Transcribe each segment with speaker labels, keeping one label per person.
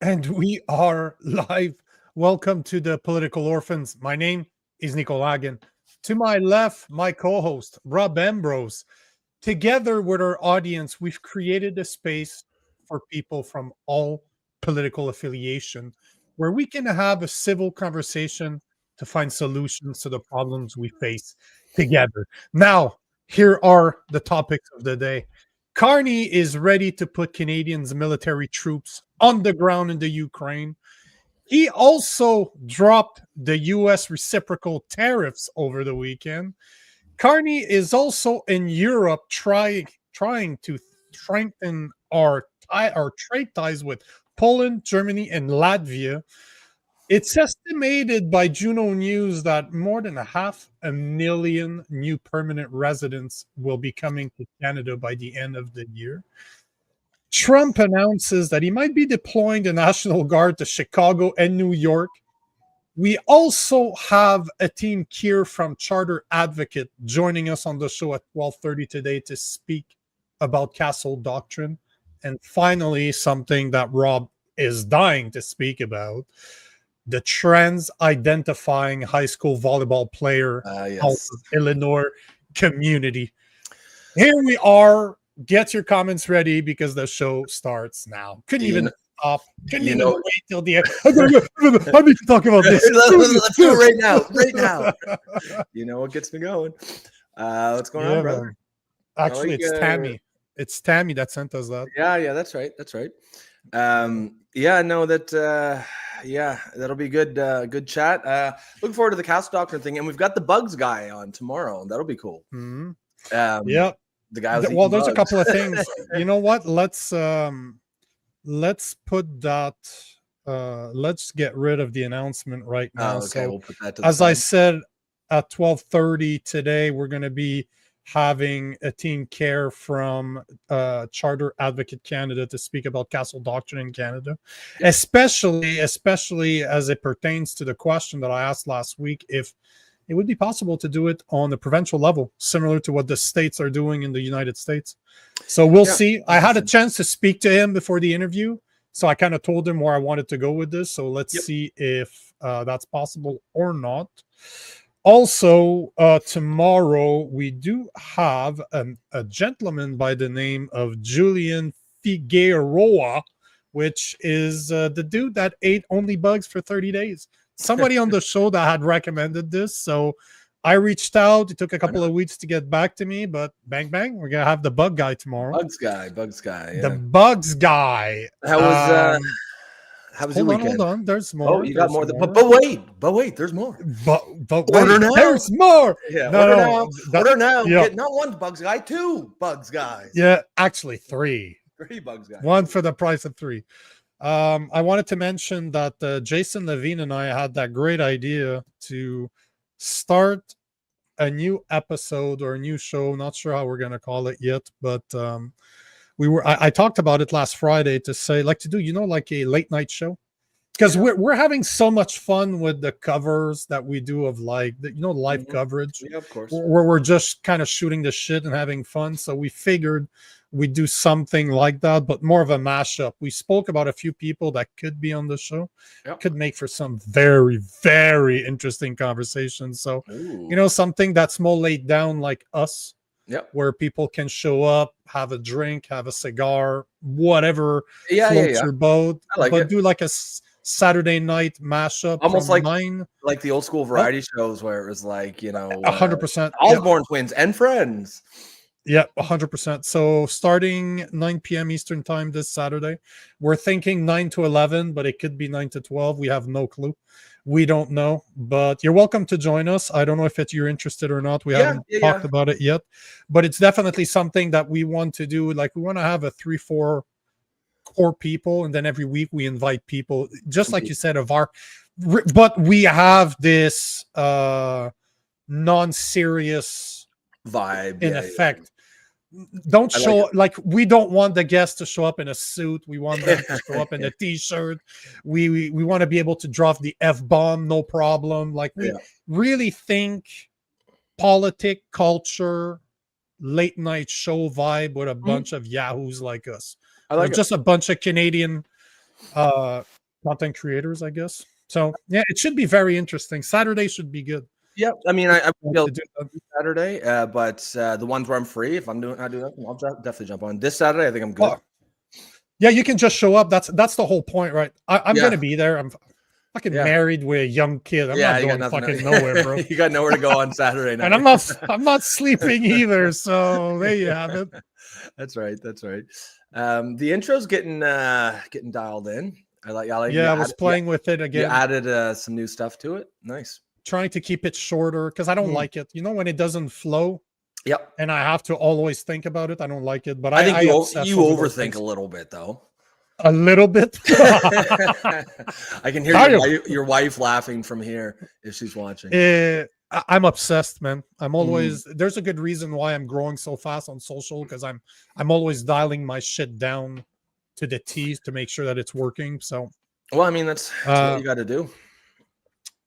Speaker 1: And we are live. Welcome to the Political Orphans. My name is Nico Lagan. To my left, my co host, Rob Ambrose. Together with our audience, we've created a space for people from all political affiliation where we can have a civil conversation to find solutions to the problems we face together. Now, here are the topics of the day. Carney is ready to put Canadians' military troops on the ground in the Ukraine. He also dropped the U.S. reciprocal tariffs over the weekend. Carney is also in Europe trying to strengthen our trade ties with Poland, Germany, and Latvia. It's estimated by Juno News that more than 500,000 new permanent residents will be coming to Canada by the end of the year. Trump announces that he might be deploying the National Guard to Chicago and New York. We also have Hatim Kheir from Charter Advocate joining us on the show at 12:30 today to speak about Castle Doctrine. And finally, something that Rob is dying to speak about, the trans-identifying high school volleyball player out of Illinois community. Here we are. Get your comments ready because the show starts now. Couldn't even stop. Couldn't even wait till the end. I need to talk about this.
Speaker 2: Let's do it right now. Right now. You know what gets me going. What's going on, brother?
Speaker 1: Man. Actually, it's Tammy. It's Tammy that sent us that.
Speaker 2: Yeah, that's right. That's right. That'll be good. Good chat. Looking forward to the Castle Doctrine thing, and we've got the Bugs guy on tomorrow. That'll be cool.
Speaker 1: Mm-hmm.
Speaker 2: The guy.
Speaker 1: Well, there's a couple of things. You know what? Let's put that. Let's get rid of the announcement right now.
Speaker 2: Okay,
Speaker 1: so,
Speaker 2: we'll put that to
Speaker 1: as
Speaker 2: the
Speaker 1: I
Speaker 2: side.
Speaker 1: said, at 12:30 today, we're going to be having Hatim Kheir from Charter Advocate Canada to speak about Castle Doctrine in Canada, especially as it pertains to the question that I asked last week, if it would be possible to do it on the provincial level, similar to what the states are doing in the United States. So we'll see. I had a chance to speak to him before the interview, so I kind of told him where I wanted to go with this. So let's see if that's possible or not. Also, tomorrow we do have a gentleman by the name of Julian Figueroa, which is the dude that ate only bugs for 30 days. Somebody on the show that had recommended this. So I reached out. It took a couple of weeks to get back to me, but bang, bang, we're going to have the bug guy tomorrow.
Speaker 2: Bugs guy. Yeah.
Speaker 1: The bugs guy.
Speaker 2: How was your weekend?
Speaker 1: Hold on. There's more.
Speaker 2: Oh, you got more. But wait, there's more.
Speaker 1: But
Speaker 2: order now.
Speaker 1: There's more.
Speaker 2: Yeah,
Speaker 1: order
Speaker 2: now.
Speaker 1: Yeah.
Speaker 2: Get not one Bugs guy, two Bugs guys.
Speaker 1: Yeah, actually three.
Speaker 2: Three Bugs guys.
Speaker 1: One for the price of three. I wanted to mention that Jason Levine and I had that great idea to start a new episode or a new show. Not sure how we're going to call it yet, but I talked about it last Friday to say, like, to do, like a late night show, because we're having so much fun with the covers that we do of like live coverage.
Speaker 2: Yeah, of course.
Speaker 1: Where we're just kind of shooting the shit and having fun. So we figured we'd do something like that, but more of a mashup. We spoke about a few people that could be on the show, could make for some very, very interesting conversations. So, something that's more laid down like us. Where people can show up, have a drink, have a cigar, whatever floats your boat, do like a Saturday night mashup,
Speaker 2: almost like the old school variety shows where it was like
Speaker 1: 100%
Speaker 2: Osborne twins and friends.
Speaker 1: Yeah, 100%. So starting 9 p.m. Eastern time this Saturday, we're thinking 9 to 11, but it could be 9 to 12. We have no clue. We don't know, but you're welcome to join us. I don't know if you're interested or not. We haven't talked about it yet, but it's definitely something that we want to do. Like, we want to have a 3-4 core people, and then every week we invite people, just like you said, but we have this non-serious
Speaker 2: vibe
Speaker 1: in effect. Don't show like we don't want the guests to show up in a suit. We want them to show up in a t-shirt. We want to be able to drop the F-bomb, no problem. Like, we really think politic, culture, late night show vibe with a bunch of yahoos like us. Just a bunch of Canadian content creators, I guess. So yeah, it should be very interesting. Saturday should be good.
Speaker 2: Yeah, I mean, I feel
Speaker 1: To do that.
Speaker 2: Saturday, but the ones where I'm free, if I'm doing, I do nothing, I'll definitely jump on. This Saturday, I think I'm good.
Speaker 1: Oh, yeah, you can just show up. That's the whole point, right? I'm
Speaker 2: Yeah.
Speaker 1: gonna be there. I'm fucking
Speaker 2: Yeah.
Speaker 1: married with a young kid. I'm not
Speaker 2: you got
Speaker 1: going
Speaker 2: nothing
Speaker 1: fucking nowhere, bro.
Speaker 2: You got nowhere to go on Saturday night.
Speaker 1: And I'm not sleeping either. So there you have it.
Speaker 2: That's right. That's right. The intro's getting dialed in. I like.
Speaker 1: Yeah, I was playing with it
Speaker 2: You
Speaker 1: again,
Speaker 2: added some new stuff to it. Nice.
Speaker 1: trying to keep it shorter because I don't like it. You know, when it doesn't flow
Speaker 2: Yep.
Speaker 1: and I have to always think about it, I don't like it. But
Speaker 2: I think you
Speaker 1: over those
Speaker 2: overthink
Speaker 1: things.
Speaker 2: a little bit, though.
Speaker 1: A little bit.
Speaker 2: I can hear your wife laughing from here if she's watching.
Speaker 1: I'm obsessed, man. I'm
Speaker 2: Mm.
Speaker 1: always there's a good reason why I'm growing so fast on social because I'm always dialing my shit down to the T's to make sure that it's working. So,
Speaker 2: Well, I mean, that's what you got to do.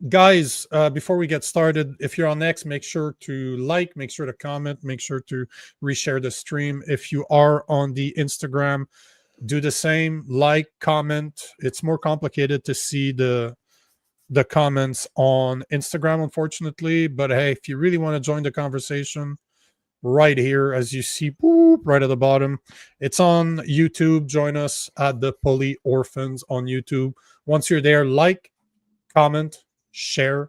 Speaker 1: guys, before we get started, if you're on X, make sure to like, make sure to comment, make sure to reshare the stream. If you are on the Instagram, do the same, like, comment. It's more complicated to see the comments on Instagram, unfortunately. But hey, if you really want to join the conversation, right here, as you see, boop, right at the bottom, it's on YouTube. Join us at the Poli Orphans on YouTube. Once you're there, like, comment, share.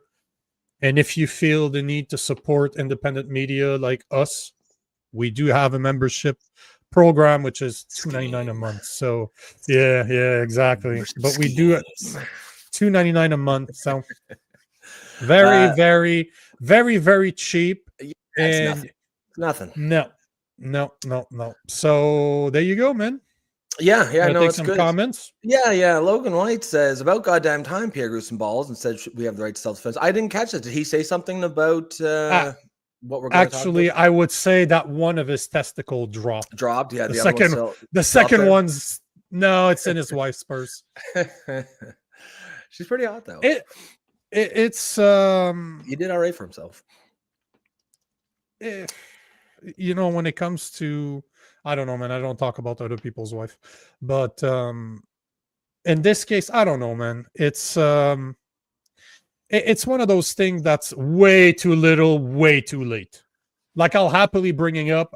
Speaker 1: And if you feel the need to support independent media like us, we do have a membership program, which is $2.99 a month. So yeah, exactly. But we do it $2.99 a month. So very, very cheap.
Speaker 2: It's nothing.
Speaker 1: No. So there you go, man.
Speaker 2: Yeah, no,
Speaker 1: take
Speaker 2: it's
Speaker 1: some
Speaker 2: good.
Speaker 1: comments.
Speaker 2: Yeah. Logan White says, about goddamn time Pierre grew some balls and said we have the right to self-defense. I didn't catch it. Did he say something about what we're going to talk about?
Speaker 1: I would say that one of his testicle dropped.
Speaker 2: Yeah,
Speaker 1: the second one's no, it's in his wife's purse.
Speaker 2: She's pretty hot though.
Speaker 1: It's
Speaker 2: he did all right for himself.
Speaker 1: You know, when it comes to, I don't know, man, I don't talk about other people's wife, but in this case, I don't know, man. It's one of those things that's way too little, way too late. Like, I'll happily bring it up.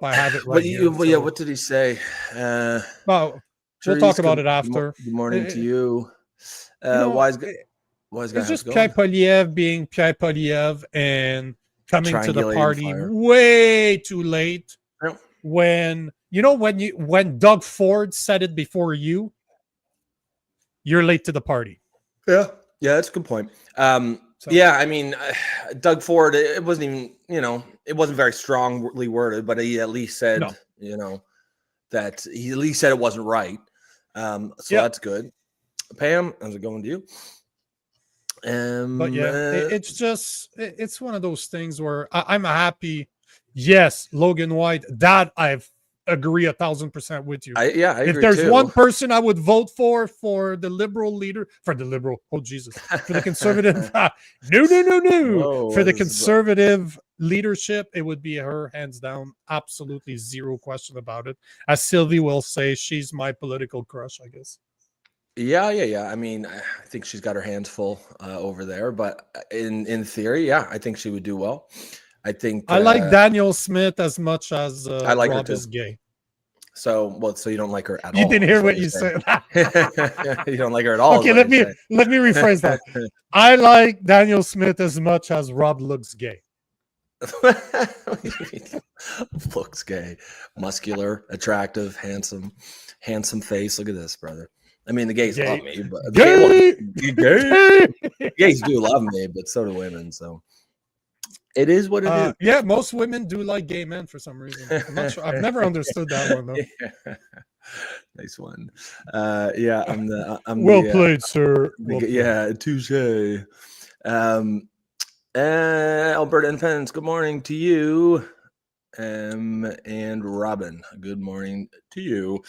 Speaker 1: I have it right here.
Speaker 2: Yeah, what did he say?
Speaker 1: Well, we'll talk about it after.
Speaker 2: Good morning to you. Wise guy.
Speaker 1: It's just Pierre Poliev being Pierre Poliev and coming to the party way too late.
Speaker 2: Yep.
Speaker 1: When Doug Ford said it before you're late to the party.
Speaker 2: Yeah, that's a good point. Yeah, I mean, Doug Ford, it wasn't even, it wasn't very strongly worded, but he at least said, that he at least said it wasn't right. So that's good. Pam, how's it going to you?
Speaker 1: But yeah, it's one of those things where I'm happy. Yes, Logan White, that I've agree 1,000% with you.
Speaker 2: I agree.
Speaker 1: If there's one person I would vote for the liberal leader, for the conservative, no.
Speaker 2: Whoa,
Speaker 1: for the conservative leadership, it would be her, hands down. Absolutely zero question about it. As Sylvie will say, she's my political crush, I guess.
Speaker 2: Yeah. I mean, I think she's got her hands full over there, but in theory, I think she would do well. I think
Speaker 1: I like Daniel Smith as much as
Speaker 2: I like
Speaker 1: Rob
Speaker 2: her too.
Speaker 1: is gay.
Speaker 2: So you don't like her at all?
Speaker 1: You didn't hear what you said.
Speaker 2: You don't like her at all.
Speaker 1: Okay, let me rephrase that. I like Daniel Smith as much as Rob looks gay.
Speaker 2: Looks gay, muscular, attractive, handsome face. Look at this, brother. I mean, the gays love me, but the gays do love me, but so do women. So it is what it is.
Speaker 1: Yeah, most women do like gay men for some reason. I'm not sure. I've never understood that one though.
Speaker 2: Yeah. Nice one. I'm
Speaker 1: well played, sir.
Speaker 2: Yeah, touche. Alberta Independence, good morning to you. And Robin, good morning to you.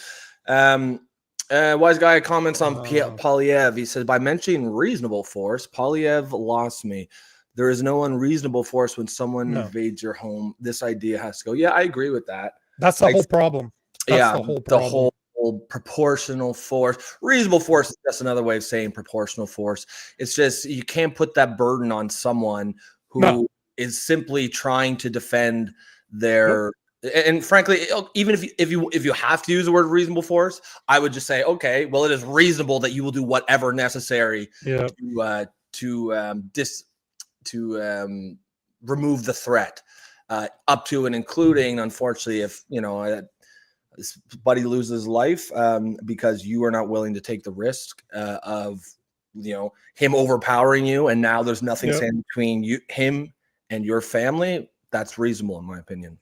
Speaker 2: Wise guy comments on Poliev. He says, by mentioning reasonable force, Poliev lost me. There is no unreasonable force when someone invades your home. This idea has to go. Yeah, I agree with that.
Speaker 1: That's the whole problem.
Speaker 2: The whole proportional force. Reasonable force is just another way of saying proportional force. It's just you can't put that burden on someone who is simply trying to defend their. And frankly, even if you have to use the word reasonable force, I would just say, okay, well, it is reasonable that you will do whatever necessary to remove the threat, up to and including, unfortunately, if this buddy loses life because you are not willing to take the risk of him overpowering you, and now there's nothing standing between him and your family. That's reasonable, in my opinion.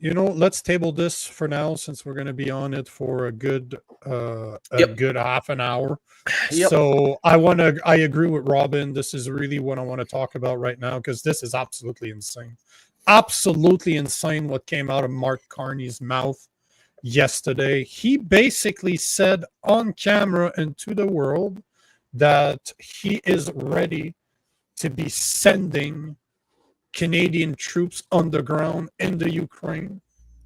Speaker 1: Let's table this for now, since we're going to be on it for a good good half an hour. So I agree with Robin. This is really what I want to talk about right now, because this is absolutely insane. Absolutely insane what came out of Mark Carney's mouth yesterday. He basically said on camera and to the world that he is ready to be sending Canadian troops underground in the Ukraine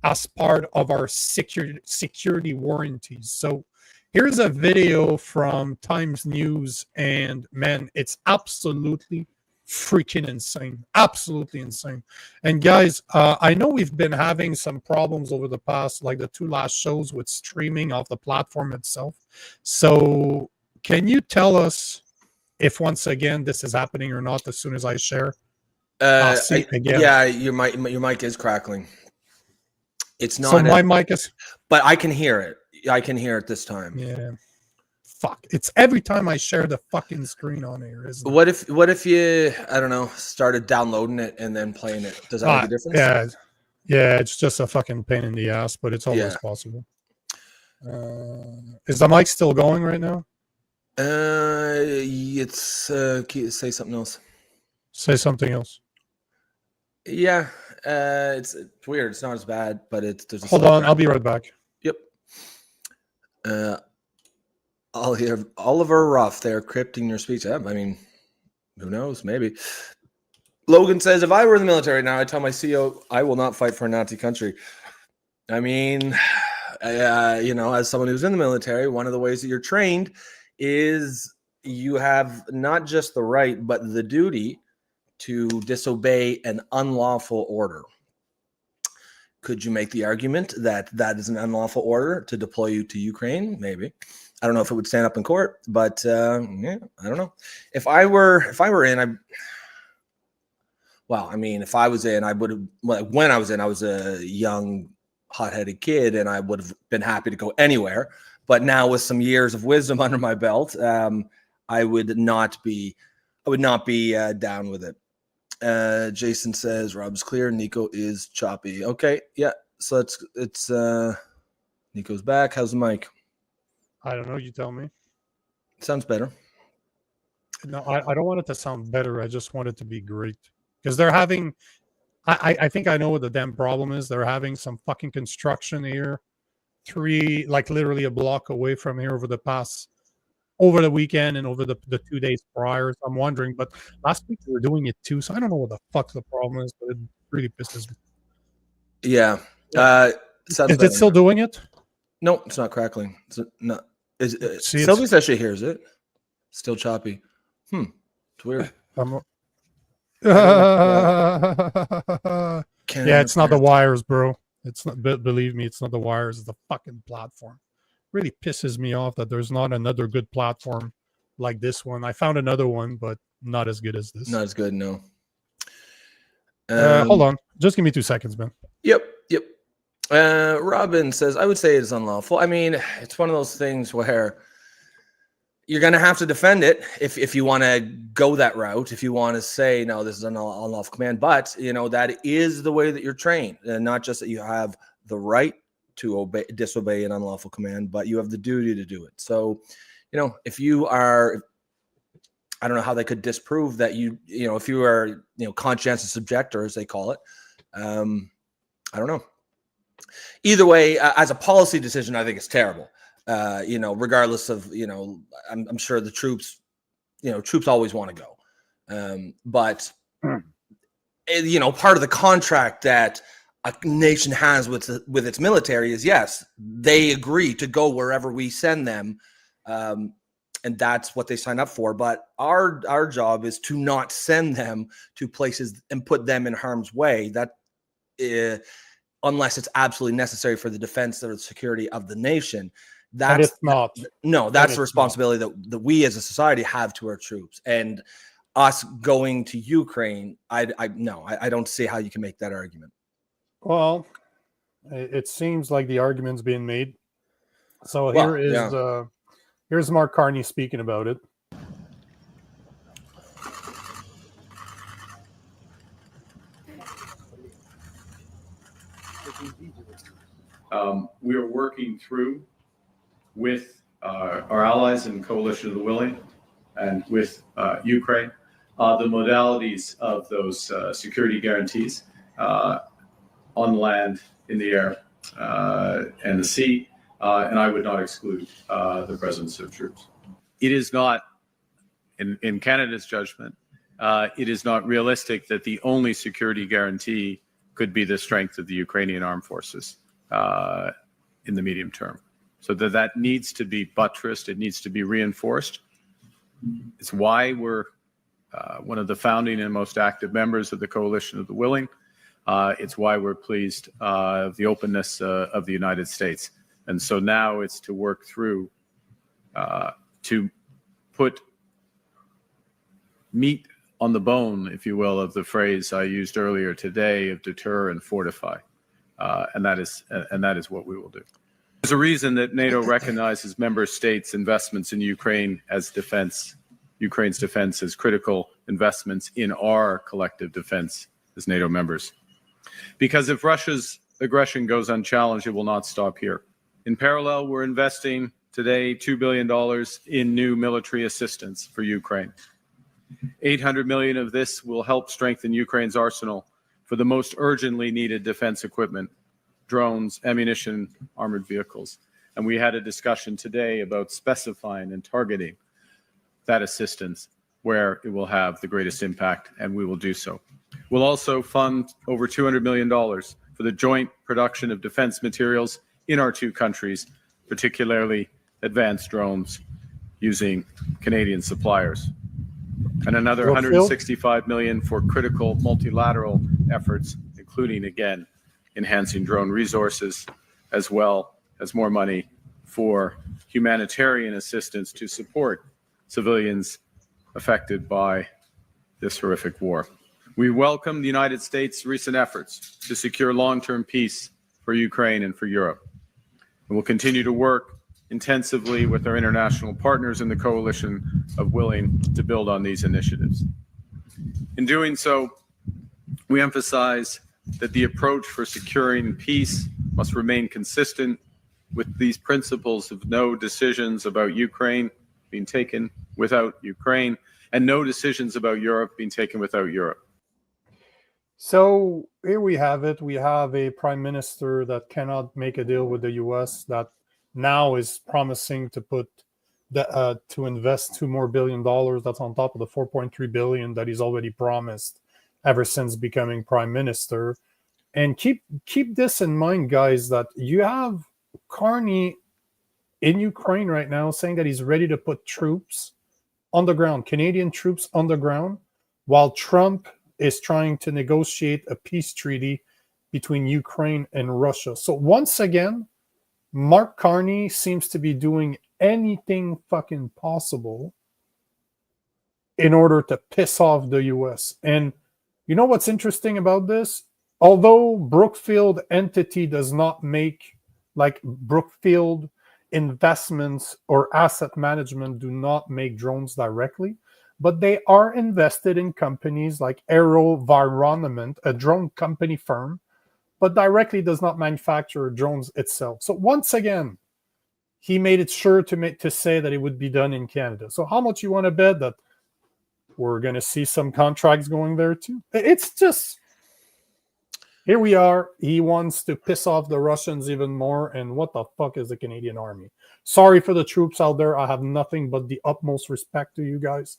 Speaker 1: as part of our security warranties. So here's a video from Times News, and man, it's absolutely freaking insane. Absolutely insane. And guys, I know we've been having some problems over the past, like the 2 last shows, with streaming off the platform itself. So can you tell us if once again this is happening or not as soon as I share?
Speaker 2: Yeah, your mic is crackling. It's not.
Speaker 1: So my mic is,
Speaker 2: but I can hear it. I can hear it this time.
Speaker 1: Yeah. Fuck. It's every time I share the fucking screen on here, isn't
Speaker 2: it? What if you, I don't know, started downloading it and then playing it? Does that make a difference?
Speaker 1: Yeah, it's just a fucking pain in the ass, but it's always possible. Is the mic still going right now?
Speaker 2: It's say something else.
Speaker 1: Say something else.
Speaker 2: Yeah, it's weird. It's not as bad, but there's a
Speaker 1: hold on. I'll be right back.
Speaker 2: Yep. I'll hear Oliver Ruff there crypting your speech. I mean, who knows? Maybe. Logan says, if I were in the military now, I'd tell my CO I will not fight for a Nazi country. I mean, as someone who's in the military, one of the ways that you're trained is you have not just the right, but the duty to disobey an unlawful order. Could you make the argument that that is an unlawful order to deploy you to Ukraine? Maybe. I don't know if it would stand up in court, but I don't know. If I were in, if I was in, I would have. When I was in, I was a young, hot-headed kid, and I would have been happy to go anywhere. But now, with some years of wisdom under my belt, I would not be down with it. Jason says Rob's clear, Nico is choppy. Okay, yeah. So it's Nico's back. How's the mic?
Speaker 1: I don't know. You tell me.
Speaker 2: Sounds better.
Speaker 1: No, I don't want it to sound better. I just want it to be great, because they're having. I think I know what the damn problem is. They're having some fucking construction here, literally a block away from here over the weekend and over the 2 days prior. So I'm wondering, but last week they were doing it too. So I don't know what the fuck the problem is, but it really pisses me.
Speaker 2: Yeah.
Speaker 1: Is it still doing it?
Speaker 2: No, it's not crackling. It's not. Sylvie says she hears it. Still choppy. It's weird.
Speaker 1: It's not the wires, bro. It's not. Believe me, it's not the wires. It's the fucking platform. Really pisses me off that there's not another good platform like this one. I found another one, but not as good as this.
Speaker 2: Not as good, no.
Speaker 1: Hold on. Just give me 2 seconds, man.
Speaker 2: Yep. Robin says, I would say it is unlawful. I mean, it's one of those things where you're going to have to defend it if you want to go that route, if you want to say, no, this is an unlawful command. But, that is the way that you're trained. And not just that you have the right to disobey an unlawful command, but you have the duty to do it. So, if you are, I don't know how they could disprove that if you are, conscientious objector, as they call it. I don't know. Either way, as a policy decision, I think it's terrible. Regardless of, I'm sure the troops always want to go. But part of the contract that a nation has with its military is, yes, they agree to go wherever we send them, and that's what they sign up for. But our job is to not send them to places and put them in harm's way. That unless it's absolutely necessary for the defense or the security of the nation. That's
Speaker 1: not.
Speaker 2: No, that's the responsibility that we as a society have to our troops. And us going to Ukraine, I don't see how you can make that argument.
Speaker 1: Well, it seems like the argument's being made. So here's Mark Carney speaking about it.
Speaker 3: We are working through with our allies in Coalition of the Willing and with Ukraine the modalities of those security guarantees on land, in the air, and the sea, and I would not exclude the presence of troops. It is not, in Canada's judgment, it is not realistic that the only security guarantee could be the strength of the Ukrainian armed forces in the medium term. So that needs to be buttressed, it needs to be reinforced. It's why we're one of the founding and most active members of the Coalition of the Willing. It's why we're pleased of the openness of the United States. And so now it's to work through to put meat on the bone, if you will, of the phrase I used earlier today of deter and fortify. And that is what we will do. There's a reason that NATO recognizes member states' investments in Ukraine as defense, Ukraine's defense as critical investments in our collective defense as NATO members. Because if Russia's aggression goes unchallenged, it will not stop here. In parallel, we're investing today $2 billion in new military assistance for Ukraine. 800 million of this will help strengthen Ukraine's arsenal for the most urgently needed defense equipment, drones, ammunition, armored vehicles. And we had a discussion today about specifying and targeting that assistance where it will have the greatest impact, and we will do so. We'll also fund over $200 million for the joint production of defense materials in our two countries, particularly advanced drones using Canadian suppliers. And another $165 million for critical multilateral efforts, including, again, enhancing drone resources, as well as more money for humanitarian assistance to support civilians affected by this horrific war. We welcome the United States' recent efforts to secure long-term peace for Ukraine and for Europe. And we'll continue to work intensively with our international partners in the Coalition of Willing to build on these initiatives. In doing so, we emphasize that the approach for securing peace must remain consistent with these principles of no decisions about Ukraine being taken without Ukraine, and no decisions about Europe being taken without Europe.
Speaker 1: So here we have it. We have a prime minister that cannot make a deal with the U.S. that now is promising to to invest $2 billion more. That's on top of the $4.3 billion that he's already promised ever since becoming prime minister. And keep this in mind, guys, that you have Carney in Ukraine right now saying that he's ready to put troops on the ground, Canadian troops on the ground, while Trump is trying to negotiate a peace treaty between Ukraine and Russia. So once again, Mark Carney seems to be doing anything fucking possible in order to piss off the US. And you know what's interesting about this? Although Brookfield entity does not make, like Brookfield investments or asset management do not make drones directly, but they are invested in companies like AeroVironment, a drone company firm, but directly does not manufacture drones itself. So once again, he made it sure to say that it would be done in Canada. So how much you want to bet that we're going to see some contracts going there too? It's just, here we are. He wants to piss off the Russians even more. And what the fuck is the Canadian Army? Sorry for the troops out there. I have nothing but the utmost respect to you guys.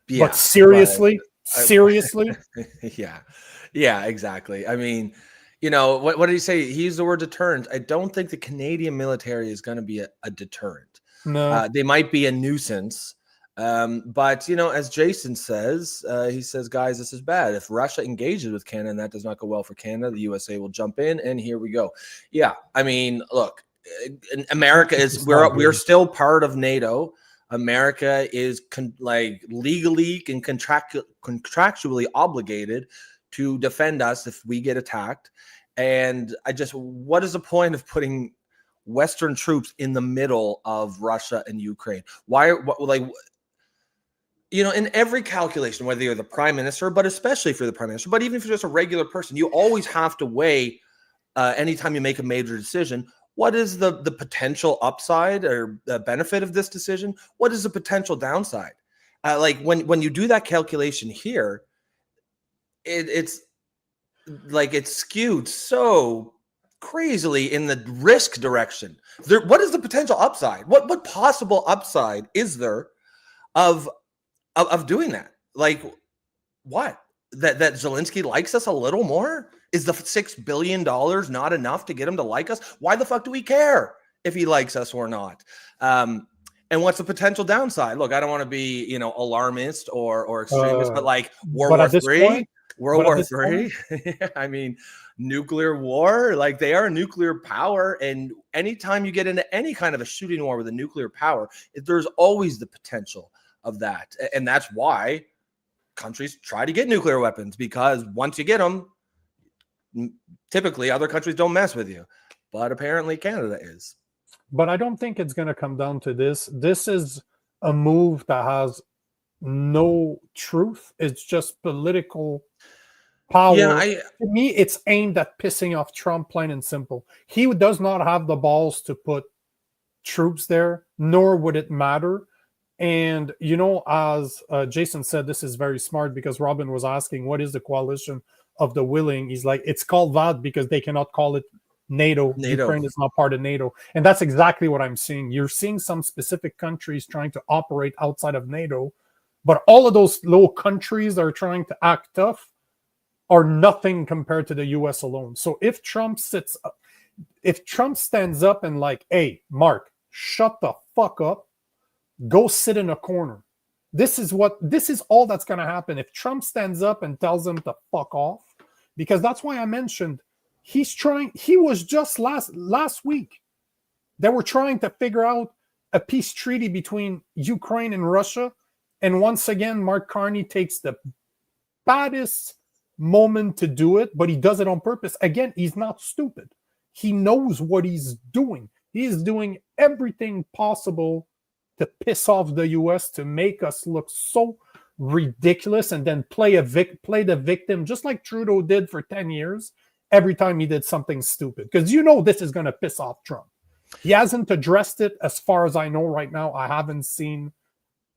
Speaker 1: Yeah, but seriously, seriously?
Speaker 2: Yeah, exactly. I mean, what did he say? He used the word deterrent. I don't think the Canadian military is going to be a deterrent.
Speaker 1: No.
Speaker 2: They might be a nuisance. But, as Jason says, he says, guys, this is bad. If Russia engages with Canada and that does not go well for Canada, the USA will jump in, and here we go. Yeah, I mean, look, America we're still part of NATO. America is legally and contractually obligated to defend us if we get attacked. And what is the point of putting Western troops in the middle of Russia and Ukraine? In every calculation, whether you're the prime minister, but especially if you're the prime minister, but even if you're just a regular person, you always have to weigh anytime you make a major decision. What is the potential upside or the benefit of this decision? What is the potential downside? When you do that calculation here, it's skewed so crazily in the risk direction. What is the potential upside? What possible upside is there of doing that? What? That Zelensky likes us a little more? Is the $6 billion not enough to get him to like us? Why the fuck do we care if he likes us or not? And what's the potential downside? Look, I don't want to be, alarmist or extremist, but World War III, World War III. I mean, nuclear war, they are a nuclear power. And anytime you get into any kind of a shooting war with a nuclear power, there's always the potential of that. And that's why countries try to get nuclear weapons, because once you get them, typically other countries don't mess with you. But apparently Canada is.
Speaker 1: But I don't think it's going to come down to this. This is a move that has no truth. It's just political power. To me, it's aimed at pissing off Trump, plain and simple. He does not have the balls to put troops there, nor would it matter. And, as Jason said, this is very smart, because Robin was asking, what is the coalition of the willing? He's like, it's called that because they cannot call it NATO. Ukraine is not part of NATO. And that's exactly what I'm seeing. You're seeing some specific countries trying to operate outside of NATO, but all of those little countries that are trying to act tough are nothing compared to the US alone. So if Trump stands up and hey, Mark, shut the fuck up, go sit in a corner. This is all that's going to happen if Trump stands up and tells them to fuck off. Because that's why I mentioned he was just last week. They were trying to figure out a peace treaty between Ukraine and Russia. And once again, Mark Carney takes the baddest moment to do it, but he does it on purpose. Again, he's not stupid. He knows what he's doing. He's doing everything possible to piss off the US, to make us look so ridiculous, and then play the victim, just like Trudeau did for 10 years, every time he did something stupid. Because this is going to piss off Trump. He hasn't addressed it as far as I know right now. I haven't seen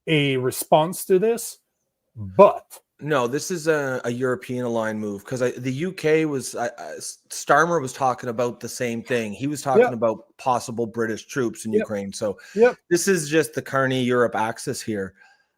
Speaker 1: a response to this, but...
Speaker 2: No, this is a European aligned move, because the UK was Starmer was talking about the same thing. He was talking about possible British troops in Ukraine. So this is just the Carney Europe axis here.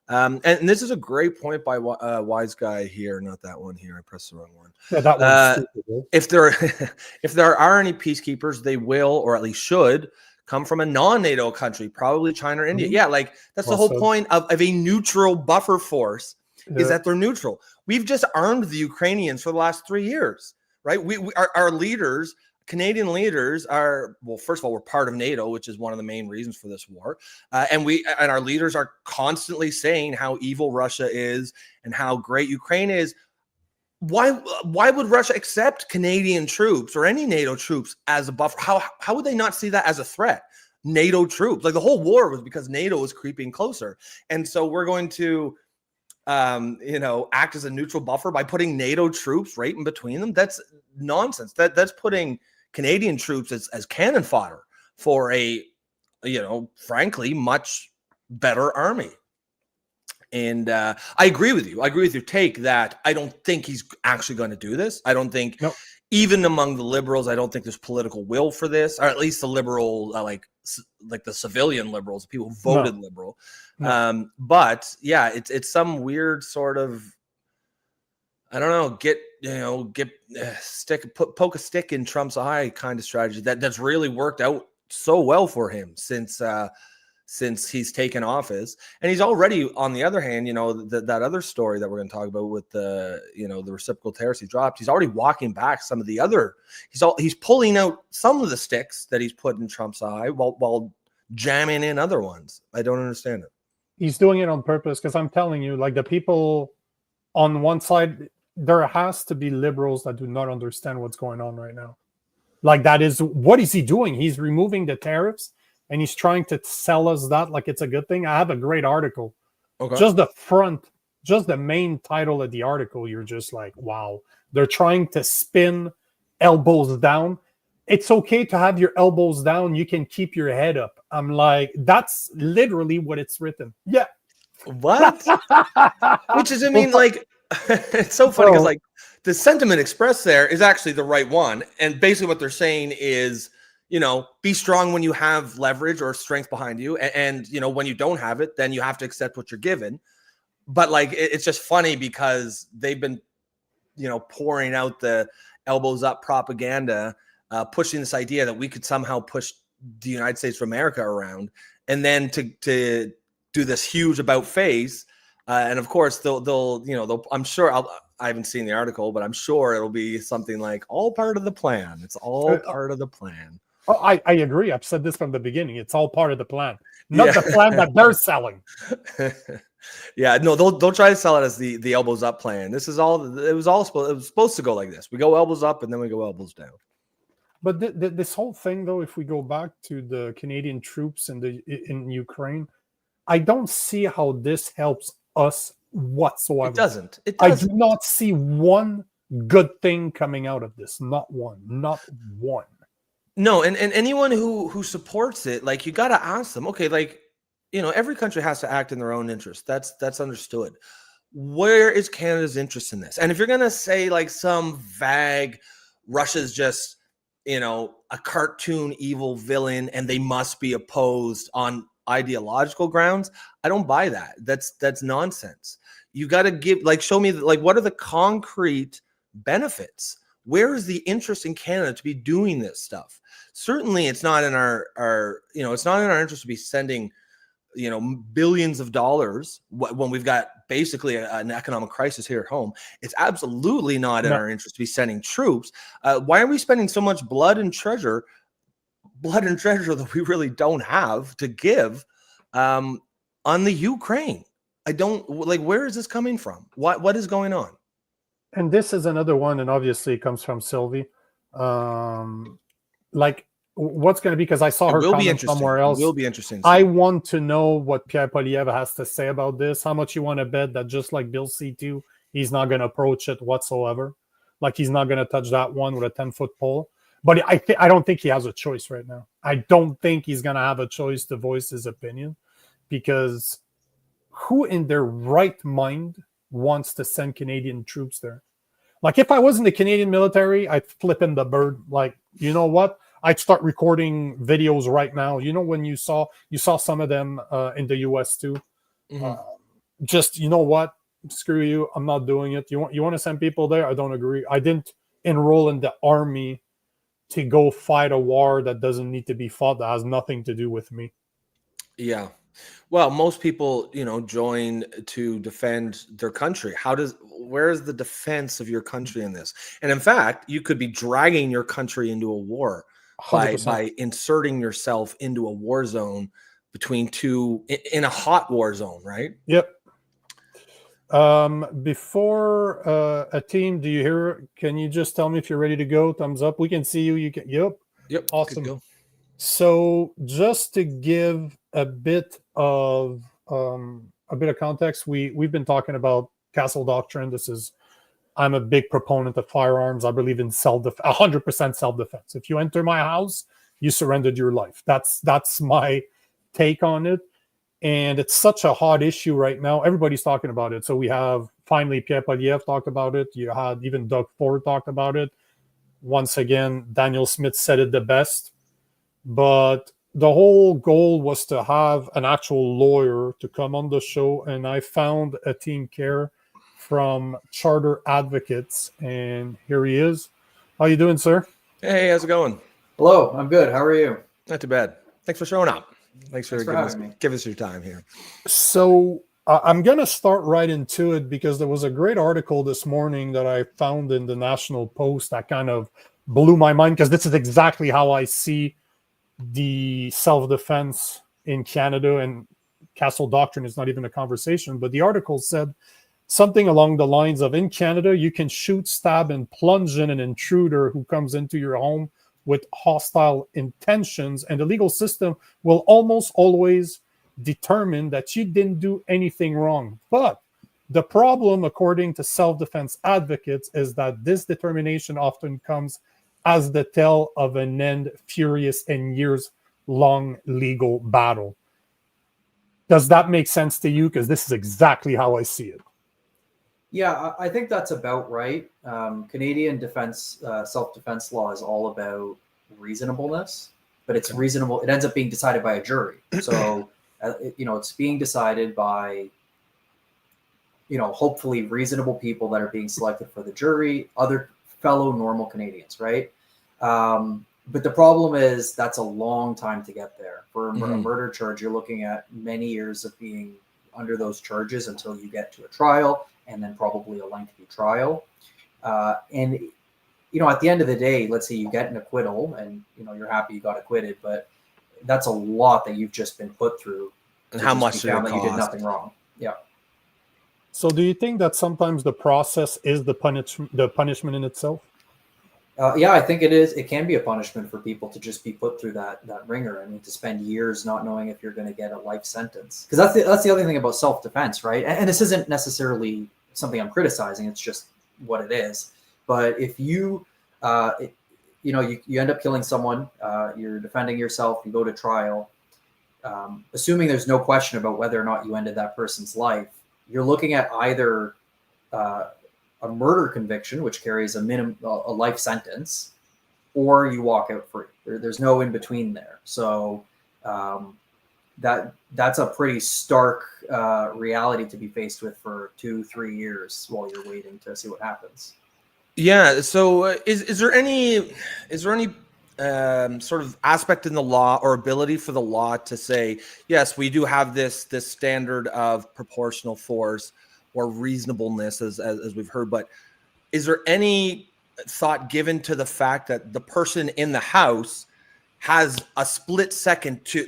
Speaker 2: And this is a great point by Wise Guy here, not that one here. I pressed the wrong one.
Speaker 1: Yeah, that one's stupid.
Speaker 2: If there are any peacekeepers, they will, or at least should, come from a non-NATO country, probably China or India. Yeah, that's the whole point of a neutral buffer force. Is that they're neutral. We've just armed the Ukrainians for the last 3 years, right? Our leaders, Canadian leaders, are, well, first of all, we're part of NATO, which is one of the main reasons for this war, and our leaders are constantly saying how evil Russia is and how great Ukraine is. Why would Russia accept Canadian troops or any NATO troops as a buffer? How would they not see that as a threat? NATO troops, the whole war was because NATO was creeping closer, and so we're going to act as a neutral buffer by putting NATO troops right in between them. That's nonsense. That's putting Canadian troops as cannon fodder for a, frankly, much better army. And I agree with you. I agree with your take that I don't think he's actually going to do this. I don't think even among the liberals, I don't think there's political will for this, or at least the liberal, like the civilian liberals, people who voted liberal. But yeah, it's some weird sort of, I don't know, poke a stick in Trump's eye kind of strategy that's really worked out so well for him since he's taken office. And he's already, on the other hand, that other story that we're going to talk about with the reciprocal tariffs he dropped, he's already walking back some of the other, he's pulling out some of the sticks that he's put in Trump's eye while jamming in other ones. I don't understand it.
Speaker 1: He's doing it on purpose, because I'm telling you, like, the people on one side, there has to be liberals that do not understand what's going on right now. Like, that is, what is he doing? He's removing the tariffs, and he's trying to sell us that like it's a good thing. I have a great article.
Speaker 2: Okay.
Speaker 1: Just the main title of the article, you're just like, wow. They're trying to spin elbows down. It's okay to have your elbows down. You can keep your head up. I'm like, that's literally what it's written. Yeah.
Speaker 2: What? Which is, I mean, like, it's so funny because, like, the sentiment expressed there is actually the right one. And basically what they're saying is, be strong when you have leverage or strength behind you. And when you don't have it, then you have to accept what you're given. But, like, it's just funny because they've been, pouring out the elbows up propaganda, pushing this idea that we could somehow push the United States of America around, and then to do this huge about face. And of course they'll I'm sure I haven't seen the article, but I'm sure it'll be something like all part of the plan. It's all part of the plan.
Speaker 1: Oh, I agree. I've said this from the beginning. It's all part of the plan, not the plan that they're selling.
Speaker 2: Yeah, no, they'll try to sell it as the elbows up plan. It was supposed to go like this. We go elbows up and then we go elbows down.
Speaker 1: But this whole thing, though, if we go back to the Canadian troops in Ukraine, I don't see how this helps us whatsoever.
Speaker 2: It doesn't.
Speaker 1: I do not see one good thing coming out of this. Not one. Not one.
Speaker 2: No, and anyone who supports it, like, you got to ask them, okay, like, every country has to act in their own interest. That's understood. Where is Canada's interest in this? And if you're going to say, like, some vague, Russia's just, a cartoon evil villain and they must be opposed on ideological grounds, I don't buy that. That's nonsense. You got to show me, like, what are the concrete benefits? Where is the interest in Canada to be doing this stuff? Certainly it's not in our it's not in our interest to be sending, billions of dollars when we've got basically an economic crisis here at home. It's absolutely not in our interest to be sending troops. Why are we spending so much blood and treasure that we really don't have to give on the Ukraine? I don't, like, where is this coming from? What is going on?
Speaker 1: And this is another one, and obviously it comes from Sylvie. Like, what's going to be, because I saw her comment somewhere else.
Speaker 2: It will be interesting.
Speaker 1: I want to know what Pierre Poilievre has to say about this. How much you want to bet that, just like Bill C2, he's not going to approach it whatsoever. Like, he's not going to touch that one with a 10-foot pole. But I don't think he has a choice right now. I don't think he's going to have a choice to voice his opinion, because who in their right mind wants to send Canadian troops there? Like, if I was in the Canadian military, I'd flip in the bird. Like, you know what? I'd start recording videos right now. When you saw some of them in the US too. Mm-hmm. Just, you know what? Screw you. I'm not doing it. You want to send people there? I don't agree. I didn't enroll in the army to go fight a war that doesn't need to be fought, that has nothing to do with me.
Speaker 2: Yeah. Well, most people, join to defend their country. Where is the defense of your country in this? And in fact, you could be dragging your country into a war by inserting yourself into a war zone between two, in a hot war zone, right?
Speaker 1: Yep. Before a team, do you hear? Can you just tell me if you're ready to go? Thumbs up. We can see you. You can. Yep. Awesome. So just to give a bit of context, we've been talking about Castle Doctrine. I'm a big proponent of firearms. I believe in 100% self-defense. If you enter my house, you surrendered your life. That's my take on it. And it's such a hot issue right now. Everybody's talking about it. So we have finally Pierre Poilievre talked about it. You had even Doug Ford talked about it. Once again, Daniel Smith said it the best. But the whole goal was to have an actual lawyer to come on the show. And I found Hatim Kheir from Charter Advocates, and here he is. How you doing, sir?
Speaker 2: Hey, how's it going?
Speaker 4: Hello, I'm good. How are you?
Speaker 2: Not too bad. Thanks for showing up. Thanks for
Speaker 4: having me.
Speaker 2: give us your time here.
Speaker 1: So I'm going to start right into it because there was a great article this morning that I found in the National Post that kind of blew my mind, because this is exactly how I see the self-defense in Canada, and Castle Doctrine is not even a conversation. But the article said something along the lines of, in Canada, you can shoot, stab, and plunge in an intruder who comes into your home with hostile intentions, and the legal system will almost always determine that you didn't do anything wrong. But the problem, according to self-defense advocates, is that this determination often comes as the tale of an end furious and years-long legal battle. Does that make sense to you? Because this is exactly how I see it.
Speaker 4: Yeah, I think that's about right. Canadian self-defense law is all about reasonableness, but it's reasonable. It ends up being decided by a jury. So, it's being decided by, hopefully reasonable people that are being selected for the jury, other fellow normal Canadians, right? But the problem is that's a long time to get there. For a murder charge, you're looking at many years of being under those charges until you get to a trial, and then probably a lengthy trial. And at the end of the day, let's say you get an acquittal and, you're happy you got acquitted, but that's a lot that you've just been put through.
Speaker 2: And how much did it cost?
Speaker 4: You did nothing wrong. Yeah.
Speaker 1: So do you think that sometimes the process is the punishment in itself?
Speaker 4: Yeah, I think it is. It can be a punishment for people to just be put through that ringer. I mean, to spend years not knowing if you're going to get a life sentence. Because that's the other thing about self-defense, right? And this isn't necessarily something I'm criticizing. It's just what it is. But if you, you end up killing someone, you're defending yourself, you go to trial, assuming there's no question about whether or not you ended that person's life, you're looking at either a murder conviction, which carries a life sentence, or you walk out free. There's no in between there. So that's a pretty stark reality to be faced with for 2-3 years while you're waiting to see what happens.
Speaker 2: Yeah. So is there any sort of aspect in the law or ability for the law to say, yes, we do have this standard of proportional force or reasonableness, as we've heard, but is there any thought given to the fact that the person in the house has a split second to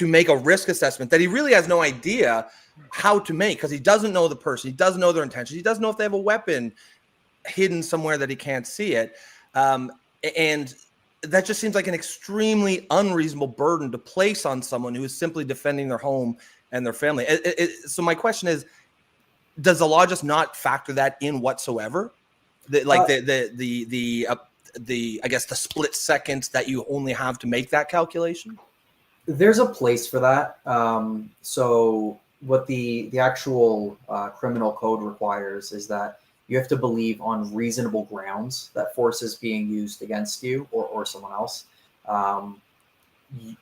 Speaker 2: make a risk assessment that he really has no idea how to make, because he doesn't know the person, he doesn't know their intentions, he doesn't know if they have a weapon hidden somewhere that he can't see it, and that just seems like an extremely unreasonable burden to place on someone who is simply defending their home and their family. So my question is, does the law just not factor that in whatsoever? I guess the split seconds that you only have to make that calculation?
Speaker 4: There's a place for that. So what the actual criminal code requires is that you have to believe on reasonable grounds that force is being used against you or someone else.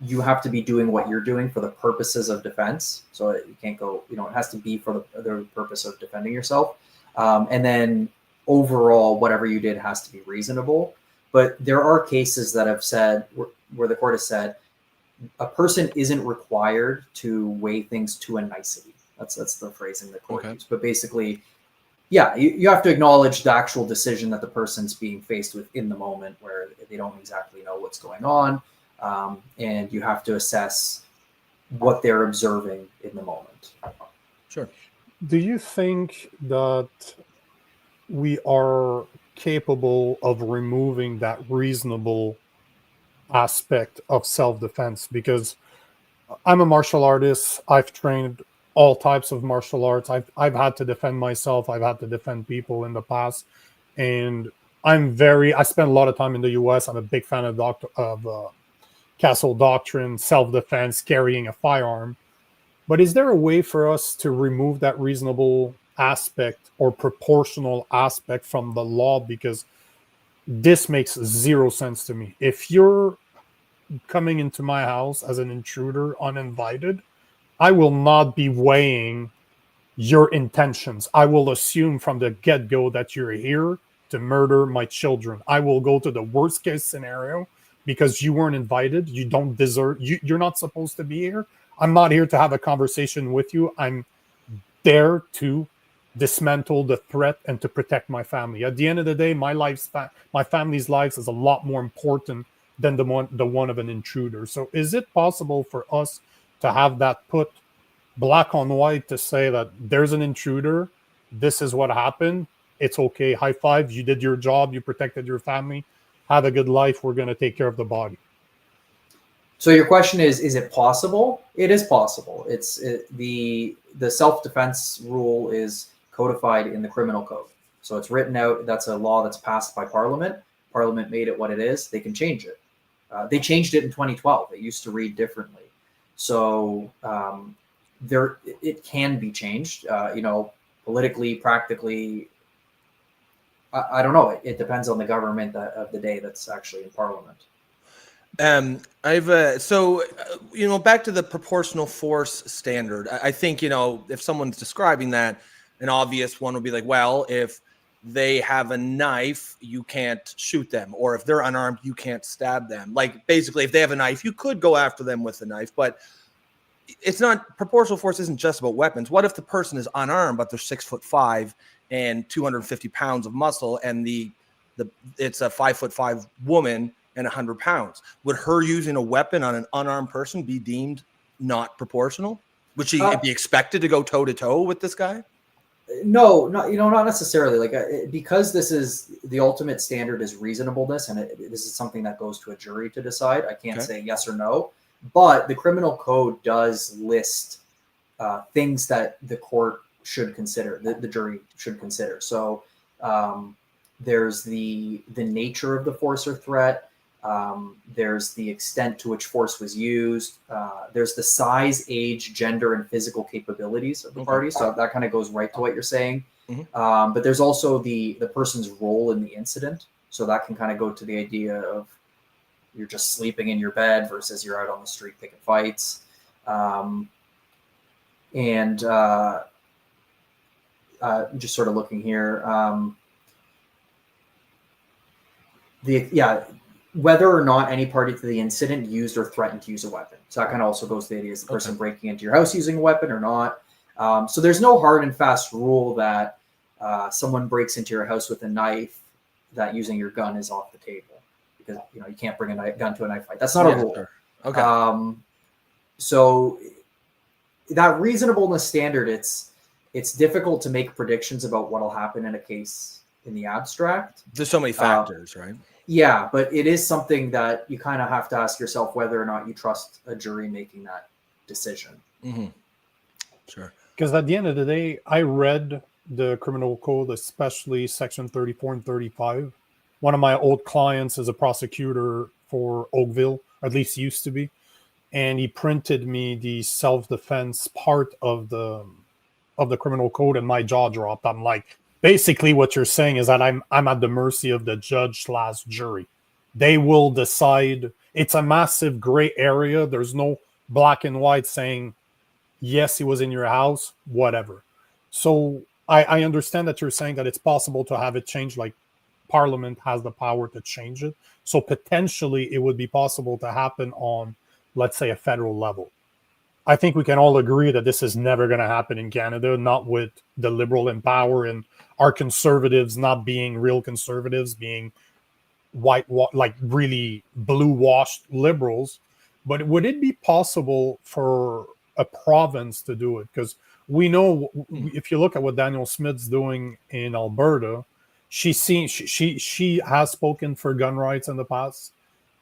Speaker 4: You have to be doing what you're doing for the purposes of defense. So you can't go, it has to be for the purpose of defending yourself. And then overall, whatever you did has to be reasonable. But there are cases that have said, where the court has said, a person isn't required to weigh things to a nicety. That's the phrasing the court used. But basically, yeah, you have to acknowledge the actual decision that the person's being faced with in the moment, where they don't exactly know what's going on. And you have to assess what they're observing in the moment.
Speaker 2: Sure.
Speaker 1: Do you think that we are capable of removing that reasonable aspect of self-defense? Because I'm a martial artist. I've trained all types of martial arts. I've had to defend myself. I've had to defend people in the past. And I spent a lot of time in the US. I'm a big fan of Castle Doctrine, self-defense, carrying a firearm. But is there a way for us to remove that reasonable aspect or proportional aspect from the law? Because this makes zero sense to me. If you're coming into my house as an intruder uninvited, I will not be weighing your intentions. I will assume from the get-go that you're here to murder my children. I will go to the worst case scenario because you weren't invited. You don't deserve, you're not supposed to be here. I'm not here to have a conversation with you. I'm there to dismantle the threat and to protect my family. At the end of the day, my family's lives is a lot more important than the one of an intruder. So is it possible for us to have that put black on white to say that there's an intruder, this is what happened, it's okay, high five, you did your job, you protected your family, have a good life, we're going to take care of the body?
Speaker 4: So your question is it possible? It is possible. The self-defense rule is codified in the criminal code. So it's written out. That's a law that's passed by Parliament. Parliament made it what it is. They can change it. They changed it in 2012. It used to read differently. So it can be changed, politically, practically. I don't know. It depends on the government of the day that's actually in Parliament.
Speaker 2: Back to the proportional force standard. I think, if someone's describing that, an obvious one would be like, well, if they have a knife, you can't shoot them. Or if they're unarmed, you can't stab them. Like, basically, if they have a knife, you could go after them with a knife. But it's not, proportional force isn't just about weapons. What if the person is unarmed, but they're 6'5" and 250 pounds of muscle, and it's a 5'5" woman and 100 pounds? Would her using a weapon on an unarmed person be deemed not proportional? Would she be expected to go toe to toe with this guy?
Speaker 4: No, not necessarily. Like, because this is the ultimate standard is reasonableness, and this is something that goes to a jury to decide. I can't say yes or no, but the criminal code does list things that the court should consider, the jury should consider. So there's the nature of the force or threat. There's the extent to which force was used. There's the size, age, gender, and physical capabilities of the party. So that kind of goes right to what you're saying. But there's also the person's role in the incident. So that can kind of go to the idea of you're just sleeping in your bed versus you're out on the street picking fights. Just sort of looking here. Whether or not any party to the incident used or threatened to use a weapon. So that kind of also goes to the idea, is the person breaking into your house using a weapon or not? So there's no hard and fast rule that someone breaks into your house with a knife, that using your gun is off the table, because you can't bring a gun to a knife fight. That's not a rule.
Speaker 2: Sure. Okay.
Speaker 4: So that reasonableness standard, it's difficult to make predictions about what'll happen in a case in the abstract.
Speaker 2: There's so many factors, right?
Speaker 4: Yeah, but it is something that you kind of have to ask yourself whether or not you trust a jury making that decision.
Speaker 2: Sure.
Speaker 1: Because at the end of the day, I read the criminal code, especially section 34 and 35. One of my old clients is a prosecutor for Oakville, or at least used to be, and he printed me the self-defense part of the criminal code, and my jaw dropped. I'm like, basically what you're saying is that I'm at the mercy of the judge/jury. They will decide. It's a massive gray area. There's no black and white saying, yes, he was in your house, whatever. So I understand that you're saying that it's possible to have it changed, like Parliament has the power to change it. So potentially it would be possible to happen on, let's say, a federal level. I think we can all agree that this is never going to happen in Canada, not with the Liberal in power and our conservatives not being real conservatives, being white, like really blue-washed liberals. But would it be possible for a province to do it? Because we know, if you look at what Danielle Smith's doing in Alberta, she has spoken for gun rights in the past,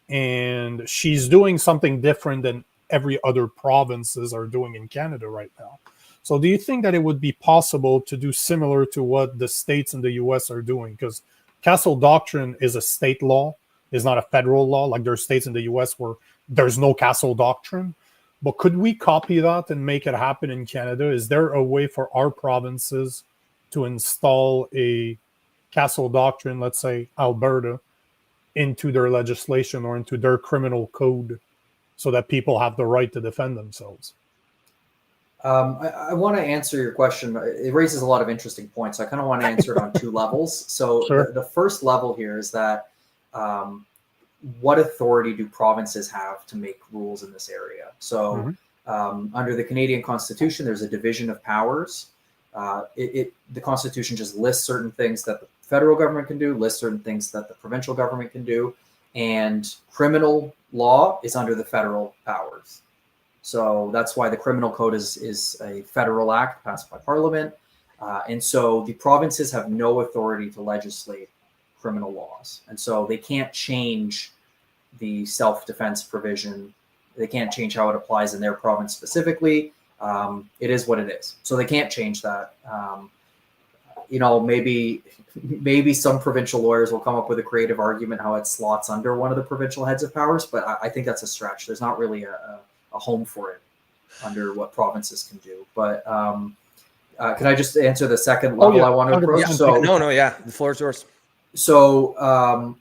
Speaker 1: and she's doing something different than every other provinces are doing in Canada right now. So do you think that it would be possible to do similar to what the states in the US are doing? Because Castle Doctrine is a state law, is not a federal law. Like there are states in the US where there's no Castle Doctrine. But could we copy that and make it happen in Canada? Is there a way for our provinces to install a Castle Doctrine, let's say Alberta, into their legislation or into their criminal code, so that people have the right to defend themselves?
Speaker 4: I want to answer your question. It raises a lot of interesting points. I kind of want to answer it on two levels. So
Speaker 1: Sure.
Speaker 4: the first level here is that what authority do provinces have to make rules in this area? So under the Canadian Constitution, there's a division of powers. The Constitution just lists certain things that the federal government can do, lists certain things that the provincial government can do, and criminal law is under the federal powers. So that's why the criminal code is a federal act passed by Parliament. And so the provinces have no authority to legislate criminal laws. And so they can't change the self-defense provision. They can't change how it applies in their province specifically. It is what it is. So they can't change that. Maybe some provincial lawyers will come up with a creative argument how it slots under one of the provincial heads of powers, but I think that's a stretch. There's not really a home for it under what provinces can do. But can I just answer the second level I want to approach?
Speaker 2: Yeah.
Speaker 4: So
Speaker 2: The floor is yours.
Speaker 4: So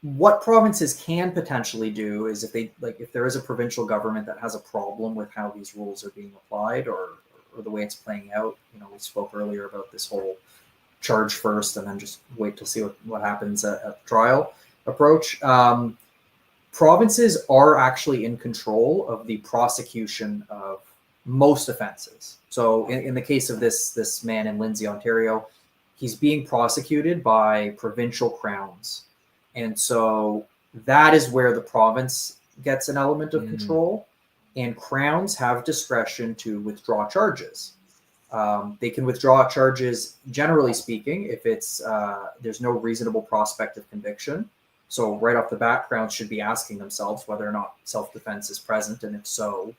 Speaker 4: what provinces can potentially do is if there is a provincial government that has a problem with how these rules are being applied or the way it's playing out. We spoke earlier about this whole charge first and then just wait to see what happens at the trial approach. Provinces are actually in control of the prosecution of most offenses. So in the case of this man in Lindsay, Ontario, he's being prosecuted by provincial crowns. And so that is where the province gets an element of control, and crowns have discretion to withdraw charges. They can withdraw charges, generally speaking, if there's no reasonable prospect of conviction. So right off the bat, crowns should be asking themselves whether or not self-defense is present, and if so,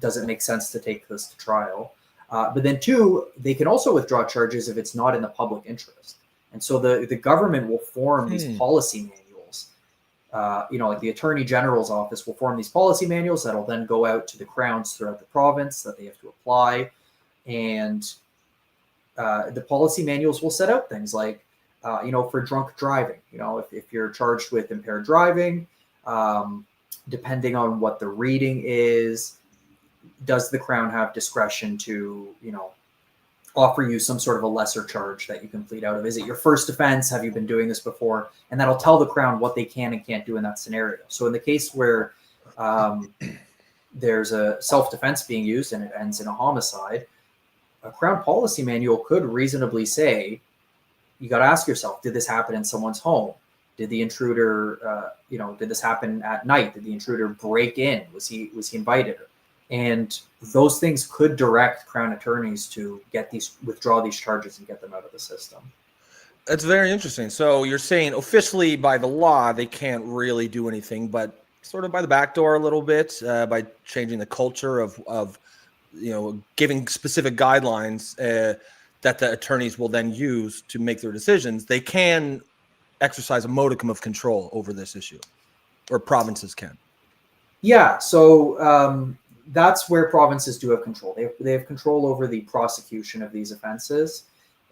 Speaker 4: does it make sense to take this to trial? But then two, they can also withdraw charges if it's not in the public interest. And so the government will form these policy manuals. Like the Attorney General's office will form these policy manuals that'll then go out to the crowns throughout the province that they have to apply. And the policy manuals will set out things like, for drunk driving, if you're charged with impaired driving, depending on what the reading is, does the crown have discretion to, offer you some sort of a lesser charge that you can plead out of? Is it your first offense? Have you been doing this before? And that'll tell the crown what they can and can't do in that scenario. So in the case where there's a self-defense being used and it ends in a homicide, a crown policy manual could reasonably say, you got to ask yourself, did this happen in someone's home? Did the intruder, did this happen at night? Did the intruder break in? Was he invited? And those things could direct crown attorneys to withdraw these charges and get them out of the system.
Speaker 2: That's very interesting. So you're saying officially by the law, they can't really do anything, but sort of by the back door a little bit, by changing the culture of giving specific guidelines that the attorneys will then use to make their decisions, they can exercise a modicum of control over this issue, or provinces can.
Speaker 4: Yeah. So that's where provinces do have control. They have control over the prosecution of these offenses.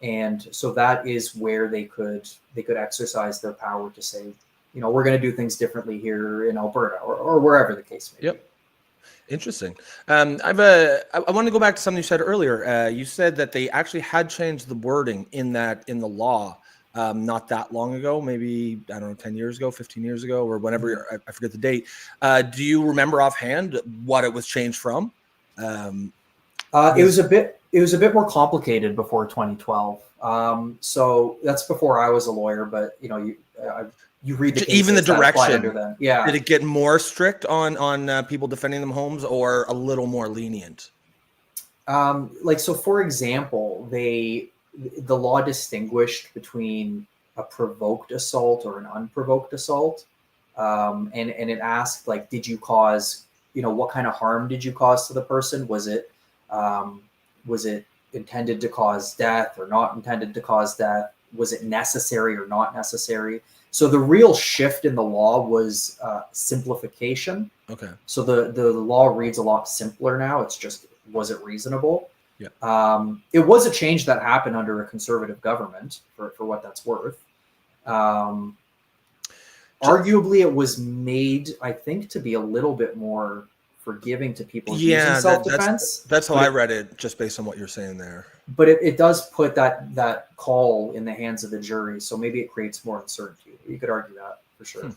Speaker 4: And so that is where they could exercise their power to say, we're going to do things differently here in Alberta or wherever the case may be.
Speaker 2: Yep. Interesting. I want to go back to something you said earlier. You said that they actually had changed the wording in the law not that long ago, maybe, 10 years ago, 15 years ago, or whenever, I forget the date. Do you remember offhand what it was changed from?
Speaker 4: It was a bit more complicated before 2012. So that's before I was a lawyer, but you read the
Speaker 2: even the direction.
Speaker 4: Yeah.
Speaker 2: Did it get more strict on people defending them homes, or a little more lenient?
Speaker 4: So for example, the law distinguished between a provoked assault or an unprovoked assault. And it asked, did you cause, what kind of harm did you cause to the person? Was it intended to cause death or not intended to cause death? Was it necessary or not necessary? So the real shift in the law was simplification. Okay. So the law reads a lot simpler now. It's just, was it reasonable? Yeah. It was a change that happened under a conservative government, for what that's worth. Arguably, it was made, I think, to be a little bit more forgiving to people using
Speaker 2: Yeah,
Speaker 4: self-defense.
Speaker 2: that's how I read it, just based on what you're saying there.
Speaker 4: But it does put that call in the hands of the jury, so maybe it creates more uncertainty. You could argue that for sure.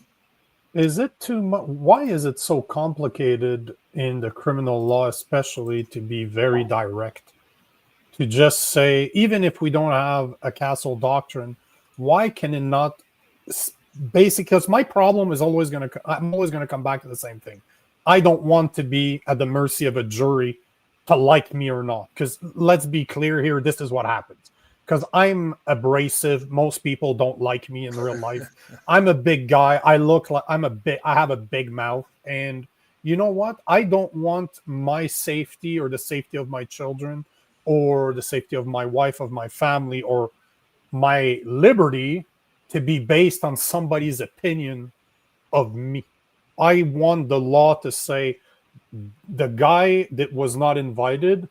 Speaker 1: Is it too much? Why is it so complicated in the criminal law, especially to be very direct? To just say, even if we don't have a Castle Doctrine, why can it not? Basically, because my problem is I'm always going to come back to the same thing. I don't want to be at the mercy of a jury to like me or not. Because let's be clear here, this is what happens. Because I'm abrasive. Most people don't like me in real life. I'm a big guy. I look like I have a big mouth. And you know what? I don't want my safety or the safety of my children or the safety of my wife, of my family, or my liberty to be based on somebody's opinion of me. I want the law to say the guy that was not invited,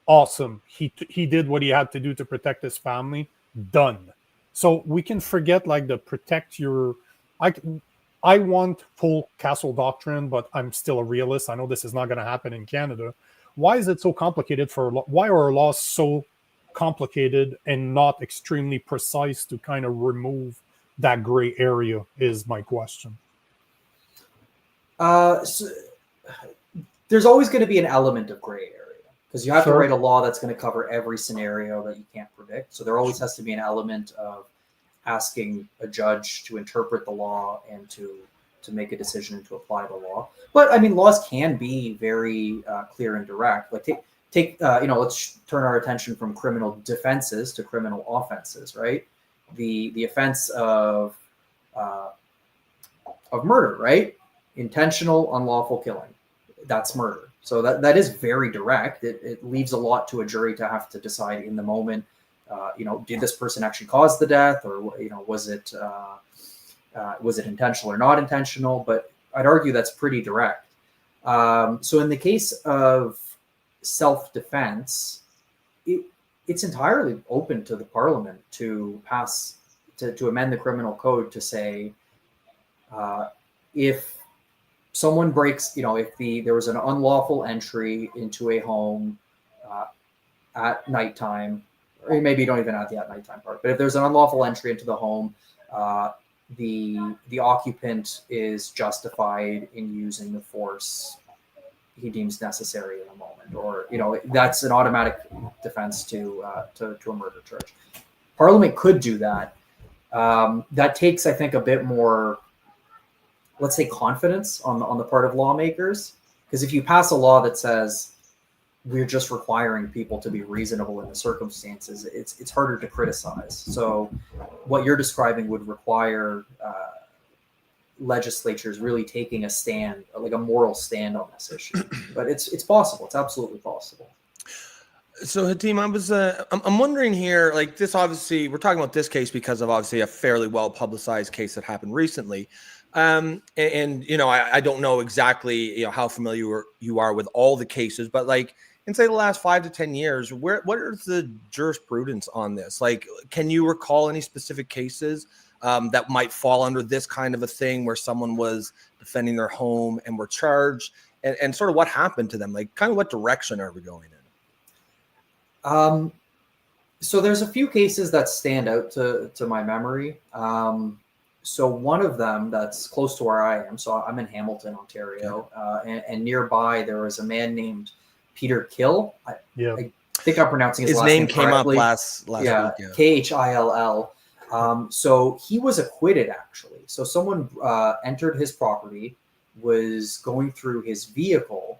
Speaker 1: awesome. He did what he had to do to protect his family. Done. So we can forget like the protect your. I want full Castle Doctrine, but I'm still a realist. I know this is not going to happen in Canada. Why is it so complicated why are our laws so complicated and not extremely precise to kind of remove that gray area is my question.
Speaker 4: So there's always going to be an element of gray area because you have to write a law that's going to cover every scenario that you can't predict. So there always has to be an element of asking a judge to interpret the law and to make a decision and to apply the law. But I mean, laws can be very clear and direct. Like let's turn our attention from criminal defenses to criminal offenses, right? The offense of murder, right? Intentional unlawful killing. That's murder. So that is very direct. It leaves a lot to a jury to have to decide in the moment. Did this person actually cause the death, or was it intentional or not intentional? But I'd argue that's pretty direct. So in the case of self-defense, it's entirely open to the Parliament to pass to amend the criminal code to say if someone breaks, if there was an unlawful entry into a home at nighttime, or maybe you don't even add the at nighttime part, but if there's an unlawful entry into the home, the occupant is justified in using the force he deems necessary in a moment, or that's an automatic defense to a murder charge. Parliament could do that. That takes, I think, a bit more, let's say, confidence on the part of lawmakers, because if you pass a law that says we're just requiring people to be reasonable in the circumstances, it's harder to criticize. So what you're describing would require legislatures really taking a stand, like a moral stand on this issue. But it's possible. It's absolutely possible.
Speaker 2: So Hatim, I'm wondering here, like this, obviously we're talking about this case because of obviously a fairly well publicized case that happened recently. I don't know exactly, how familiar you are with all the cases, but like in say the last 5 to 10 years, what is the jurisprudence on this? Like, can you recall any specific cases that might fall under this kind of a thing where someone was defending their home and were charged, and sort of what happened to them? Like, kind of what direction are we going in?
Speaker 4: So there's a few cases that stand out to my memory. So one of them that's close to where I am. So I'm in Hamilton, Ontario, and nearby there was a man named Peter Kill. I think I'm pronouncing his last name
Speaker 2: came
Speaker 4: correctly.
Speaker 2: up last week. Yeah.
Speaker 4: Khill. So he was acquitted, actually. So someone entered his property, was going through his vehicle,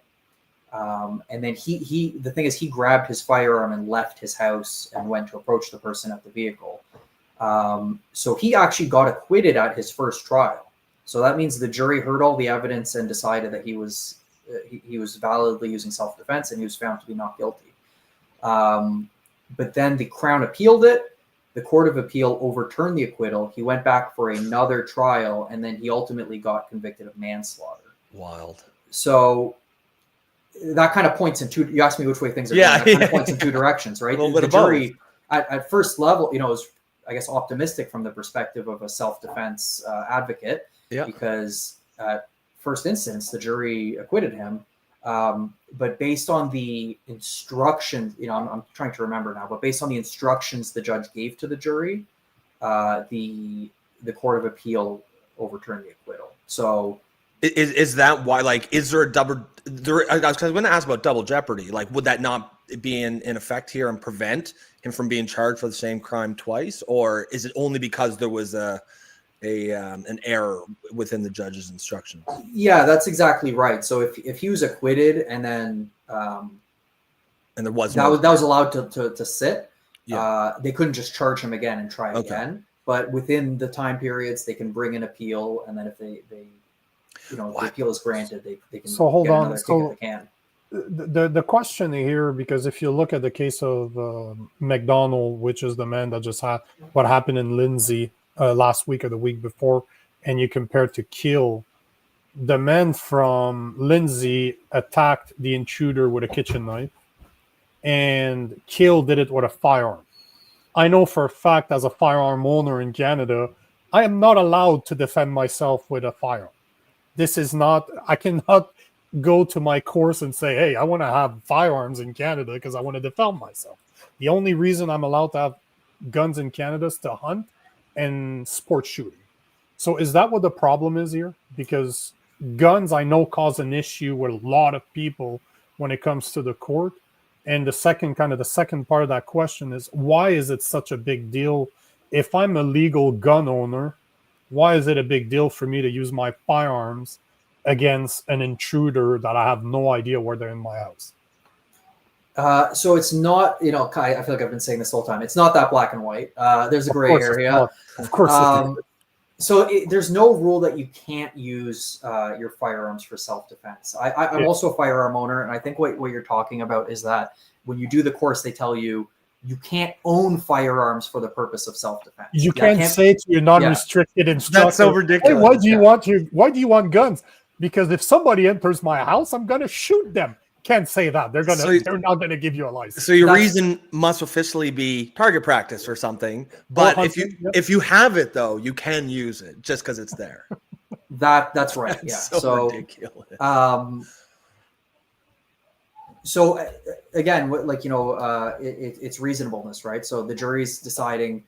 Speaker 4: and then the thing is, he grabbed his firearm and left his house and went to approach the person at the vehicle. So he actually got acquitted at his first trial. So that means the jury heard all the evidence and decided that he was validly using self-defense, and he was found to be not guilty. But then the Crown appealed it. The Court of Appeal overturned the acquittal. He went back for another trial, and then he ultimately got convicted of manslaughter.
Speaker 2: Wild.
Speaker 4: So that kind of points in two. You asked me which way things are going. That kind of points in two directions, right? The jury at first level, is, I guess, optimistic from the perspective of a self-defense advocate, because at first instance the jury acquitted him. But based on the instructions, I'm trying to remember now, but based on the instructions the judge gave to the jury, the Court of Appeal overturned the acquittal. So
Speaker 2: is that why? Like, is there a double? I was going to ask about double jeopardy. Like, would that not be in effect here and prevent him from being charged for the same crime twice, or is it only because there was an error within the judge's instructions?
Speaker 4: Yeah, that's exactly right. So if he was acquitted and then
Speaker 2: And there was
Speaker 4: that was allowed to sit,
Speaker 2: Yeah.
Speaker 4: they couldn't just charge him again and try again. But within the time periods, they can bring an appeal, and then if they the appeal is granted, they can
Speaker 1: So hold
Speaker 4: get
Speaker 1: on.
Speaker 4: another
Speaker 1: So
Speaker 4: kick at the can.
Speaker 1: the question here, because if you look at the case of McDonald, which is the man that just had what happened in Lindsay last week or the week before, and you compare it to Kheir, the man from Lindsay attacked the intruder with a kitchen knife, and Kheir did it with a firearm. I know for a fact, as a firearm owner in Canada, I am not allowed to defend myself with a firearm. This is not, I cannot go to my course and say, hey, I want to have firearms in Canada because I want to defend myself. The only reason I'm allowed to have guns in Canada is to hunt and sport shooting. So is that what the problem is here? Because guns, I know, cause an issue with a lot of people when it comes to the court. And the second part of that question is, why is it such a big deal? If I'm a legal gun owner, why is it a big deal for me to use my firearms against an intruder that I have no idea where they're in my house?
Speaker 4: So it's not, I feel like I've been saying this the whole time. It's not that black and white. There's a gray area.
Speaker 1: Of course it is.
Speaker 4: So there's no rule that you can't use your firearms for self-defense. I'm also a firearm owner, and I think what you're talking about is that when you do the course, they tell you can't own firearms for the purpose of self-defense.
Speaker 1: You can't say to your non-restricted instructor,
Speaker 2: that's so ridiculous.
Speaker 1: Hey, why do you want guns? Because if somebody enters my house, I'm going to shoot them. Can't say that. They're not going to give you a license.
Speaker 2: So your reason must officially be target practice or something. But if you have it though, you can use it just because it's there.
Speaker 4: That's right. Yeah.
Speaker 2: So ridiculous.
Speaker 4: So again, it's reasonableness, right? So the jury's deciding,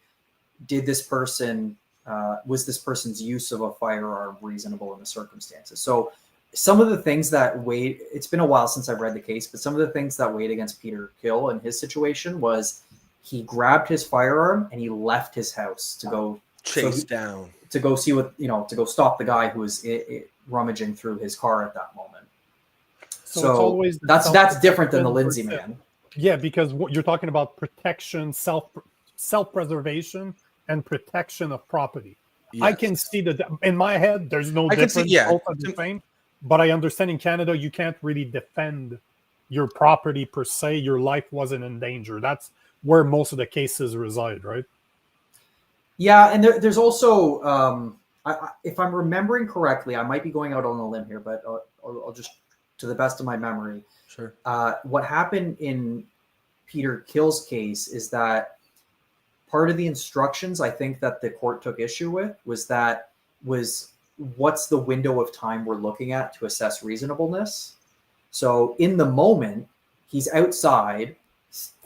Speaker 4: was this person's use of a firearm reasonable in the circumstances? So some of the things that weighed, it's been a while since I've read the case, but some of the things that weighed against Peter Kheir in his situation was he grabbed his firearm and he left his house to go
Speaker 2: down,
Speaker 4: to go see what, to go stop the guy who was rummaging through his car at that moment. So that's different than the Lindsay man.
Speaker 1: Yeah, because what you're talking about, protection, self-preservation, and protection of property. Yes. I can see that in my head. There's no difference. Both are the same. But I understand in Canada, you can't really defend your property per se. Your life wasn't in danger. That's where most of the cases reside, right?
Speaker 4: Yeah, and there's also, if I'm remembering correctly, I might be going out on a limb here, but I'll just, to the best of my memory.
Speaker 2: Sure.
Speaker 4: What happened in Peter Kheir's case is that part of the instructions I think that the court took issue with was what's the window of time we're looking at to assess reasonableness. So in the moment, he's outside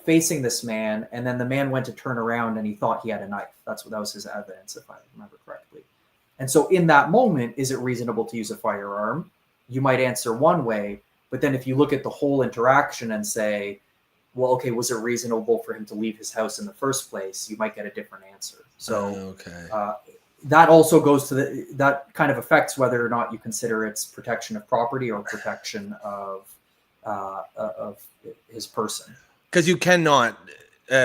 Speaker 4: facing this man, and then the man went to turn around and he thought he had a knife. That was his evidence, if I remember correctly. And so in that moment, is it reasonable to use a firearm? You might answer one way, but then if you look at the whole interaction and say, well, okay, was it reasonable for him to leave his house in the first place? You might get a different answer. So that also goes to that kind of affects whether or not you consider it's protection of property or protection of his person.
Speaker 2: Because you cannot.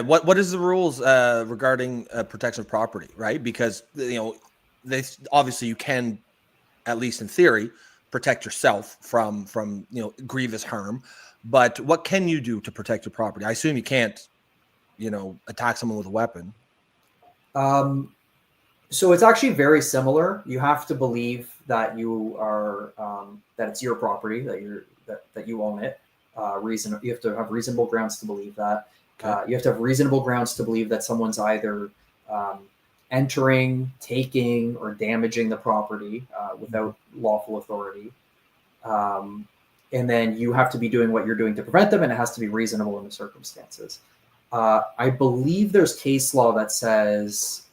Speaker 2: What is the rules regarding protection of property, right? Because obviously you can, at least in theory, protect yourself from grievous harm. But what can you do to protect your property? I assume you can't, attack someone with a weapon.
Speaker 4: So it's actually very similar. You have to believe that you are that it's your property, that you own it. You have to have reasonable grounds to believe that. Okay. You have to have reasonable grounds to believe that someone's either entering, taking, or damaging the property without lawful authority. and then you have to be doing what you're doing to prevent them, and it has to be reasonable in the circumstances. I believe there's case law that says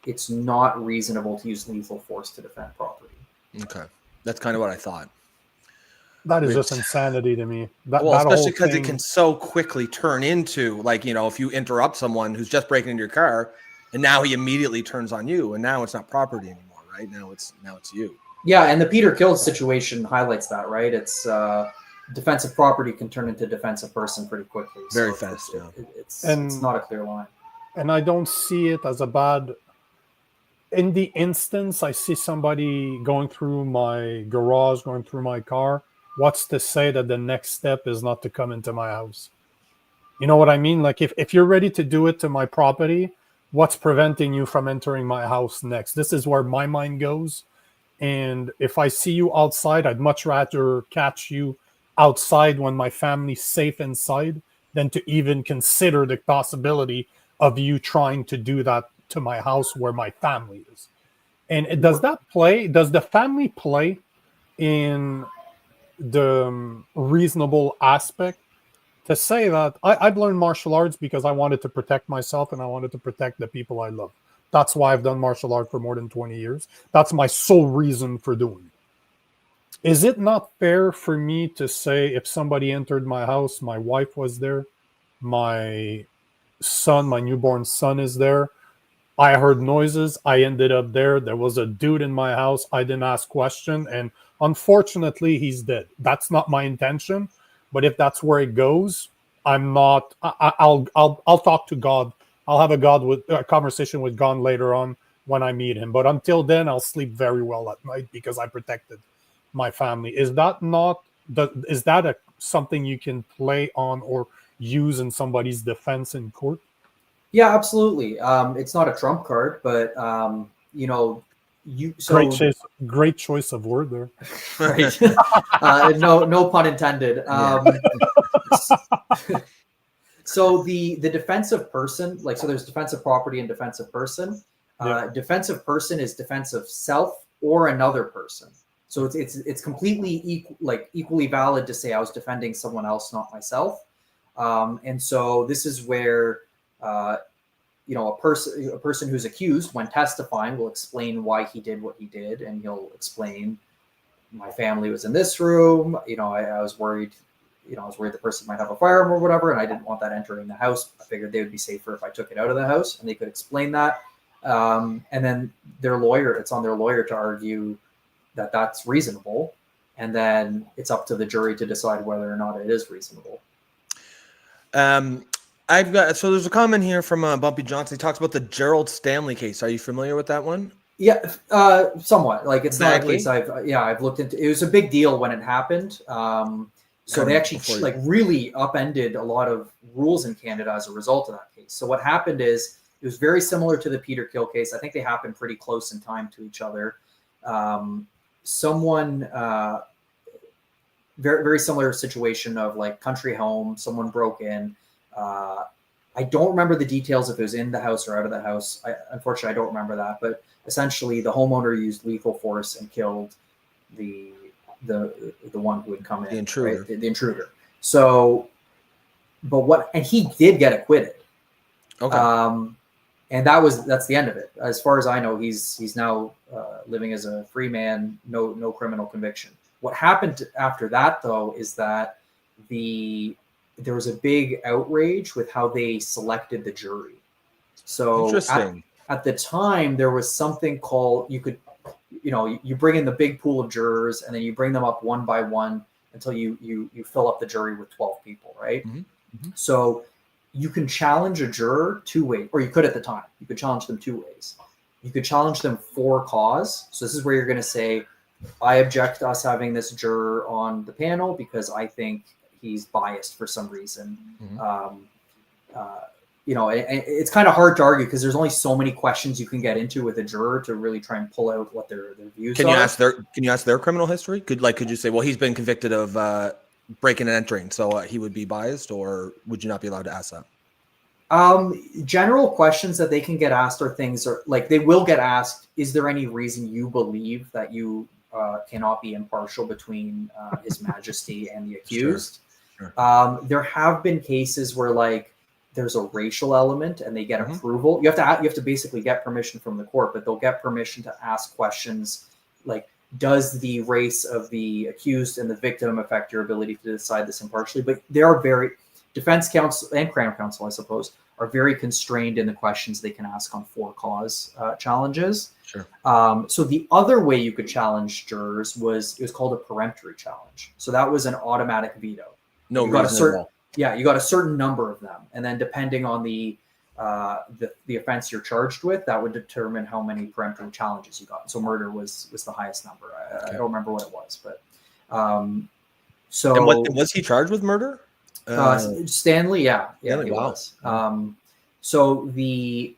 Speaker 4: it's not reasonable to use lethal force to defend property.
Speaker 2: Okay, that's kind of what I thought.
Speaker 1: That is just insanity to me.
Speaker 2: Well,
Speaker 1: that
Speaker 2: especially
Speaker 1: whole
Speaker 2: because
Speaker 1: thing,
Speaker 2: it can so quickly turn into, like, you know, if you interrupt someone who's just breaking into your car, and now he immediately turns on you, and now it's not property anymore, right? Now it's you.
Speaker 4: Yeah, and the Peter Kill situation highlights that, right? It's defensive property can turn into defensive person pretty quickly.
Speaker 2: Very fast, yeah.
Speaker 4: It's not a clear line.
Speaker 1: And I don't see it as a bad. In the instance, I see somebody going through my garage, going through my car. What's to say that the next step is not to come into my house? You know what I mean? Like if you're ready to do it to my property, what's preventing you from entering my house next? This is where my mind goes. And if I see you outside, I'd much rather catch you outside when my family's safe inside than to even consider the possibility of you trying to do that to my house where my family is. And does the family play in the reasonable aspect to say that I've learned martial arts because I wanted to protect myself and I wanted to protect the people I love. That's why I've done martial art for more than 20 years. That's my sole reason for doing it. Is it not fair for me to say if somebody entered my house, my wife was there, my newborn son is there, I heard noises, I ended up there was a dude in my house, I didn't ask question, and unfortunately he's dead. That's not my intention, but if that's where it goes, I'll talk to God. I'll have a conversation with God later on when I meet him. But until then, I'll sleep very well at night because I protected my family. Is that something you can play on or use in somebody's defense in court?
Speaker 4: Yeah, absolutely. It's not a trump card, but
Speaker 1: great choice of word there.
Speaker 4: Right. No pun intended. So the defensive person, so there's defensive property and defensive person. Defensive person is defensive self or another person. So it's completely equally valid to say I was defending someone else, not myself. And so this is where a person who's accused when testifying will explain why he did what he did, and he'll explain my family was in this room. I was worried. I was worried the person might have a firearm or whatever, and I didn't want that entering the house. I figured they would be safer if I took it out of the house, and they could explain that. And then it's on their lawyer to argue that that's reasonable, and then it's up to the jury to decide whether or not it is reasonable.
Speaker 2: There's a comment here from Bumpy Johnson. He talks about the Gerald Stanley case. Are you familiar with that one?
Speaker 4: Yeah, somewhat. It's not a case I've looked into. It was a big deal when it happened. So they actually really upended a lot of rules in Canada as a result of that case. So what happened is it was very similar to the Peter Kill case. I think they happened pretty close in time to each other. Someone very, very similar situation of country home, someone broke in. I don't remember the details if it was in the house or out of the house. Unfortunately, I don't remember that. But essentially, the homeowner used lethal force and killed the one who had come in,
Speaker 2: the intruder.
Speaker 4: Right? The intruder. So, and he did get acquitted.
Speaker 2: Okay.
Speaker 4: And that's the end of it. As far as I know, he's now living as a free man, no criminal conviction. What happened after that, though, is that there was a big outrage with how they selected the jury. So
Speaker 2: interesting.
Speaker 4: At the time, there was something called you bring in the big pool of jurors, and then you bring them up one by one until you fill up the jury with 12 people, right? Mm-hmm. Mm-hmm. So you can challenge a juror two ways, or you could at the time. You could challenge them two ways. You could challenge them for cause. So this is where you're going to say, I object to us having this juror on the panel because I think he's biased for some reason. Mm-hmm. It's kind of hard to argue because there's only so many questions you can get into with a juror to really try and pull out what their views are.
Speaker 2: Can you ask their criminal history? Could you say, well, he's been convicted of breaking and entering, so he would be biased, or would you not be allowed to ask that?
Speaker 4: General questions that they can get asked are things they will get asked, is there any reason you believe that you cannot be impartial between His Majesty and the accused.
Speaker 2: Sure.
Speaker 4: There have been cases where like there's a racial element and they get approval. You have to basically get permission from the court, but they'll get permission to ask questions like, does the race of the accused and the victim affect your ability to decide this impartially? But they are defense counsel and Crown counsel, I suppose, are very constrained in the questions they can ask on for-cause challenges.
Speaker 2: Sure.
Speaker 4: So the other way you could challenge jurors it was called a peremptory challenge. So that was an automatic veto.
Speaker 2: No
Speaker 4: you got
Speaker 2: reason at all.
Speaker 4: Yeah, you got a certain number of them, and then depending on the offense you're charged with, that would determine how many peremptory challenges you got. So murder was the highest number. I don't remember what it was, but so.
Speaker 2: And what was he charged with? Murder?
Speaker 4: Stanley, yeah,
Speaker 2: Stanley,
Speaker 4: he
Speaker 2: wow.
Speaker 4: was. So the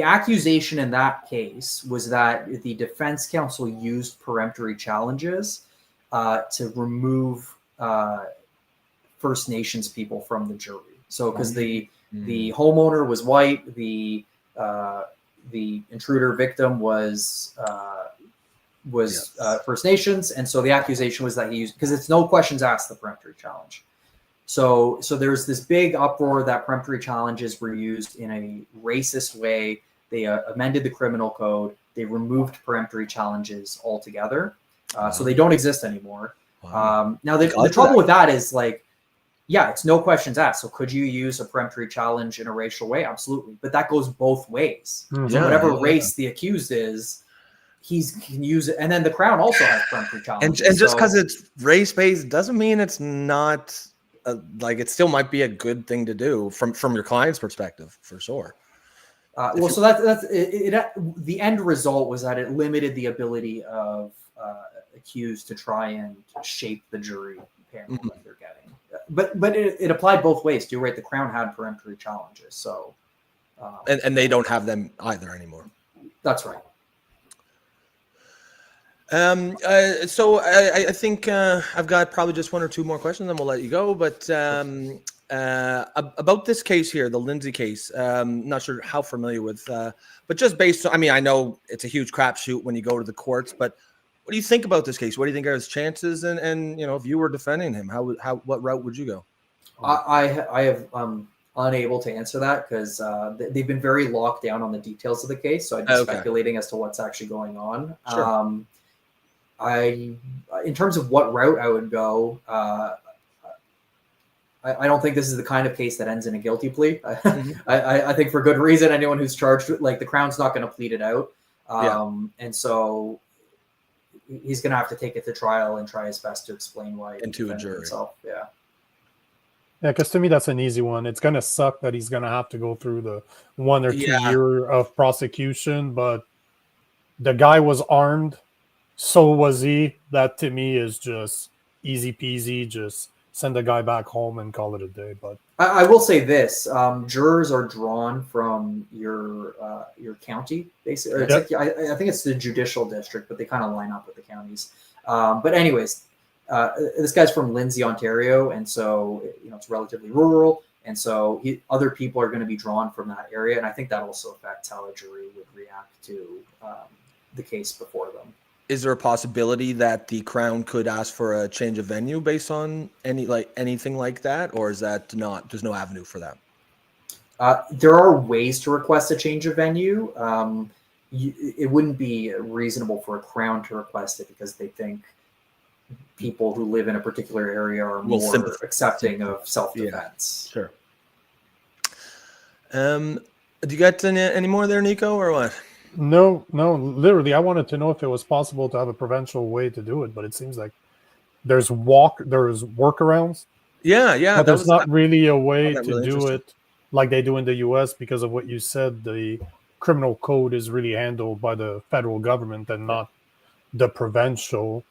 Speaker 4: accusation in that case was that the defense counsel used peremptory challenges to remove First Nations people from the jury. So because the homeowner was white, the intruder victim was First Nations, and so the accusation was that he used, because it's no questions asked, the peremptory challenge. So there's this big uproar that peremptory challenges were used in a racist way. They amended the criminal code. They removed peremptory challenges altogether. So they don't exist anymore.
Speaker 2: Wow.
Speaker 4: Now the trouble with that is like, yeah, it's no questions asked. So could you use a peremptory challenge in a racial way? Absolutely. But that goes both ways. So whatever race the accused is, he can use it. And then the Crown also has peremptory challenges.
Speaker 2: And just because it's race-based doesn't mean it's not like it still might be a good thing to do from your client's perspective, for sure.
Speaker 4: So that's it. The end result was that it limited the ability of accused to try and shape the jury panel that they're getting. But it applied both ways too, right? The Crown had peremptory challenges, so
Speaker 2: and they don't have them either anymore.
Speaker 4: That's right.
Speaker 2: So I think I've got probably just one or two more questions, and we'll let you go. But about this case here, the Lindsay case, not sure how familiar with, but just based on, I mean, I know it's a huge crapshoot when you go to the courts, but what do you think about this case? What do you think are his chances? And you know, if you were defending him, what route would you go?
Speaker 4: I have unable to answer that because they've been very locked down on the details of the case. So I'd be speculating as to what's actually going on.
Speaker 2: Sure.
Speaker 4: In terms of what route I would go, I don't think this is the kind of case that ends in a guilty plea. I think for good reason, anyone who's charged with, like, the Crown's not going to plead it out. And so he's going to have to take it to trial and try his best to explain why.
Speaker 2: And to a jury.
Speaker 4: Himself. Yeah.
Speaker 1: Yeah, because to me, that's an easy one. It's going to suck that he's going to have to go through the 1 or 2 year of prosecution, but the guy was armed. So was he. That to me is just easy peasy. Just send the guy back home and call it a day. But
Speaker 4: I will say this: jurors are drawn from your county, basically. It's like, I think it's the judicial district, but they kind of line up with the counties. But anyways, this guy's from Lindsay, Ontario, and so it's relatively rural, and so other people are going to be drawn from that area, and I think that also affects how a jury would react to the case before them.
Speaker 2: Is there a possibility that the Crown could ask for a change of venue based on anything like that, or is that not? There's no avenue for that.
Speaker 4: There are ways to request a change of venue. It wouldn't be reasonable for a Crown to request it because they think people who live in a particular area are more accepting of self-defense.
Speaker 2: Yeah, sure. Do you got any more there, Nico, or what?
Speaker 1: No, literally, I wanted to know if it was possible to have a provincial way to do it, but it seems like there's workarounds.
Speaker 2: Yeah.
Speaker 1: But there's not really a way to do it like they do in the US because of what you said. The criminal code is really handled by the federal government and not the provincial.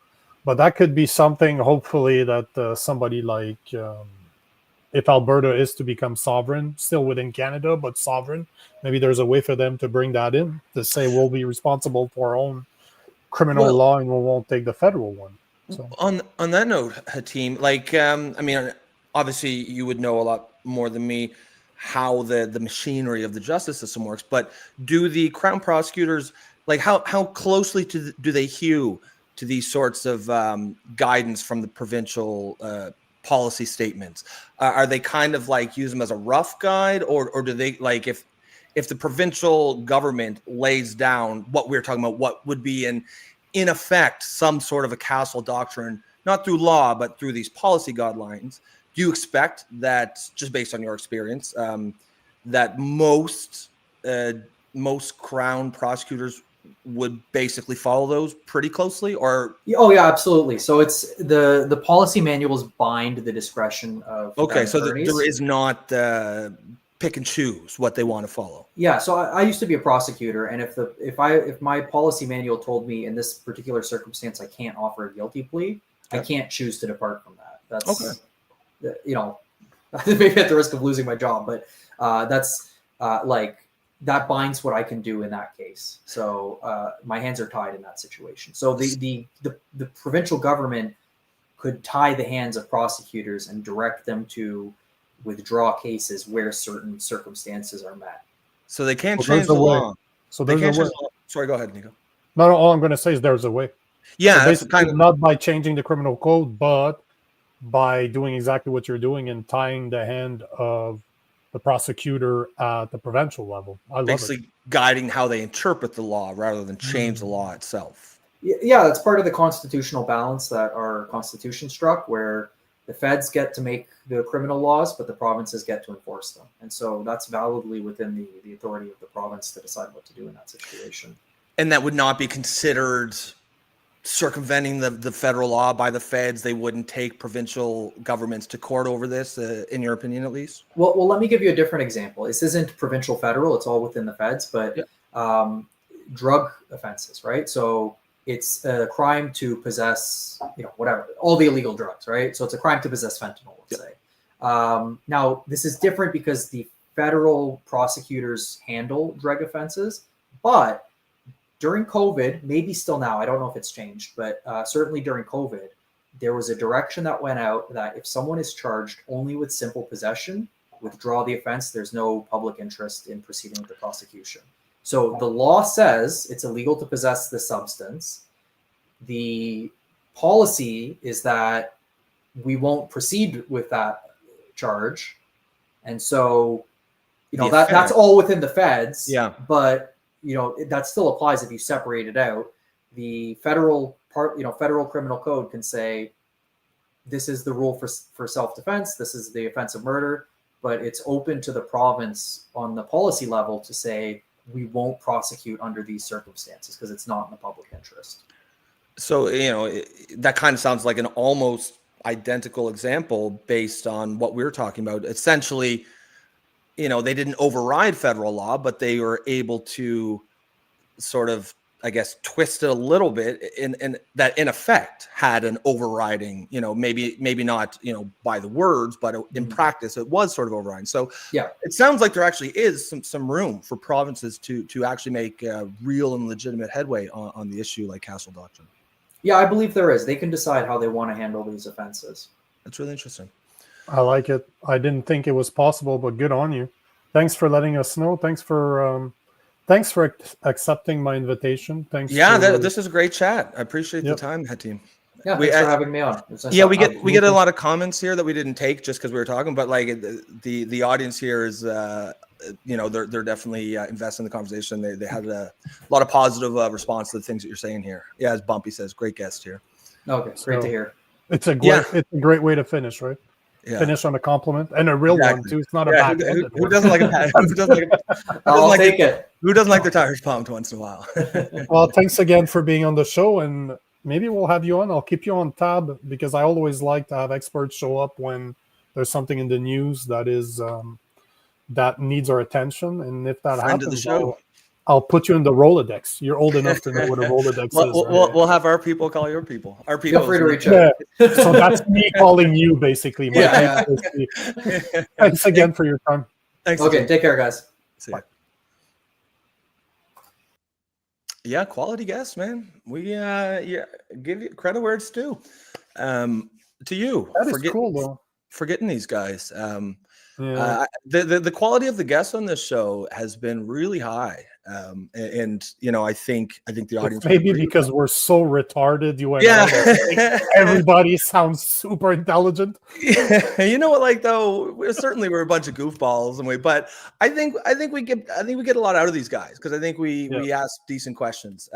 Speaker 1: But that could be something, hopefully, that somebody like, if Alberta is to become sovereign, still within Canada, but sovereign, maybe there's a way for them to bring that in, to say we'll be responsible for our own criminal law and we won't take the federal one. So
Speaker 2: on that note, Hatim, I mean, obviously you would know a lot more than me how the machinery of the justice system works, but do the Crown prosecutors, Like how closely do they hew to these sorts of guidance from the provincial policy statements? Are they kind of like use them as a rough guide, or do they, like, if the provincial government lays down what we're talking about, what would be in effect some sort of a Castle Doctrine, not through law but through these policy guidelines, do you expect that, just based on your experience, that most Crown prosecutors would basically follow those pretty closely? Or
Speaker 4: oh yeah, absolutely. So it's the policy manuals bind the discretion of attorneys.
Speaker 2: There is not pick and choose what they want to follow.
Speaker 4: Yeah, so I used to be a prosecutor, and if my policy manual told me in this particular circumstance I can't offer a guilty plea, I can't choose to depart from that. That's okay. You know, maybe at the risk of losing my job, but that's like, that binds what I can do in that case. So my hands are tied in that situation. So the provincial government could tie the hands of prosecutors and direct them to withdraw cases where certain circumstances are met.
Speaker 2: So they can't change the law.
Speaker 1: So there's a way.
Speaker 2: Sorry, go ahead, Nico.
Speaker 1: No, all I'm going to say is there's a way.
Speaker 2: Yeah,
Speaker 1: so
Speaker 2: that's kind of
Speaker 1: not by changing the criminal code, but by doing exactly what you're doing and tying the hand of the prosecutor at the provincial level. I love
Speaker 2: basically guiding how they interpret the law rather than change the law itself.
Speaker 4: Yeah, that's part of the constitutional balance that our constitution struck, where the feds get to make the criminal laws, but the provinces get to enforce them. And so that's validly within the authority of the province to decide what to do in that situation.
Speaker 2: And that would not be considered circumventing the federal law by the feds. They wouldn't take provincial governments to court over this, in your opinion, at least?
Speaker 4: Well, let me give you a different example. This isn't provincial federal, it's all within the feds, but drug offenses, right? So it's a crime to possess, whatever, all the illegal drugs, right? So it's a crime to possess fentanyl, let's say. Now, this is different because the federal prosecutors handle drug offenses, but during COVID, maybe still now, I don't know if it's changed, but certainly during COVID, there was a direction that went out that if someone is charged only with simple possession, withdraw the offense. There's no public interest in proceeding with the prosecution. So the law says it's illegal to possess the substance. The policy is that we won't proceed with that charge. And so, that's all within the feds.
Speaker 2: Yeah.
Speaker 4: But that still applies if you separate it out. The federal criminal code can say, this is the rule for self-defense. This is the offense of murder, but it's open to the province on the policy level to say, we won't prosecute under these circumstances because it's not in the public interest.
Speaker 2: So, that kind of sounds like an almost identical example based on what we're talking about. Essentially, they didn't override federal law, but they were able to sort of, I guess, twist it a little bit in that in effect had an overriding, maybe not, by the words, but in practice, it was sort of overriding. So yeah, it sounds like there actually is some room for provinces to actually make real and legitimate headway on the issue like Castle Doctrine.
Speaker 4: Yeah, I believe there is. They can decide how they want to handle these offenses.
Speaker 2: That's really interesting.
Speaker 1: I like it. I didn't think it was possible, but good on you. Thanks for letting us know. Thanks for accepting my invitation. Thanks.
Speaker 2: Yeah, this is a great chat. I appreciate the time, Hatim.
Speaker 4: Yeah, thanks for having me on.
Speaker 2: We get a lot of comments here that we didn't take just because we were talking, but like the audience here is they're definitely invested in the conversation. They had a lot of positive response to the things that you're saying here. Yeah, as Bumpy says, great guest here.
Speaker 4: Okay, great to hear.
Speaker 1: It's a great way to finish, right? Yeah. Finish on a compliment and a real one too. It's not a bad.
Speaker 2: Who doesn't like a
Speaker 4: I'll take it.
Speaker 2: Who doesn't like their tires pumped once in a while?
Speaker 1: Well, thanks again for being on the show, and maybe we'll have you on. I'll keep you on tab because I always like to have experts show up when there's something in the news that is that needs our attention. And if that happens, I'll put you in the Rolodex. You're old enough to know what a Rolodex is.
Speaker 2: We'll have our people call your people. Our people.
Speaker 4: Feel free to reach out.
Speaker 1: Yeah. So that's me calling you, basically. Thanks again for your time.
Speaker 2: Thanks.
Speaker 4: Okay, take care, guys.
Speaker 2: See ya. Yeah, quality guests, man. We give you credit where it's due. To you,
Speaker 1: that is cool though.
Speaker 2: For getting these guys. The quality of the guests on this show has been really high. And you know, I think the audience
Speaker 1: maybe because we're so retarded, you went everybody sounds super intelligent.
Speaker 2: You know what, like, though, we're a bunch of goofballs, but I think we get a lot out of these guys, because I think we ask decent questions.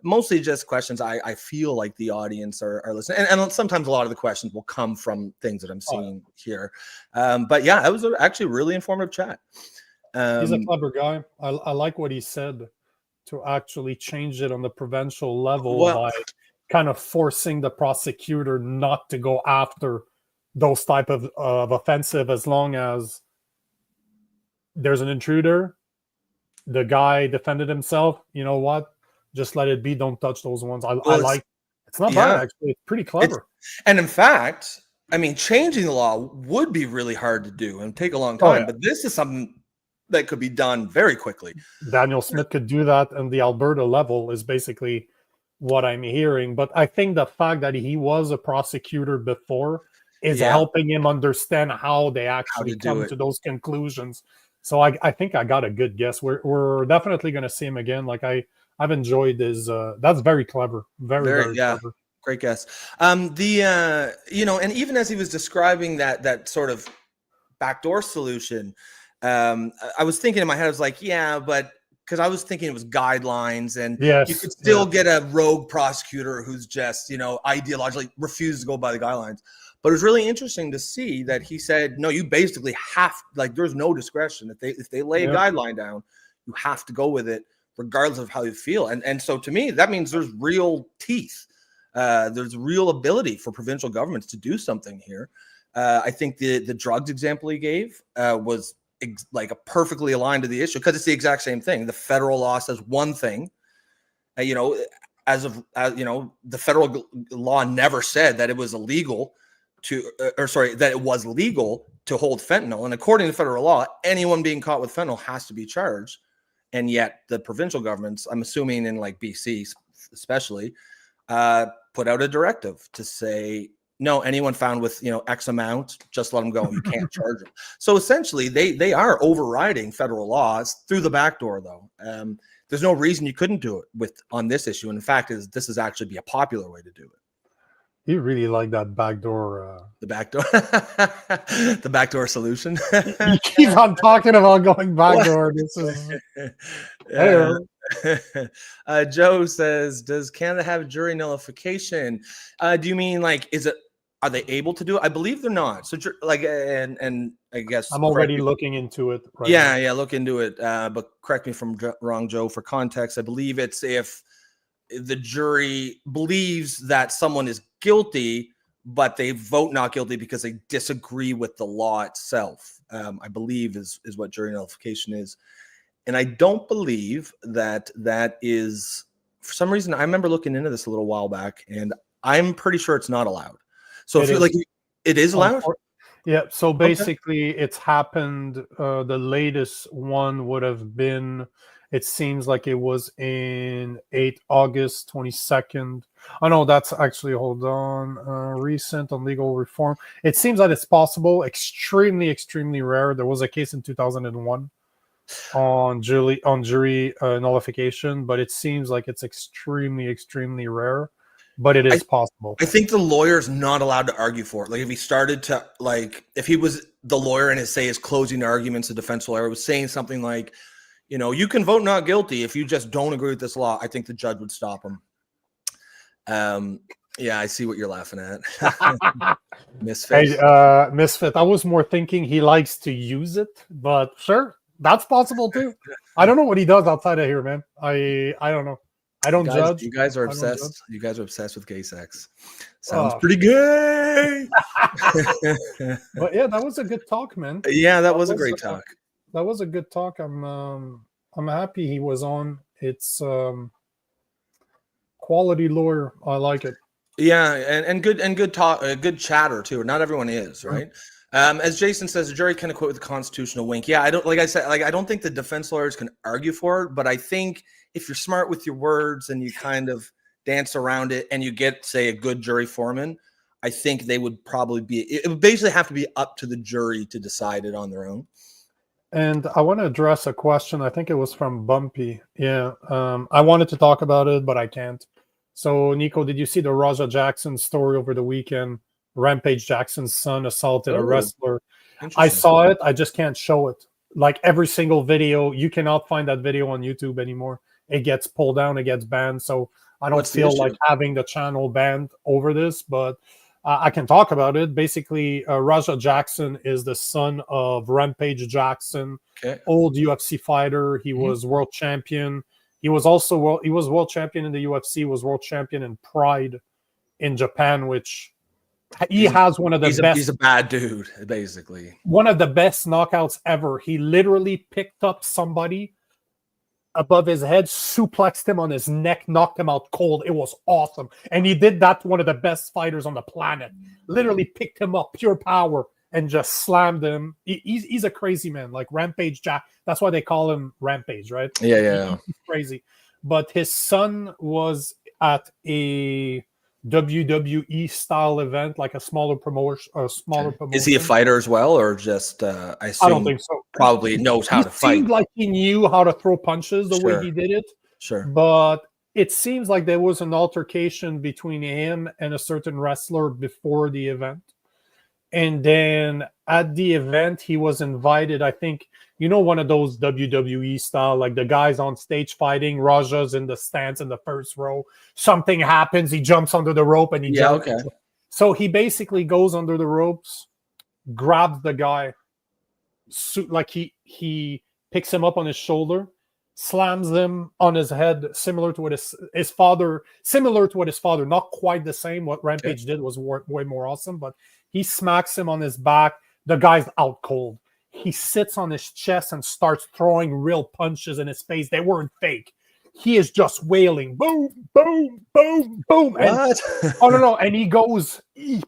Speaker 2: Mostly just questions I feel like the audience are listening. And sometimes a lot of the questions will come from things that I'm seeing here. But yeah, it was actually a really informative chat.
Speaker 1: He's a clever guy. I like what he said, to actually change it on the provincial level by kind of forcing the prosecutor not to go after those type of offensive, as long as there's an intruder. The guy defended himself. You know what? Just let it be. Don't touch those ones. I like. It's not bad, actually. It's pretty clever.
Speaker 2: And in fact, I mean, changing the law would be really hard to do and take a long time. But this is something that could be done very quickly.
Speaker 1: Daniel Smith could do that, and the Alberta level is basically what I'm hearing. But I think the fact that he was a prosecutor before is helping him understand how they actually come to those conclusions. So I think I got a good guess. We're definitely going to see him again. Like I've enjoyed his. That's very clever. Very clever.
Speaker 2: Great guess. You know, and even as he was describing that sort of backdoor solution, I was thinking in my head, I was like, but because I was thinking it was guidelines, and you could still get a rogue prosecutor who's just, you know, ideologically refuses to go by the guidelines. But it was really interesting to see that he said, no, you basically have, like, there's no discretion. If they lay a guideline down, you have to go with it regardless of how you feel. And so to me, that means there's real teeth. There's real ability for provincial governments to do something here. I think the drugs example he gave was like a perfectly aligned to the issue, because it's the exact same thing. The federal law says one thing, you know, you know, the federal law never said that it was illegal that it was legal to hold fentanyl. And according to federal law, anyone being caught with fentanyl has to be charged. And yet the provincial governments, I'm assuming in like BC especially, put out a directive to say, no, anyone found with, you know, X amount, just let them go. You can't charge them. So essentially, they are overriding federal laws through the back door, though. There's no reason you couldn't do it on this issue. And in fact, this is actually be a popular way to do it.
Speaker 1: You really like that backdoor.
Speaker 2: The backdoor, the backdoor solution.
Speaker 1: You keep on talking about going backdoor. This is.
Speaker 2: Joe says, "Does Canada have jury nullification? Do you mean like, are they able to do it? I believe they're not. So like, and I guess
Speaker 1: I'm already looking into it. Right
Speaker 2: now. Look into it. But correct me if I'm wrong, Joe. For context, I believe it's if the jury believes that someone is guilty, but they vote not guilty because they disagree with the law itself. I believe is what jury nullification is. And I don't believe that is, for some reason, I remember looking into this a little while back, and I'm pretty sure it's not allowed. So it is allowed?
Speaker 1: Yeah. So basically it's happened. The latest one would have been, it seems like it was in August 22nd. Oh, no, that's actually, hold on, recent on legal reform. It seems that it's possible, extremely, extremely rare. There was a case in 2001 on jury nullification, but it seems like it's extremely, extremely rare. But it is possible. I
Speaker 2: think the lawyer's not allowed to argue for it. Like if he started to, like, if he was the lawyer and his closing arguments, the defense lawyer was saying something like, you know, you can vote not guilty if you just don't agree with this law, I think the judge would stop him. Yeah, I see what you're laughing at. Misfit.
Speaker 1: Hey, Misfit, I was more thinking he likes to use it, but sure, that's possible too. I don't know what he does outside of here, man. I don't know. I don't judge.
Speaker 2: You guys are obsessed. You guys are obsessed with gay sex. Sounds pretty gay.
Speaker 1: But yeah, that was a good talk, man.
Speaker 2: Yeah, that was a great talk.
Speaker 1: That was a good talk. I'm happy he was on. It's quality lawyer. I like it.
Speaker 2: Yeah, and good talk, good chatter too. Not everyone is, right? As Jason says, the jury can acquit with a constitutional wink. Yeah, I don't think the defense lawyers can argue for it, but I think if you're smart with your words and you kind of dance around it and you get, say, a good jury foreman, I think they would probably it would basically have to be up to the jury to decide it on their own.
Speaker 1: And I want to address a question. I think it was from Bumpy. Yeah. I wanted to talk about it, but I can't. So, Nico, did you see the Raja Jackson story over the weekend? Rampage Jackson's son assaulted a wrestler. I saw it. I just can't show it. Like every single video, you cannot find that video on YouTube anymore. It gets pulled down. It gets banned. So I don't feel like having the channel banned over this, but I can talk about it. Basically, Raja Jackson is the son of Rampage Jackson, old UFC fighter. He was world champion. He was also world champion in the UFC. Was world champion in Pride in Japan, which he has one of the best.
Speaker 2: He's a bad dude, basically.
Speaker 1: One of the best knockouts ever. He literally picked up somebody above his head, suplexed him on his neck, knocked him out cold. It was awesome. And he did that to one of the best fighters on the planet. Literally picked him up, pure power, and just slammed him. He's a crazy man, like Rampage Jack. That's why they call him Rampage, right?
Speaker 2: Yeah.
Speaker 1: He's crazy. But his son was at a WWE style event, like a smaller promotion.
Speaker 2: Is he a fighter as well, or just? I
Speaker 1: don't think so.
Speaker 2: Probably knows how to fight.
Speaker 1: It seemed like he knew how to throw punches the way he did it.
Speaker 2: Sure.
Speaker 1: But it seems like there was an altercation between him and a certain wrestler before the event. And then at the event, he was invited, I think, one of those WWE style, like the guys on stage fighting, Raja's in the stands in the first row. Something happens, he jumps under the rope and he jumps.
Speaker 2: Okay.
Speaker 1: So he basically goes under the ropes, grabs the guy, like he picks him up on his shoulder, slams him on his head, similar to what his father, not quite the same. What Rampage did was way more awesome, but he smacks him on his back. The guy's out cold. He sits on his chest and starts throwing real punches in his face. They weren't fake. He is just wailing, boom, boom, boom, boom. And, no. And he goes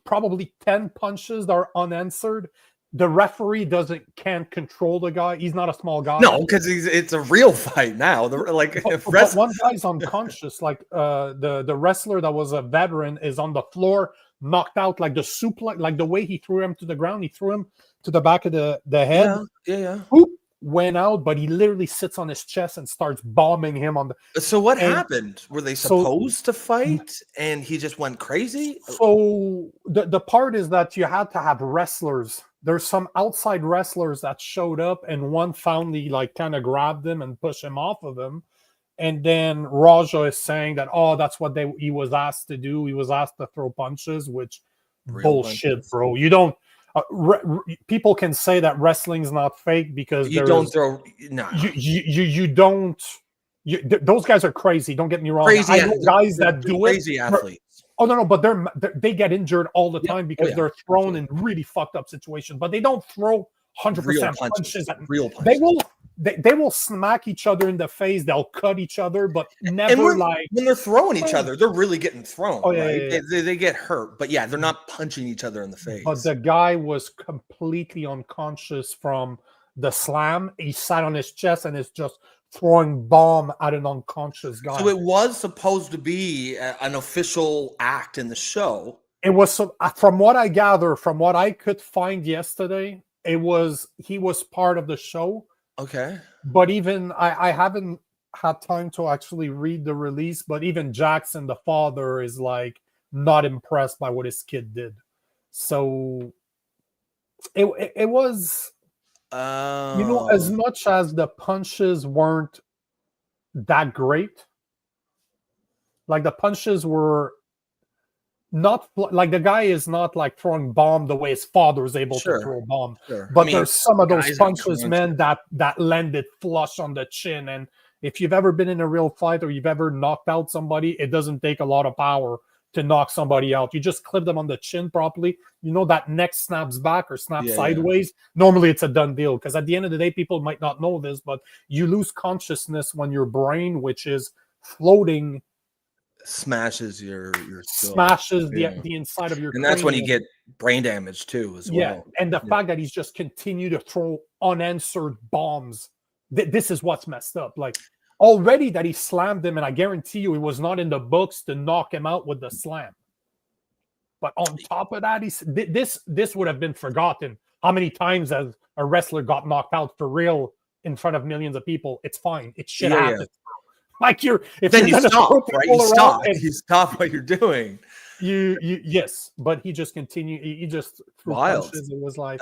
Speaker 1: probably 10 punches that are unanswered. The referee can't control the guy. He's not a small guy.
Speaker 2: No, because it's a real fight now.
Speaker 1: But one guy's unconscious. Like the wrestler that was a veteran is on the floor, knocked out. Like the suplex, like the way he threw him to the ground, he threw him to the back of the head.
Speaker 2: Yeah.
Speaker 1: Whoop, went out, but he literally sits on his chest and starts bombing him on the.
Speaker 2: So what happened? Were they supposed to fight, and he just went crazy?
Speaker 1: So the part is that you had to have wrestlers. There's some outside wrestlers that showed up, and one finally kind of grabbed him and pushed him off of him. And then Raja is saying that, that's what he was asked to do. He was asked to throw punches, which bullshit, punches. Bro. You don't. People can say that wrestling's not fake because
Speaker 2: you don't throw. No,
Speaker 1: you don't. Those guys are crazy. Don't get me wrong.
Speaker 2: Crazy,
Speaker 1: I know guys that do
Speaker 2: crazy athletes.
Speaker 1: Oh no, but they get injured all the time because they're thrown in really fucked up situations. But they don't throw 100% punches.
Speaker 2: Real punches.
Speaker 1: They will smack each other in the face. They'll cut each other, but never
Speaker 2: when they're throwing each other, they're really getting thrown. Right? They get hurt, but they're not punching each other in the face.
Speaker 1: But the guy was completely unconscious from the slam. He sat on his chest and is just throwing bomb at an unconscious guy.
Speaker 2: So it was supposed to be an official act in the show.
Speaker 1: It was, from what I gather, from what I could find yesterday, he was part of the show.
Speaker 2: Okay.
Speaker 1: But even I haven't had time to actually read the release, but even Jackson, the father, is not impressed by what his kid did. So it was, as much as the punches weren't that great, the punches were not the guy is not throwing bomb the way his father is able to throw bomb.
Speaker 2: Sure.
Speaker 1: But there's some of those punches, man, that landed flush on the chin. And if you've ever been in a real fight or you've ever knocked out somebody, it doesn't take a lot of power to knock somebody out. You just clip them on the chin properly. That neck snaps back or snaps sideways. Yeah. Normally it's a done deal because at the end of the day, people might not know this, but you lose consciousness when your brain, which is floating,
Speaker 2: smashes your skull.
Speaker 1: Smashes the inside of your
Speaker 2: and that's when you get brain damage too as well.
Speaker 1: And the fact that he's just continued to throw unanswered bombs, this is what's messed up. Already that he slammed him, and I guarantee you it was not in the books to knock him out with the slam. But on top of that, this would have been forgotten how many times has a wrestler got knocked out for real in front of millions of people? It's fine. It shit happens. Like if
Speaker 2: then
Speaker 1: you're
Speaker 2: you stop, right? You stop.
Speaker 1: And
Speaker 2: you stop what you're doing.
Speaker 1: Yes, but he just continued. He just threw punches. It was like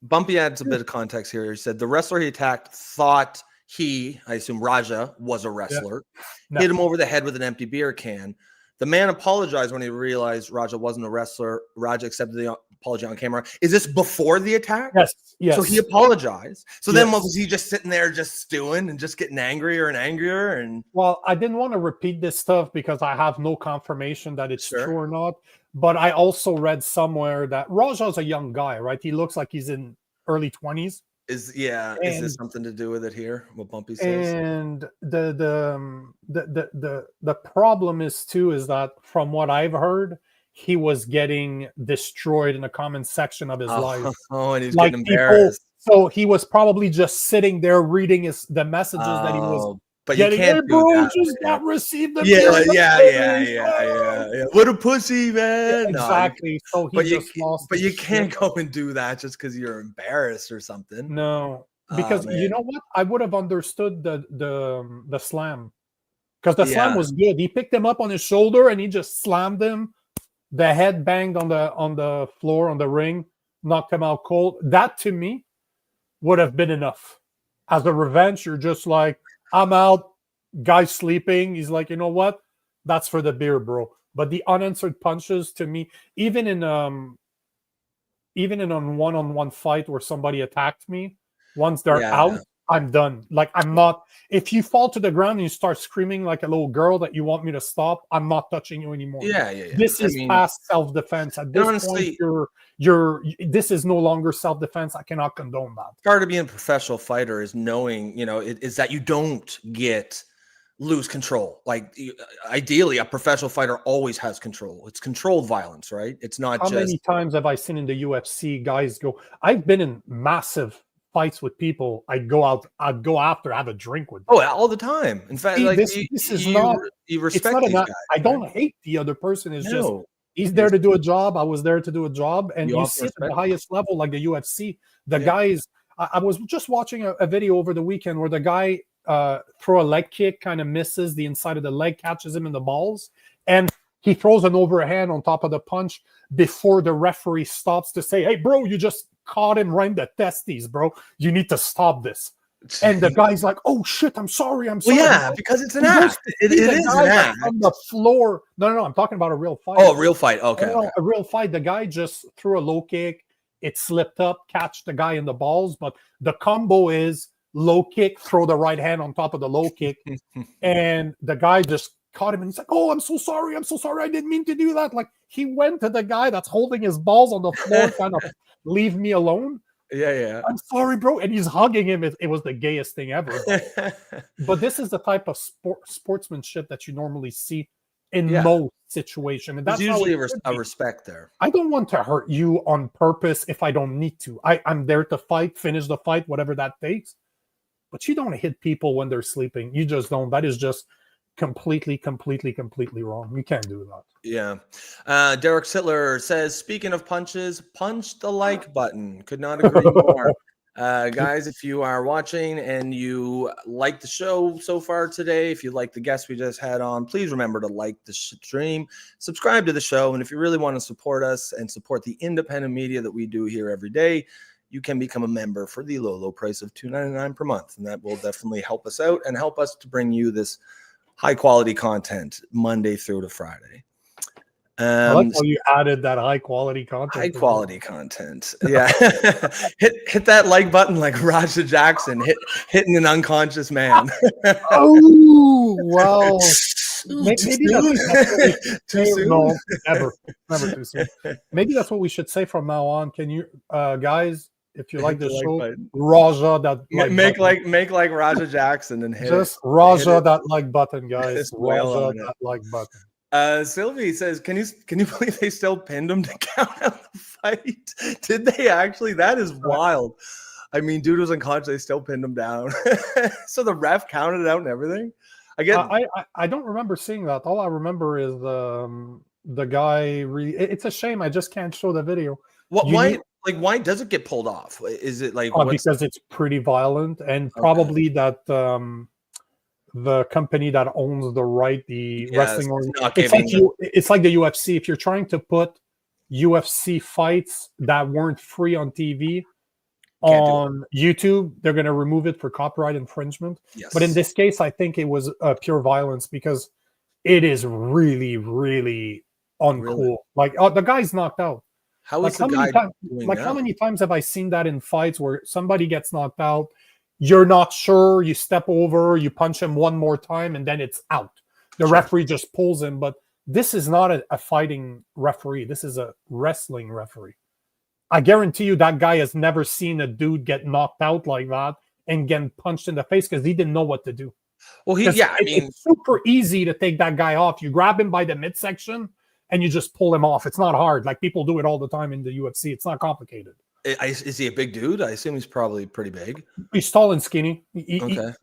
Speaker 2: Bumpy adds a bit of context here. He said the wrestler he attacked thought he, I assume Raja, was a wrestler.
Speaker 1: No.
Speaker 2: Hit him over the head with an empty beer can. The man apologized when he realized Raja wasn't a wrestler. Raja accepted the apology on camera. Is this before the attack?
Speaker 1: Yes.
Speaker 2: So he apologized. So then what was he just sitting there just stewing and just getting angrier and angrier? And
Speaker 1: well, I didn't want to repeat this stuff because I have no confirmation that it's true or not. But I also read somewhere that Raja's a young guy, right? He looks like he's in early 20s.
Speaker 2: Is this something to do with it here? What Bumpy says?
Speaker 1: And the problem is that from what I've heard, he was getting destroyed in the comment section of his life.
Speaker 2: Oh, and he's like getting embarrassed.
Speaker 1: So he was probably just sitting there reading the messages that he was.
Speaker 2: But
Speaker 1: getting,
Speaker 2: you can't do
Speaker 1: bro,
Speaker 2: that,
Speaker 1: just got received.
Speaker 2: Yeah. What a pussy, man.
Speaker 1: Exactly. So he just lost.
Speaker 2: But you can't go and do that just because you're embarrassed or something.
Speaker 1: No, because you know what? I would have understood the slam, because the slam was good. He picked him up on his shoulder and he just slammed him. The head banged on the floor on the ring, knocked him out cold. That to me would have been enough. As a revenge, you're just like, I'm out, guy's sleeping. He's like, you know what? That's for the beer, bro. But the unanswered punches to me, even in a one-on-one fight where somebody attacked me, once they're out, I'm done. Like, I'm not. If you fall to the ground and you start screaming like a little girl that you want me to stop, I'm not touching you anymore.
Speaker 2: Yeah.
Speaker 1: This is past self-defense. At this point, this is no longer self-defense. I cannot condone that.
Speaker 2: Part of being a professional fighter is knowing, is that you don't lose control. Like, ideally, a professional fighter always has control. It's controlled violence, right? It's not
Speaker 1: How many times have I seen in the UFC guys go? I've been in massive fights with people. I'd go after, have a drink with them.
Speaker 2: Oh, all the time. In fact, like
Speaker 1: this is not.
Speaker 2: You respect these guys.
Speaker 1: I don't hate the other person. It's just he's there to do a job. I was there to do a job, and you see at the highest level, like the UFC, the guys. I was just watching a video over the weekend where the guy throw a leg kick, kind of misses the inside of the leg, catches him in the balls, and he throws an overhand on top of the punch before the referee stops to say, "Hey, bro, you just caught him right in the testes, bro. You need to stop this." And the guy's like, "Oh shit, I'm sorry." Well,
Speaker 2: yeah, because it's an act. It is an act.
Speaker 1: On the floor. No, I'm talking about a real fight.
Speaker 2: Oh, a real fight. Okay.
Speaker 1: A real fight. The guy just threw a low kick. It slipped up, catch the guy in the balls. But the combo is low kick, throw the right hand on top of the low kick. And the guy just caught him and he's like, "Oh, I'm so sorry. I didn't mean to do that." Like, he went to the guy that's holding his balls on the floor, kind of, "Leave me alone."
Speaker 2: Yeah.
Speaker 1: "I'm sorry, bro." And he's hugging him. It was the gayest thing ever. But this is the type of sportsmanship that you normally see in most situations. And that's
Speaker 2: usually a respect there.
Speaker 1: I don't want to hurt you on purpose if I don't need to. I'm there to fight, finish the fight, whatever that takes. But you don't hit people when they're sleeping. You just don't. That is just completely wrong. You can't do that.
Speaker 2: Yeah. Derek Sittler says, speaking of punches, punch the like button. Could not agree more. Guys, if you are watching and you like the show so far today, if you like the guests we just had on, please remember to like the stream, subscribe to the show, and if you really want to support us and support the independent media that we do here every day, you can become a member for the low price of $2.99 per month, and that will definitely help us out and help us to bring you this high quality content Monday through to Friday.
Speaker 1: I like how you added that high quality content.
Speaker 2: High quality content. Yeah. hit that like button like Raja Jackson hitting an unconscious man.
Speaker 1: Oh, wow. Maybe that's too soon. No, never too soon. Maybe that's what we should say from now on. Can you guys, if you like the show, Raja that
Speaker 2: make like Raja Jackson and hit
Speaker 1: just Raja that like button, guys. Raja that like button.
Speaker 2: Sylvie says, can you believe they still pinned him to count out the fight? Did they actually? That is wild. I mean, dude was unconscious. They still pinned him down. So the ref counted it out and everything.
Speaker 1: I don't remember seeing that. All I remember is the guy. It's a shame I just can't show the video.
Speaker 2: Why like, why does it get pulled off? Is it like what's
Speaker 1: because it's pretty violent, and
Speaker 2: okay.
Speaker 1: probably that the company that owns the right, the wrestling, it's like the UFC. If you're trying to put UFC fights that weren't free on TV on YouTube, they're going to remove it for copyright infringement.
Speaker 2: Yes.
Speaker 1: But in this case, I think it was pure violence because it is really, really uncool.
Speaker 2: Really?
Speaker 1: Like, the guy's knocked out.
Speaker 2: How
Speaker 1: like
Speaker 2: is
Speaker 1: how
Speaker 2: the
Speaker 1: many
Speaker 2: guy
Speaker 1: times?
Speaker 2: doing
Speaker 1: Like
Speaker 2: now?
Speaker 1: how many times have I seen that in fights where somebody gets knocked out? You're not sure. You step over. You punch him one more time, and then it's out. The referee just pulls him. But this is not a fighting referee. This is a wrestling referee. I guarantee you that guy has never seen a dude get knocked out like that and get punched in the face because he didn't know what to do.
Speaker 2: Well,
Speaker 1: it's super easy to take that guy off. You grab him by the midsection and you just pull him off. It's not hard. Like people do it all the time in the UFC. It's not complicated.
Speaker 2: Is he a big dude? I assume he's probably pretty big.
Speaker 1: He's tall and skinny.
Speaker 2: Okay.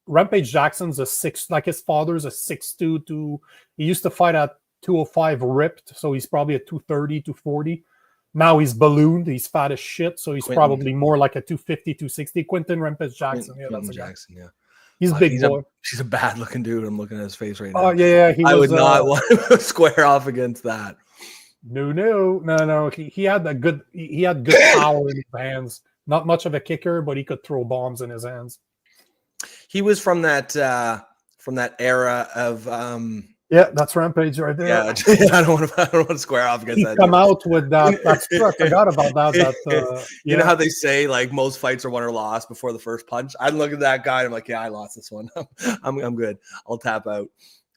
Speaker 1: Rampage Jackson's like his father's a 6'2". He used to fight at 205 ripped, so he's probably a 230, 240. Now he's ballooned. He's fat as shit, so he's probably more like a 250, 260. Quentin Rampage Jackson.
Speaker 2: Quentin Jackson, yeah.
Speaker 1: He's a big boy.
Speaker 2: He's a bad looking dude. I'm looking at his face right now.
Speaker 1: Oh, yeah.
Speaker 2: I would not want to square off against that.
Speaker 1: No. He had good power in his hands. Not much of a kicker, but he could throw bombs in his hands.
Speaker 2: He was from that era of
Speaker 1: yeah, that's Rampage right there.
Speaker 2: Yeah, I don't want to square off against that.
Speaker 1: Come out with that. That's true. I forgot about that.
Speaker 2: You know how they say like most fights are won or lost before the first punch. I'm looking at that guy. And I'm like, yeah, I lost this one. I'm good. I'll tap out.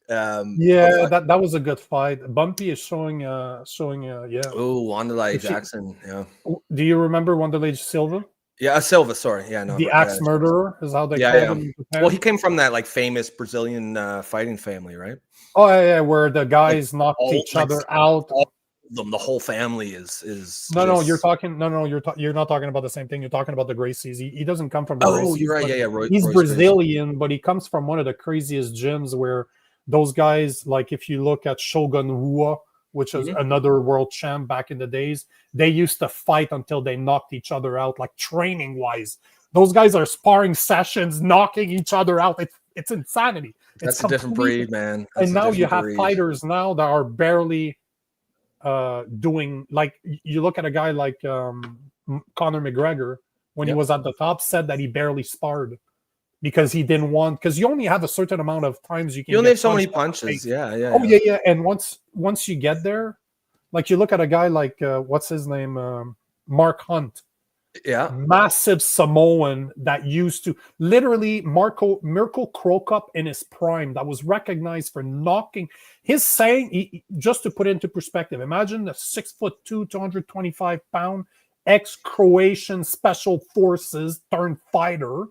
Speaker 1: That was a good fight. Bumpy is showing. Yeah.
Speaker 2: Oh, Wanderlei Jackson. Yeah.
Speaker 1: Do you remember Wanderlei Silva?
Speaker 2: Yeah, Silva. Sorry. Yeah, no.
Speaker 1: The axe murderer is how they call him.
Speaker 2: Well, he came from that like famous Brazilian fighting family, right?
Speaker 1: Oh yeah, where the guys knocked each other out.
Speaker 2: The whole family is.
Speaker 1: No, you're talking. No, you're not talking about the same thing. You're talking about the Gracies. He doesn't come from.
Speaker 2: Oh, you're right. Yeah.
Speaker 1: He's Brazilian, but he comes from one of the craziest gyms where those guys, like if you look at Shogun Rua, which is another world champ back in the days, they used to fight until they knocked each other out, like training wise. Those guys are sparring sessions, knocking each other out. It's insanity.
Speaker 2: That's a different breed, man.
Speaker 1: And now you have fighters now that are barely doing, like you look at a guy like Conor McGregor when he was at the top, said that he barely sparred because he didn't want, because you only have a certain amount of times you can.
Speaker 2: You only have so many punches. Yeah.
Speaker 1: Yeah. And once you get there, like you look at a guy like what's his name, Mark Hunt.
Speaker 2: Yeah,
Speaker 1: massive Samoan that used to literally Mirko Cro Cop in his prime that was recognized for knocking. His saying, just to put it into perspective, imagine a 6'2", 225-pound ex-Croatian special forces turned fighter.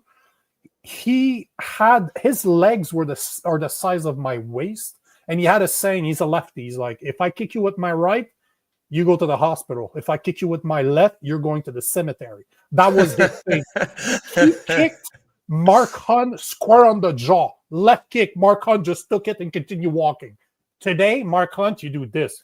Speaker 1: He had his legs are the size of my waist, and he had a saying. He's a lefty. He's like, if I kick you with my right, you go to the hospital. If I kick you with my left, you're going to the cemetery. That was his thing. He kicked Mark Hunt square on the jaw. Left kick. Mark Hunt just took it and continued walking. Today, Mark Hunt, you do this.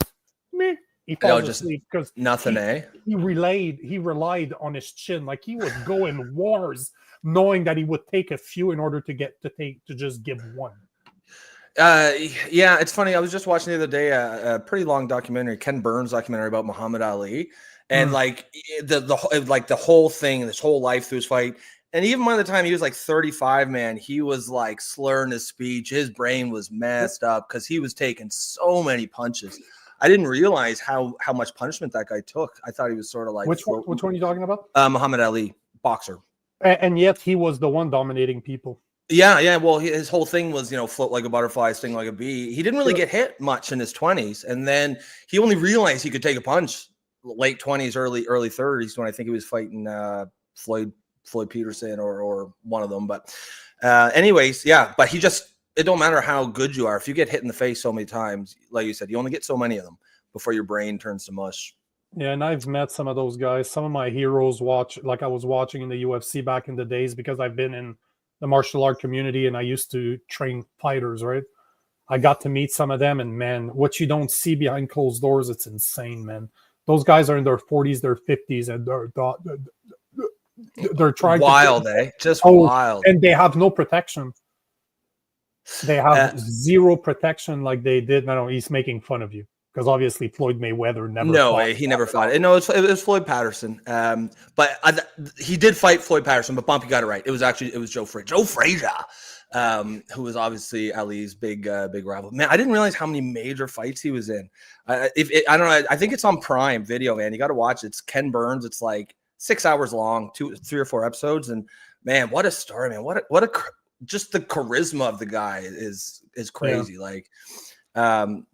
Speaker 1: He falls asleep because
Speaker 2: nothing.
Speaker 1: He relied on his chin. Like he would go in wars, knowing that he would take a few in order to just give one.
Speaker 2: Yeah, it's funny. I was just watching the other day a pretty long documentary, Ken Burns documentary about Muhammad Ali, and like the whole thing, this whole life through his fight. And even by the time he was like 35, man, he was like slurring his speech. His brain was messed up because he was taking so many punches. I didn't realize how much punishment that guy took. I thought he was sort of like
Speaker 1: which one are you talking about?
Speaker 2: Muhammad Ali, boxer,
Speaker 1: and yet he was the one dominating people.
Speaker 2: Yeah. Well, his whole thing was, float like a butterfly, sting like a bee. He didn't really get hit much in his 20s. And then he only realized he could take a punch late 20s, early 30s when I think he was fighting Floyd Peterson or one of them. But anyways, yeah. But it don't matter how good you are. If you get hit in the face so many times, like you said, you only get so many of them before your brain turns to mush.
Speaker 1: Yeah, and I've met some of those guys. Some of my heroes I was watching in the UFC back in the days because I've been in the martial art community and I used to train fighters, right? I got to meet some of them, and man, what you don't see behind closed doors, it's insane, man. Those guys are in their 40s, their 50s, and they're trying
Speaker 2: wild,
Speaker 1: to
Speaker 2: just wild,
Speaker 1: and they have no protection. They have zero protection, like they did. No, he's making fun of you because obviously Floyd Mayweather never.
Speaker 2: No, he never fought. No, it was Floyd Patterson. But he did fight Floyd Patterson. But Bumpy got it right. It was Joe Frazier. Joe Frazier, who was obviously Ali's big rival. Man, I didn't realize how many major fights he was in. I don't know. I think it's on Prime Video, man. You got to watch it. It's Ken Burns. It's like 6 hours long, 3 or 4 episodes, and man, what a story, man! What a just the charisma of the guy is crazy. Yeah. Like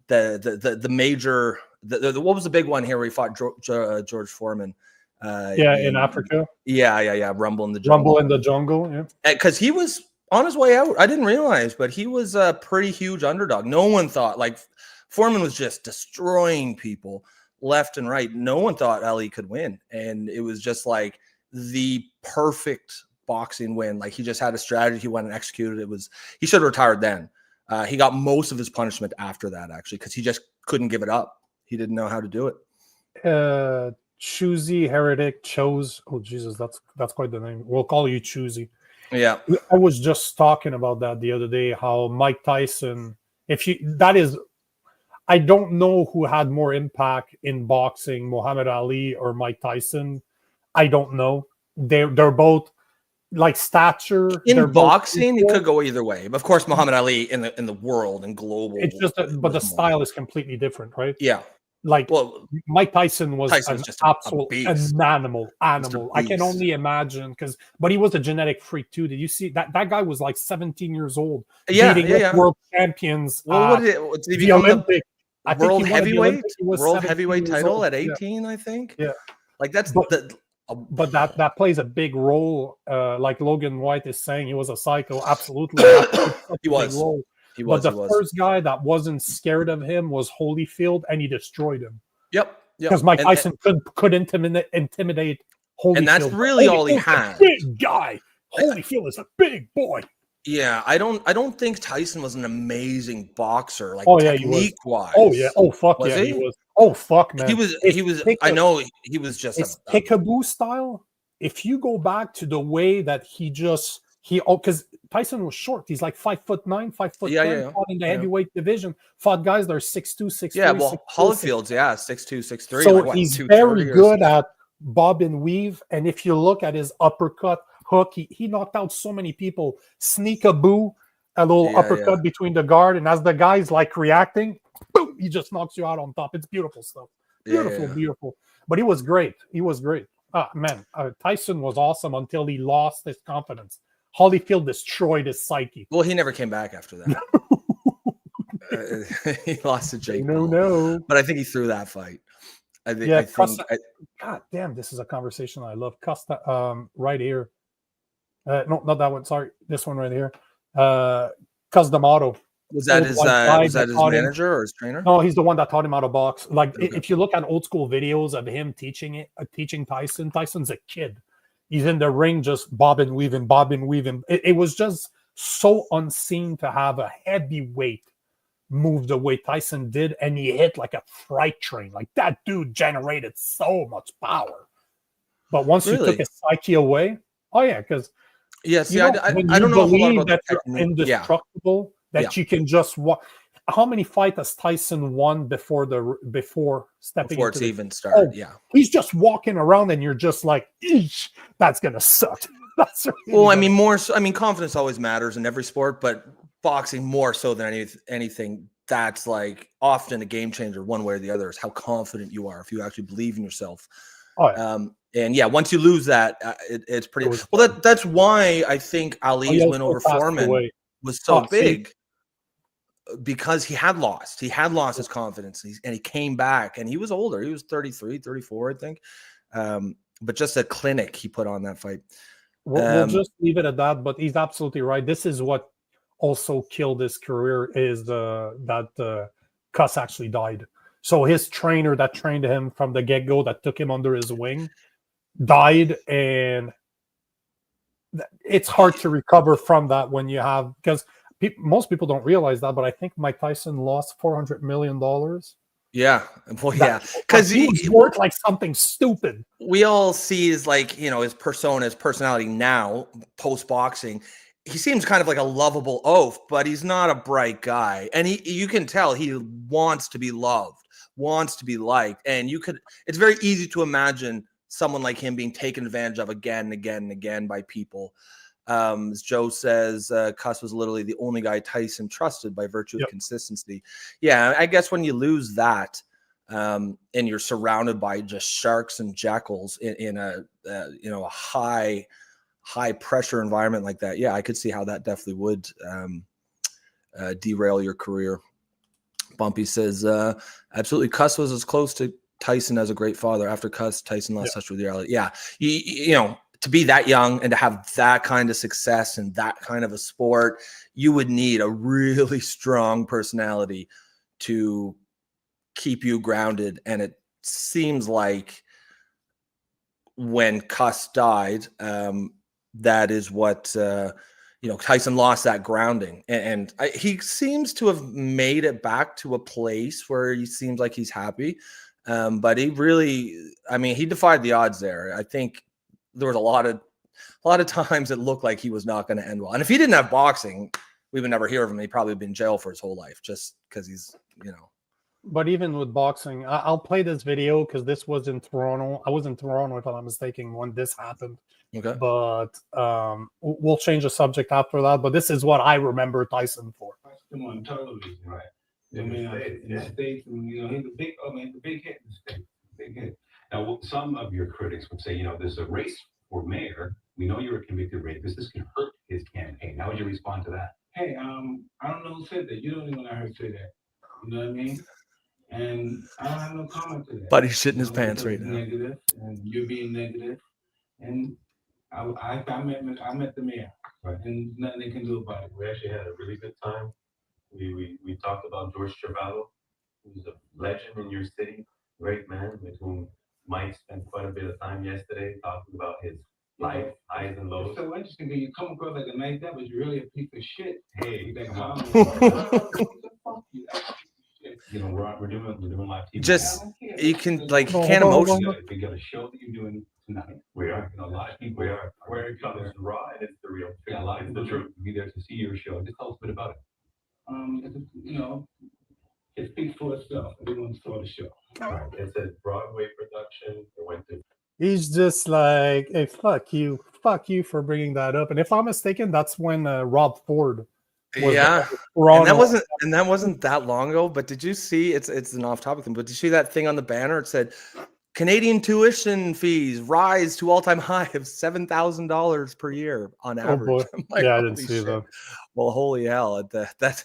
Speaker 2: the major what was the big one here where he fought George Foreman?
Speaker 1: In Africa.
Speaker 2: Yeah. Rumble in the Jungle.
Speaker 1: Yeah.
Speaker 2: Because he was on his way out. I didn't realize, but he was a pretty huge underdog. No one thought, like, Foreman was just destroying people left and right. No one thought Ali could win, and it was just like the perfect boxing win. Like, he just had a strategy, he went and executed. He should have retired then. He got most of his punishment after that, actually, because he just couldn't give it up. He didn't know how to do it.
Speaker 1: Choosy Heretic chose. Oh Jesus, that's quite the name. We'll call you Choosy.
Speaker 2: Yeah,
Speaker 1: I was just talking about that the other day. How Mike Tyson, I don't know who had more impact in boxing, Muhammad Ali or Mike Tyson. I don't know. They're both. Like stature
Speaker 2: in boxing, it could go either way. But of course, Muhammad Ali in the world and global.
Speaker 1: It's just, but the style is completely different, right?
Speaker 2: Yeah.
Speaker 1: Like, Mike Tyson was just an animal. I can only imagine but he was a genetic freak too. Did you see that guy was like 17 years old, beating world champions?
Speaker 2: Did he become the world heavyweight title at 18? I think.
Speaker 1: Yeah,
Speaker 2: like that's
Speaker 1: But that plays a big role. Like Logan White is saying, he was a psycho. Absolutely,
Speaker 2: he was.
Speaker 1: But the first guy that wasn't scared of him was Holyfield, and he destroyed him.
Speaker 2: Yep.
Speaker 1: Because Mike Tyson could intimidate Holyfield.
Speaker 2: And that's really all he had.
Speaker 1: Big guy. Holyfield is a big boy.
Speaker 2: Yeah, I don't think Tyson was an amazing boxer, like
Speaker 1: technique
Speaker 2: wise.
Speaker 1: Oh yeah. Oh fuck was he? He was. Oh fuck, man.
Speaker 2: He was. I know he was just
Speaker 1: his peekaboo style. If you go back to the way that because Tyson was short. He's like 5'9", 5'10", fought in the heavyweight division. Fought guys that are 6'2", 6'3".
Speaker 2: Yeah, well, Holyfield's 6'2", 6'3".
Speaker 1: So he's very good at bob and weave. And if you look at his uppercut hook, he knocked out so many people. Sneak-a-boo, a little uppercut between the guard, and as the guy's like reacting, boom, he just knocks you out on top. It's beautiful stuff. Beautiful. But he was great. Tyson was awesome until he lost his confidence. Holyfield destroyed his psyche.
Speaker 2: Well, he never came back after that. He lost to Jake Paul.
Speaker 1: No.
Speaker 2: But I think he threw that fight.
Speaker 1: God damn, this is a conversation I love. Costa, right here. No, not that one. Sorry, this one right here. Cusdamato.
Speaker 2: Was that his manager or his trainer?
Speaker 1: No, he's the one that taught him how to box. Like, if you look at old school videos of him teaching Tyson, Tyson's a kid. He's in the ring just bobbing, weaving. It was just so unseen to have a heavyweight move the way Tyson did, and he hit like a freight train. Like, that dude generated so much power. But once you took his psyche away, because
Speaker 2: I don't know a whole lot about
Speaker 1: that you're indestructible. That you can just walk. How many fights has Tyson won before stepping
Speaker 2: before it's even started?
Speaker 1: He's just walking around, and you're just like, eesh, that's gonna suck. That's
Speaker 2: really confidence always matters in every sport, but boxing more so than anything. That's like often a game changer, one way or the other. Is how confident you are if you actually believe in yourself. Once you lose that, it's pretty. That's why I think Ali's win over Foreman was so big. Because he had lost his confidence, and he came back, and he was older. He was 33, 34, I think. But just a clinic he put on that fight.
Speaker 1: We'll just leave it at that. But he's absolutely right. This is what also killed his career is that Cuss actually died. So his trainer that trained him from the get-go, that took him under his wing, died, and it's hard to recover from that when you have most people don't realize that, but I think Mike Tyson lost $400 million
Speaker 2: Yeah, well, yeah, because
Speaker 1: he was worked like something stupid.
Speaker 2: We all see his his persona, his personality now post boxing. He seems kind of like a lovable oaf, but he's not a bright guy, and you can tell he wants to be loved, wants to be liked, and it's very easy to imagine someone like him being taken advantage of again and again and again by people. As Joe says, Cuss was literally the only guy Tyson trusted by virtue of consistency. Yeah, I guess when you lose that, and you're surrounded by just sharks and jackals in a high pressure environment like that, yeah, I could see how that definitely would derail your career. Bumpy says, absolutely, Cuss was as close to Tyson as a great father. After Cuss, Tyson lost touch with reality. Yeah, you know. To be that young and to have that kind of success in that kind of a sport, you would need a really strong personality to keep you grounded. And it seems like when Cuss died, that is what, Tyson lost that grounding. And he seems to have made it back to a place where he seems like he's happy. But he really, he defied the odds there. I think there was a lot of times it looked like he was not going to end well. And if he didn't have boxing, we would never hear of him. He'd probably been in jail for his whole life just because he's,
Speaker 1: But even with boxing, I'll play this video because this was in Toronto. I was in Toronto, if I'm not mistaken, when this happened.
Speaker 2: Okay.
Speaker 1: But we'll change the subject after that. But this is what I remember Tyson for.
Speaker 5: Him on television, right? In the States, and, he's a big, the big hit in the States. Big hit. Now, some of your critics would say, there's a race for mayor. We know you're a convicted rapist. This can hurt his campaign. How would you respond to that? Hey, I don't know who said that. You don't even know her say that. You know what I mean? And I don't have no comment to that.
Speaker 2: But he's shitting his pants right now.
Speaker 5: Negative, and you're being negative. And I met the mayor, right? And nothing they can do about it.
Speaker 6: We actually had a really good time. We talked about George Travalo, who's a legend in your city, great man with whom Mike spent quite a bit of time yesterday talking about his life, highs and lows.
Speaker 5: It's so interesting that you come across like a nice guy, but you're really a piece of shit.
Speaker 6: Hey,
Speaker 5: That
Speaker 6: come on.
Speaker 5: fuck you.
Speaker 6: We're doing live TV.
Speaker 2: Just
Speaker 6: now.
Speaker 2: you can can't emotion.
Speaker 5: We got a show that you're doing tonight.
Speaker 6: We are.
Speaker 5: A lot of people are.
Speaker 6: Where it comes raw and it's the real.
Speaker 5: Yeah, a lot of
Speaker 6: it's
Speaker 5: people
Speaker 6: the truth.
Speaker 5: be there to see your show. Just tell us a bit about it. It speaks for itself. Everyone saw the show.
Speaker 6: Right. It's a Broadway production. It went to.
Speaker 1: He's just like, hey, fuck you for bringing that up. And if I'm mistaken, that's when Rob Ford was
Speaker 2: And that wasn't that long ago. But did you see? It's an off-topic thing. But did you see that thing on the banner? It said, "Canadian tuition fees rise to all-time high of $7,000 per year on average."
Speaker 1: I didn't see that.
Speaker 2: Well, holy hell! That's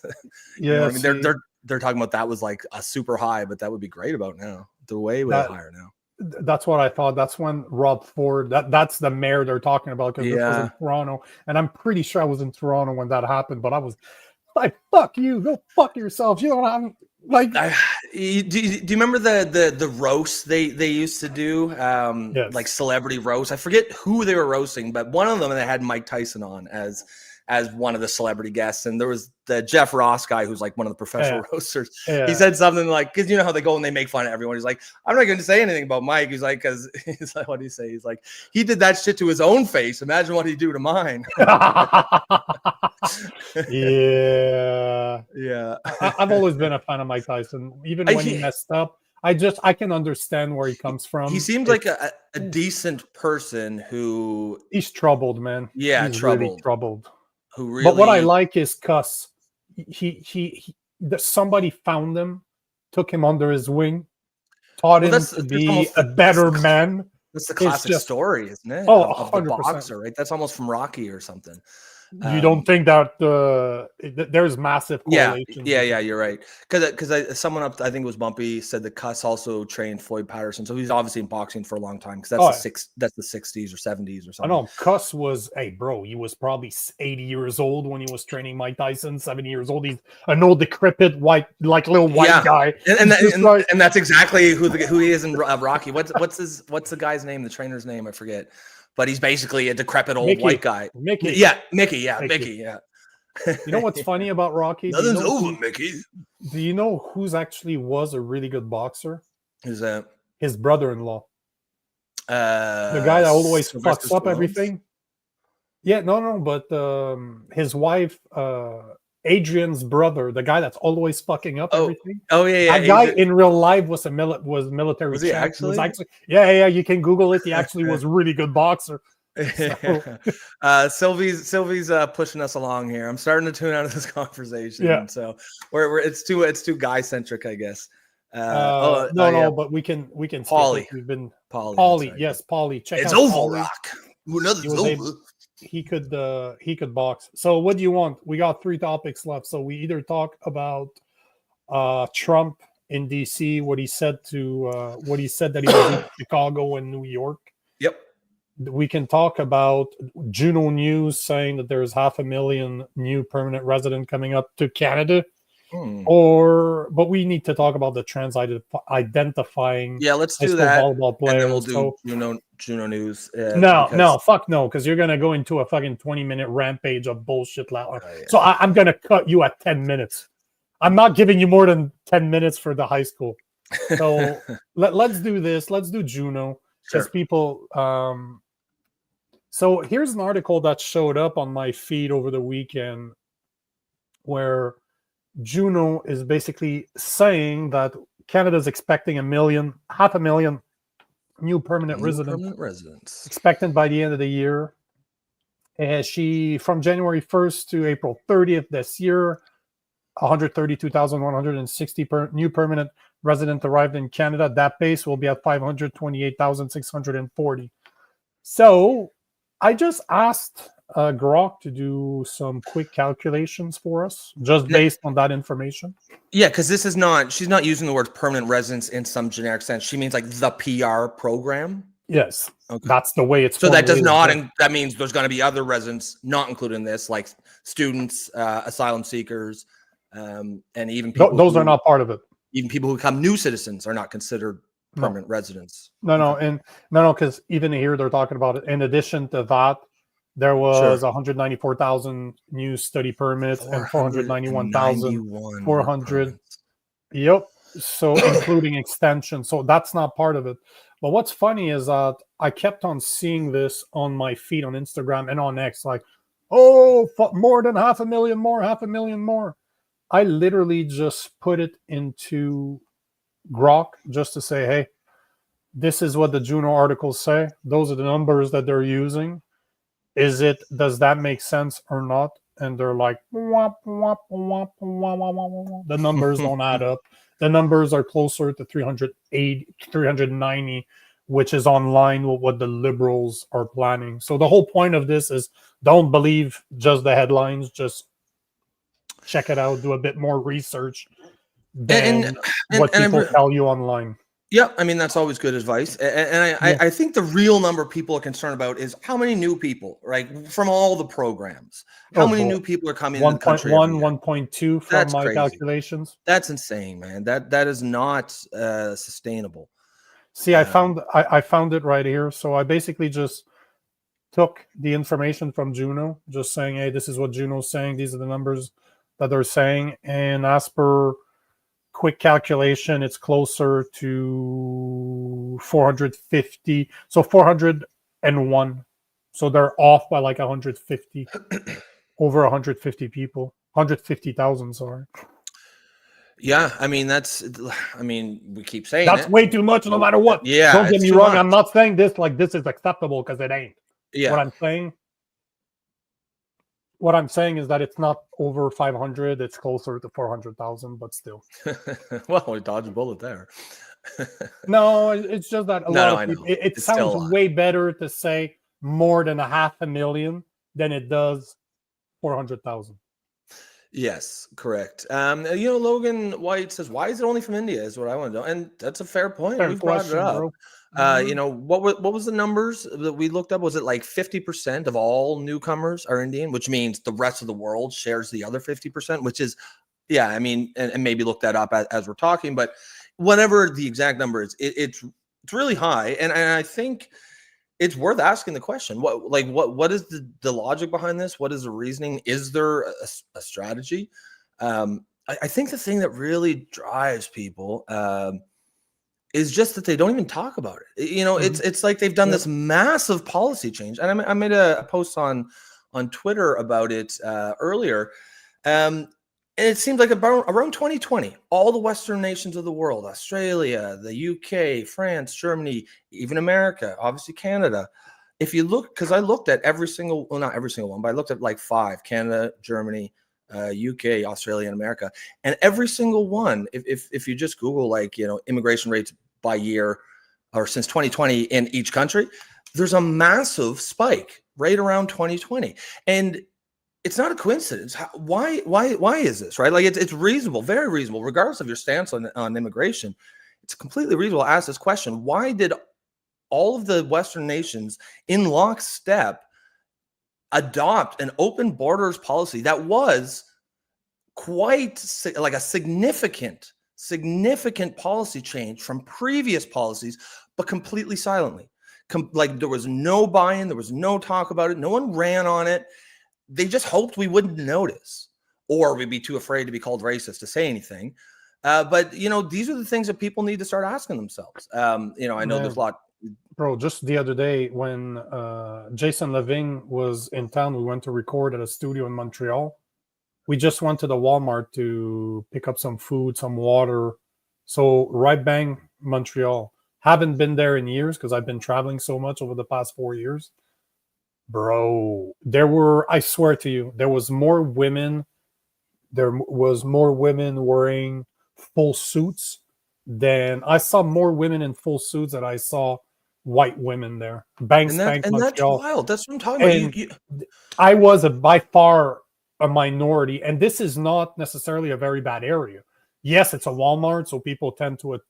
Speaker 2: they're talking about that was like a super high, but that would be great about now. They're way higher now.
Speaker 1: That's what I thought. That's when Rob Ford. That's the mayor they're talking about because this was in Toronto, and I'm pretty sure I was in Toronto when that happened. But I was like, "Fuck you! Go fuck yourself!" You don't have like.
Speaker 2: Do you remember the roast they used to do? Like celebrity roast. I forget who they were roasting, but one of them they had Mike Tyson on as one of the celebrity guests, and there was the Jeff Ross guy who's like one of the professional roasters. He said something like, because you know how they go and they make fun of everyone. He's like, I'm not going to say anything about Mike. He's like, because he's like, what do you say? He's like, he did that shit to his own face. Imagine what he'd do to mine.
Speaker 1: Yeah. I've always been a fan of Mike Tyson, even when he messed up. I can understand where he comes from.
Speaker 2: He seems like a decent person who
Speaker 1: he's troubled, man.
Speaker 2: Yeah,
Speaker 1: he's really troubled.
Speaker 2: Who really?
Speaker 1: But what I like is Cuss. Somebody found him, took him under his wing, taught him to be a better man.
Speaker 2: That's the classic story, isn't it?
Speaker 1: Oh,
Speaker 2: of
Speaker 1: 100%.
Speaker 2: The boxer, right? That's almost from Rocky or something.
Speaker 1: You don't think that there's massive correlation?
Speaker 2: Yeah, you're right. Because someone up, I think it was Bumpy, said that Cuss also trained Floyd Patterson, so he's obviously in boxing for a long time. Because that's the 60s or 70s or something.
Speaker 1: I know Cuss was, he was probably 80 years old when he was training Mike Tyson. 70 years old. He's an old decrepit little white guy,
Speaker 2: and that's exactly who he is in Rocky. What's the guy's name? The trainer's name? I forget. But he's basically a decrepit old white guy.
Speaker 1: Mickey.
Speaker 2: Yeah, Mickey. Yeah, Mickey. Yeah.
Speaker 1: You know what's funny about Rocky? Do you
Speaker 2: Nothing's
Speaker 1: know
Speaker 2: over, Mickey.
Speaker 1: Do you know who's actually was a really good boxer?
Speaker 2: Who's that?
Speaker 1: His brother-in-law. The guy that always
Speaker 2: Sylvester
Speaker 1: fucks up
Speaker 2: Stallone?
Speaker 1: everything. Yeah, no, but his wife, Adrian's brother, the guy that's always fucking up everything.
Speaker 2: Oh yeah.
Speaker 1: That guy in real life was military.
Speaker 2: Was he
Speaker 1: champ.
Speaker 2: actually?
Speaker 1: Was actually? Yeah. You can Google it. He actually was a really good boxer.
Speaker 2: Sylvie's pushing us along here. I'm starting to tune out of this conversation.
Speaker 1: Yeah.
Speaker 2: So we're it's too guy centric, I guess.
Speaker 1: No, but we can skip
Speaker 2: Poli.
Speaker 1: it. We've been
Speaker 2: Poli.
Speaker 1: Yes, Poli. Check
Speaker 2: It's
Speaker 1: out
Speaker 2: over,
Speaker 1: Poli.
Speaker 2: Rock. Nothing's over.
Speaker 1: He could box. So what do you want? We got 3 topics left. So we either talk about Trump in DC, what he said that he was in Chicago and New York.
Speaker 2: Yep.
Speaker 1: We can talk about Juno News saying that there's 500,000 new permanent resident coming up to Canada. But we need to talk about the trans-identifying.
Speaker 2: Yeah, let's do that.
Speaker 1: Volleyball players.
Speaker 2: And then we'll do Juno News.
Speaker 1: Fuck no, because you're gonna go into a fucking 20-minute rampage of bullshit. So I'm gonna cut you at 10 minutes. I'm not giving you more than 10 minutes for the high school. So let's do this. Let's do Juno because people. So here's an article that showed up on my feed over the weekend where Juno is basically saying that Canada's expecting 500,000 new permanent residents expected by the end of the year. From January 1st to April 30th this year, 132,160 new permanent residents arrived in Canada. That base will be at 528,640. So I just asked Grok to do some quick calculations for us, just based on that information.
Speaker 2: Yeah, because she's not using the word permanent residence in some generic sense. She means like the PR program.
Speaker 1: Yes,
Speaker 2: okay.
Speaker 1: That's the way it's.
Speaker 2: So that does not, and that means there's going to be other residents not included in this, like students, asylum seekers, and even people.
Speaker 1: Those are not part of it.
Speaker 2: Even people who become new citizens are not considered permanent residents.
Speaker 1: No, because even here they're talking about it. In addition to that, there was 194,000 new study permits and 491,400. Yep. So including extension. So that's not part of it. But what's funny is that I kept on seeing this on my feed on Instagram and on X, like, more than 500,000 more. I literally just put it into Grok just to say, hey, this is what the Juno articles say. Those are the numbers that they're using. Does that make sense or not? And they're like, womp, womp, womp, womp, womp. The numbers don't add up. The numbers are closer to 390, which is online with what the Liberals are planning. So the whole point of this is don't believe just the headlines. Just check it out. Do a bit more research than what people tell you online.
Speaker 2: Yeah, I mean, that's always good advice. I think the real number people are concerned about is how many new people, right, from all the programs. How many new people are coming into the country?
Speaker 1: 1.1, 1.2 from my calculations.
Speaker 2: That's insane, man. That is not sustainable.
Speaker 1: See, I found it right here. So I basically just took the information from Juno, just saying, hey, this is what Juno's saying. These are the numbers that they're saying. And as per quick calculation, it's closer to 450. So 401. So they're off by like 150, over 150 people, 150,000. Sorry.
Speaker 2: Yeah, I mean we keep saying
Speaker 1: that's way too much, no matter what.
Speaker 2: Yeah,
Speaker 1: don't get me wrong. Much. I'm not saying this like this is acceptable because it ain't.
Speaker 2: Yeah.
Speaker 1: What I'm saying is that it's not over 500. It's closer to 400,000, but still.
Speaker 2: Well, we dodged a bullet there.
Speaker 1: No, it's just that a lot of people. It sounds way better to say more than 500,000 than it does 400,000.
Speaker 2: Yes, correct. Logan White says, "Why is it only from India?" Is what I want to know, and that's a fair point. We brought it up. What was the numbers that we looked up? Was it like 50% of all newcomers are Indian, which means the rest of the world shares the other 50%, which is, yeah, I mean, and maybe look that up as we're talking, but whatever the exact number is, it's really high. And I think it's worth asking the question. What is the logic behind this? What is the reasoning? Is there a strategy? I think the thing that really drives people is just that they don't even talk about it. It's like they've done this massive policy change. And I made a post on Twitter about it earlier. And it seems like around 2020, all the Western nations of the world, Australia, the UK, France, Germany, even America, obviously Canada. If you look, because I looked at every single, well, not every single one, but I looked at like 5, Canada, Germany, UK, Australia, and America. And every single one, if you just Google immigration rates by year or since 2020 in each country, there's a massive spike right around 2020. And it's not a coincidence. Why is this, right? Like it's reasonable, very reasonable, regardless of your stance on immigration. It's completely reasonable to ask this question. Why did all of the Western nations in lockstep adopt an open borders policy that was quite like a significant policy change from previous policies, but completely silently? Like there was no buy-in, there was no talk about it, no one ran on it. They just hoped we wouldn't notice, or we'd be too afraid to be called racist to say anything. But these are the things that people need to start asking themselves. I know there's a lot.
Speaker 1: Bro, just the other day when Jason Levine was in town, we went to record at a studio in Montreal. We just went to the Walmart to pick up some food, some water. So right bang, Montreal. Haven't been there in years because I've been traveling so much over the past 4 years. Bro, I swear to you, there was more women wearing full suits than I saw more women in full suits than I saw white women there.
Speaker 2: And that's wild. That's what I'm talking about.
Speaker 1: I was by far a minority, and this is not necessarily a very bad area. Yes, it's a Walmart, so people tend to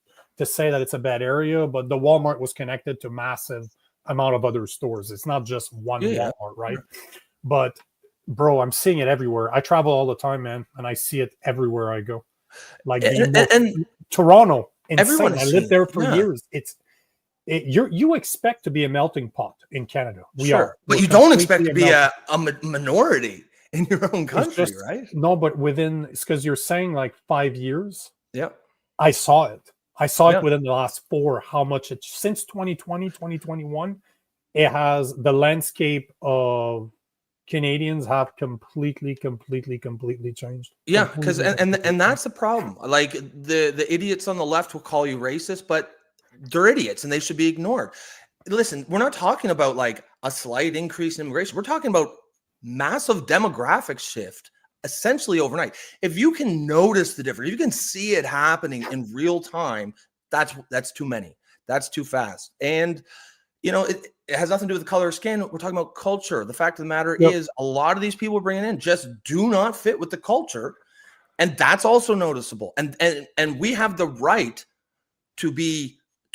Speaker 1: say that it's a bad area, but the Walmart was connected to massive amount of other stores. It's not just one Walmart, right? But bro, I'm seeing it everywhere. I travel all the time, man, and I see it everywhere I go. Like and Toronto, insane. I lived there for years. You expect to be a melting pot in Canada. We're
Speaker 2: but you don't expect to be a minority in your own country, right?
Speaker 1: No, but it's because you're saying like 5 years.
Speaker 2: Yeah,
Speaker 1: I saw it. I saw it within the last 4, how much since 2020, 2021, it has the landscape of Canadians have completely changed.
Speaker 2: Yeah, because and that's the problem. Like the idiots on the left will call you racist, but they're idiots and they should be ignored. Listen, we're not talking about like a slight increase in immigration. We're talking about massive demographic shift essentially overnight. If you can notice the difference, if you can see it happening in real time, that's too many. That's too fast. And it has nothing to do with the color of skin. We're talking about culture. The fact of the matter is a lot of these people we're bringing in just do not fit with the culture. And that's also noticeable. And we have the right to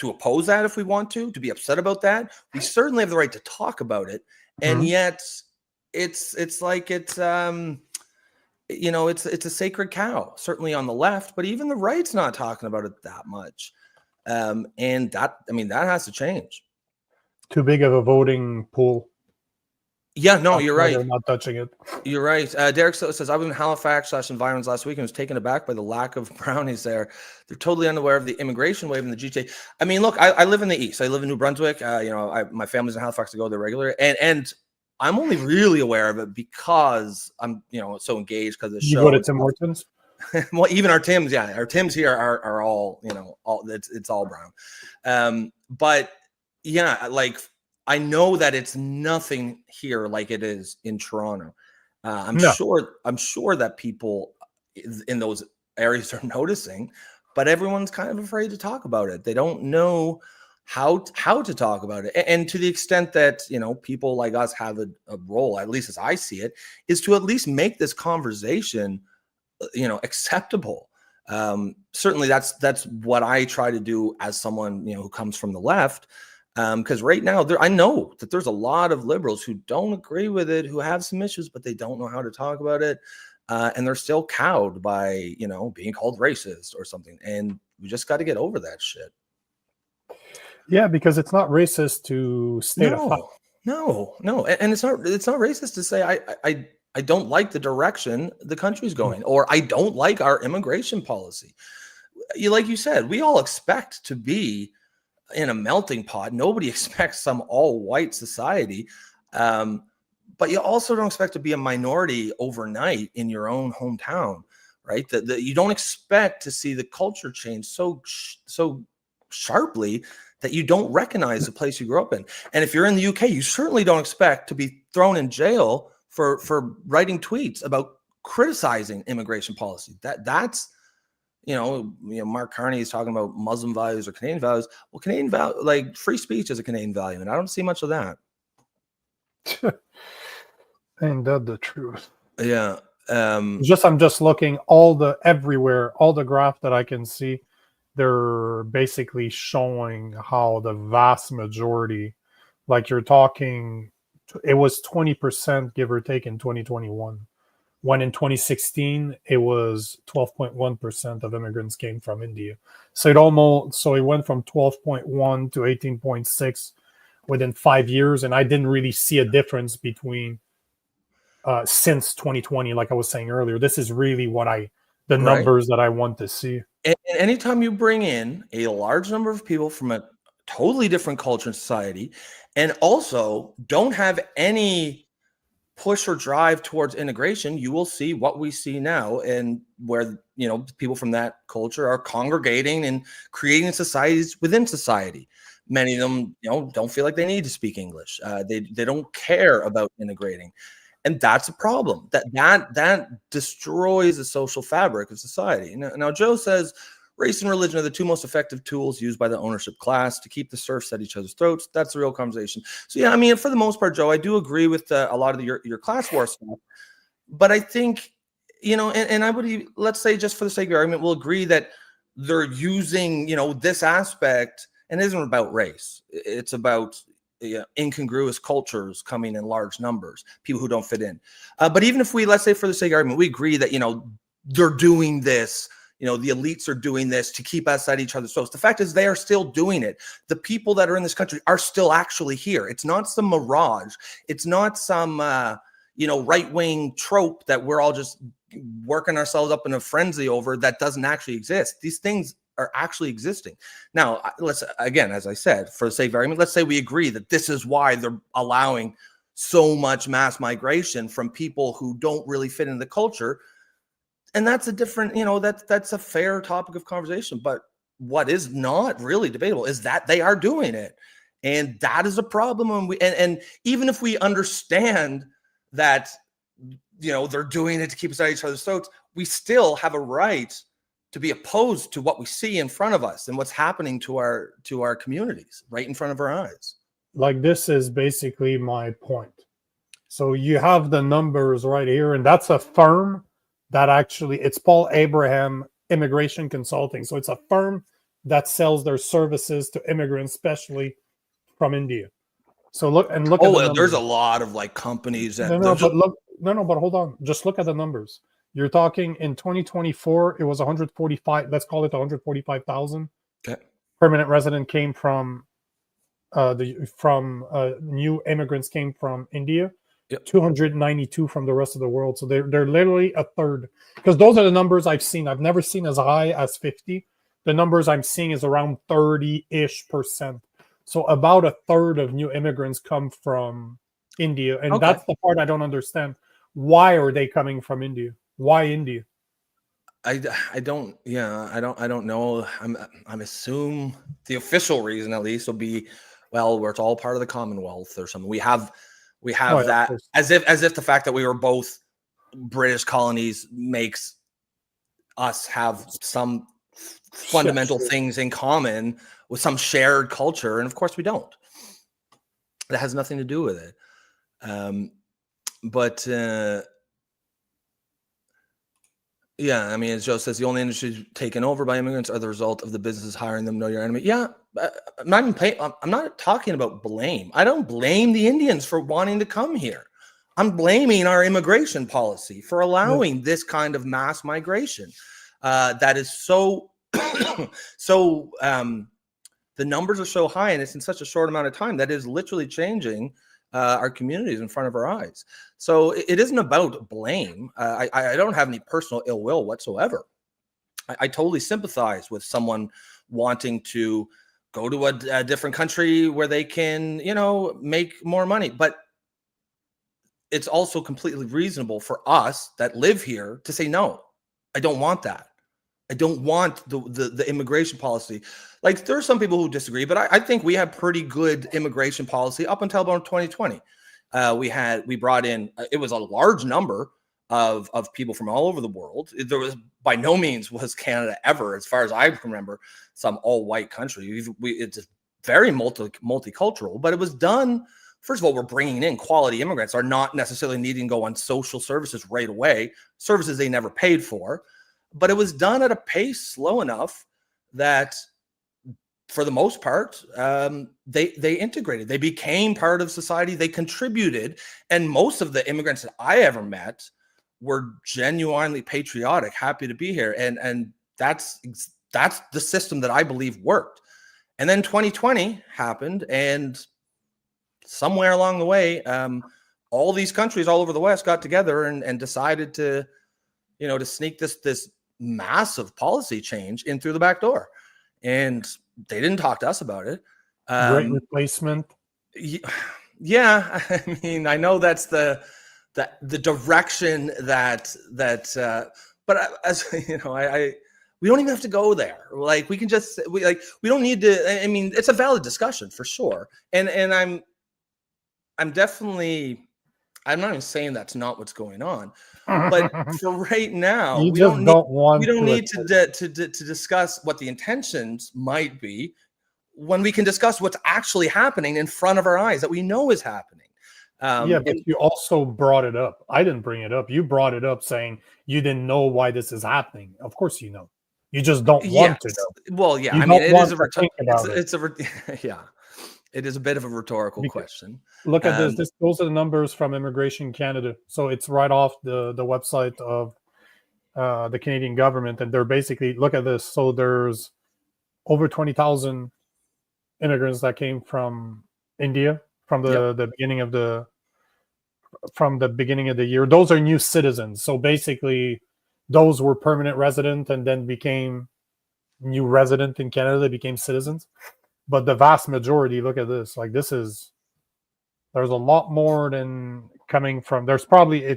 Speaker 2: oppose that if we want to be upset about that. We certainly have the right to talk about it. And yet it's a sacred cow, certainly on the left, but even the right's not talking about it that much. And that has to change.
Speaker 1: Too big of a voting pool.
Speaker 2: Yeah, no, you're right.
Speaker 1: They're not touching it.
Speaker 2: You're right. Derek says, I was in Halifax/Environs last week and was taken aback by the lack of brownies there. They're totally unaware of the immigration wave in the GTA. I mean, look, I live in the East. I live in New Brunswick. My family's in Halifax to go there regularly. And I'm only really aware of it because I'm, so engaged because of the show.
Speaker 1: You go to Tim Hortons?
Speaker 2: Well, even our Tims, our Tims here are all, it's all brown. But yeah, like I know that it's nothing here like it is in Toronto. I'm sure that people in those areas are noticing, but everyone's kind of afraid to talk about it. They don't know how to talk about it. And to the extent that, people like us have a role, at least as I see it, is to at least make this conversation, acceptable. Certainly that's what I try to do as someone, who comes from the left. Because right now I know that there's a lot of liberals who don't agree with it, who have some issues, but they don't know how to talk about it. And they're still cowed by, being called racist or something. And we just got to get over that shit.
Speaker 1: Yeah, because it's not racist to state a fact.
Speaker 2: No, and it's not racist to say I don't like the direction the country's going, or I don't like our immigration policy. Like you said, we all expect to be in a melting pot. Nobody expects some all white society, but you also don't expect to be a minority overnight in your own hometown, right? That you don't expect to see the culture change so sharply that you don't recognize the place you grew up in. And if you're in the UK, you certainly don't expect to be thrown in jail for writing tweets about criticizing immigration policy. That's Mark Carney is talking about Muslim values or Canadian values. Well, Canadian value, like free speech, is a Canadian value, and I don't see much of that.
Speaker 1: Ain't that the truth?
Speaker 2: Yeah.
Speaker 1: I'm just looking everywhere, all the graph that I can see. They're basically showing how the vast majority, like you're talking, it was 20% give or take in 2021, when in 2016 it was 12.1% of immigrants came from India. So it went from 12.1 to 18.6 within 5 years, and I didn't really see a difference between since 2020. Like I was saying earlier, this is really the numbers that I want to see.
Speaker 2: And anytime you bring in a large number of people from a totally different culture and society, and also don't have any push or drive towards integration, you will see what we see now, and where people from that culture are congregating and creating societies within society. Many of them don't feel like they need to speak English. They don't care about integrating. And that's a problem. That destroys the social fabric of society. Now, Joe says race and religion are the two most effective tools used by the ownership class to keep the serfs at each other's throats. That's the real conversation. So yeah, I mean, for the most part, Joe, I do agree with a lot of your class war stuff. But I think, and I would, let's say, just for the sake of argument, we'll agree that they're using, this aspect, and it isn't about race. It's about incongruous cultures coming in large numbers, people who don't fit in. But even if let's say for the sake of argument, we agree that, they're doing this, the elites are doing this to keep us at each other's throats. The fact is they are still doing it. The people that are in this country are still actually here. It's not some mirage. It's not some, right-wing trope that we're all just working ourselves up in a frenzy over that doesn't actually exist. These things are actually existing. Now, let's, again, as I said, for the sake of argument, let's say we agree that this is why they're allowing so much mass migration from people who don't really fit in the culture. And that's a different, that's a fair topic of conversation. But what is not really debatable is that they are doing it. And that is a problem when and even if we understand that, they're doing it to keep us at each other's throats, we still have a right to be opposed to what we see in front of us and what's happening to our communities right in front of our eyes.
Speaker 1: Like, this is basically my point. So you have the numbers right here, and that's a firm that it's Paul Abraham Immigration Consulting. So it's a firm that sells their services to immigrants, especially from India. So look at the
Speaker 2: there's a lot of companies that
Speaker 1: but hold on. Just look at the numbers. You're talking in 2024, it was 145. Let's call it 145,000.
Speaker 2: Okay.
Speaker 1: Permanent resident came from new immigrants came from India.
Speaker 2: Yep.
Speaker 1: 292 from the rest of the world. So they're literally a third. Because those are the numbers I've seen. I've never seen as high as 50. The numbers I'm seeing is around 30-ish%. So about a third of new immigrants come from India, and that's the part I don't understand. Why are they coming from India? Why India?
Speaker 2: I don't know. I'm assume the official reason at least will be, where it's all part of the Commonwealth or something. We have that as if the fact that we were both British colonies makes us have some fundamental things in common with some shared culture, and of course we don't. That has nothing to do with it. Yeah, I mean, as Joe says, the only industries taken over by immigrants are the result of the businesses hiring them. Know your enemy. Yeah, I'm not talking about blame. I don't blame the Indians for wanting to come here. I'm blaming our immigration policy for allowing this kind of mass migration. That is so the The numbers are so high, and it's in such a short amount of time that is literally changing our communities in front of our eyes. So it isn't about blame. I don't have any personal ill will whatsoever. I totally sympathize with someone wanting to go to a different country where they can, make more money. But it's also completely reasonable for us that live here to say, no, I don't want that. I don't want the immigration policy. Like, there are some people who disagree, but I think we have pretty good immigration policy up until about 2020. We brought in, it was a large number of people from all over the world. There was by no means was Canada ever, as far as I remember, some all white country. It's very multicultural, but it was done. First of all, we're bringing in quality immigrants are not necessarily needing to go on social services right away, services they never paid for. But it was done at a pace slow enough that, for the most part, they integrated. They became part of society. They contributed. And most of the immigrants that I ever met were genuinely patriotic, happy to be here. And that's the system that I believe worked. And then 2020 happened, and somewhere along the way, all these countries all over the West got together and decided to sneak this massive policy change in through the back door. And they didn't talk to us about it.
Speaker 1: Great replacement.
Speaker 2: Yeah. I mean, I know that's the direction that but as you know, we don't even have to go there. Like, we can just, we don't need to, I mean, it's a valid discussion for sure. And I'm definitely, I'm not even saying that's not what's going on, but for right now, we don't need to discuss what the intentions might be when we can discuss what's actually happening in front of our eyes that we know is happening.
Speaker 1: But you also brought it up. I didn't bring it up. You brought it up saying you didn't know why this is happening. Of course you know. You just don't want to know.
Speaker 2: Well, yeah.
Speaker 1: You
Speaker 2: I mean, it is it is a bit of a rhetorical question.
Speaker 1: Look at this. Those are the numbers from Immigration Canada. So it's right off the website of the Canadian government, and they're basically, look at this. So there's over 20,000 immigrants that came from India from the beginning of the year. Those are new citizens. So basically, those were permanent resident and then became new resident in Canada. They became citizens. But the vast majority, look at this. Like, there's a lot more than coming from. It's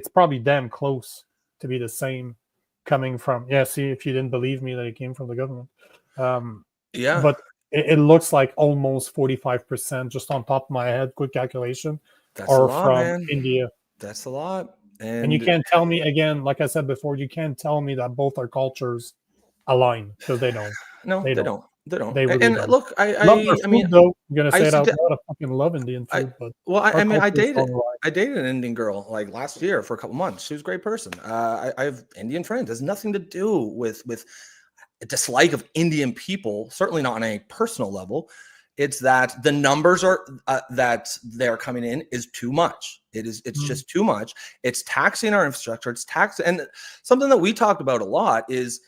Speaker 1: probably damn close to be the same coming from. Yeah, see, if you didn't believe me that it came from the government. But it looks like almost 45%, just on top of my head, quick calculation, are from India.
Speaker 2: That's a lot.
Speaker 1: And you can't tell me, again, like I said before, you can't tell me that both our cultures align, because they don't.
Speaker 2: No, they don't. They don't.
Speaker 1: They really don't.
Speaker 2: Look, I mean,
Speaker 1: though, I'm gonna say it out loud. I fucking love Indian food,
Speaker 2: I dated an Indian girl like last year for a couple months. She was a great person. I have Indian friends. It has nothing to do with a dislike of Indian people. Certainly not on a personal level. It's that the numbers are that they're coming in is too much. It's just too much. It's taxing our infrastructure. It's and something that we talked about a lot is,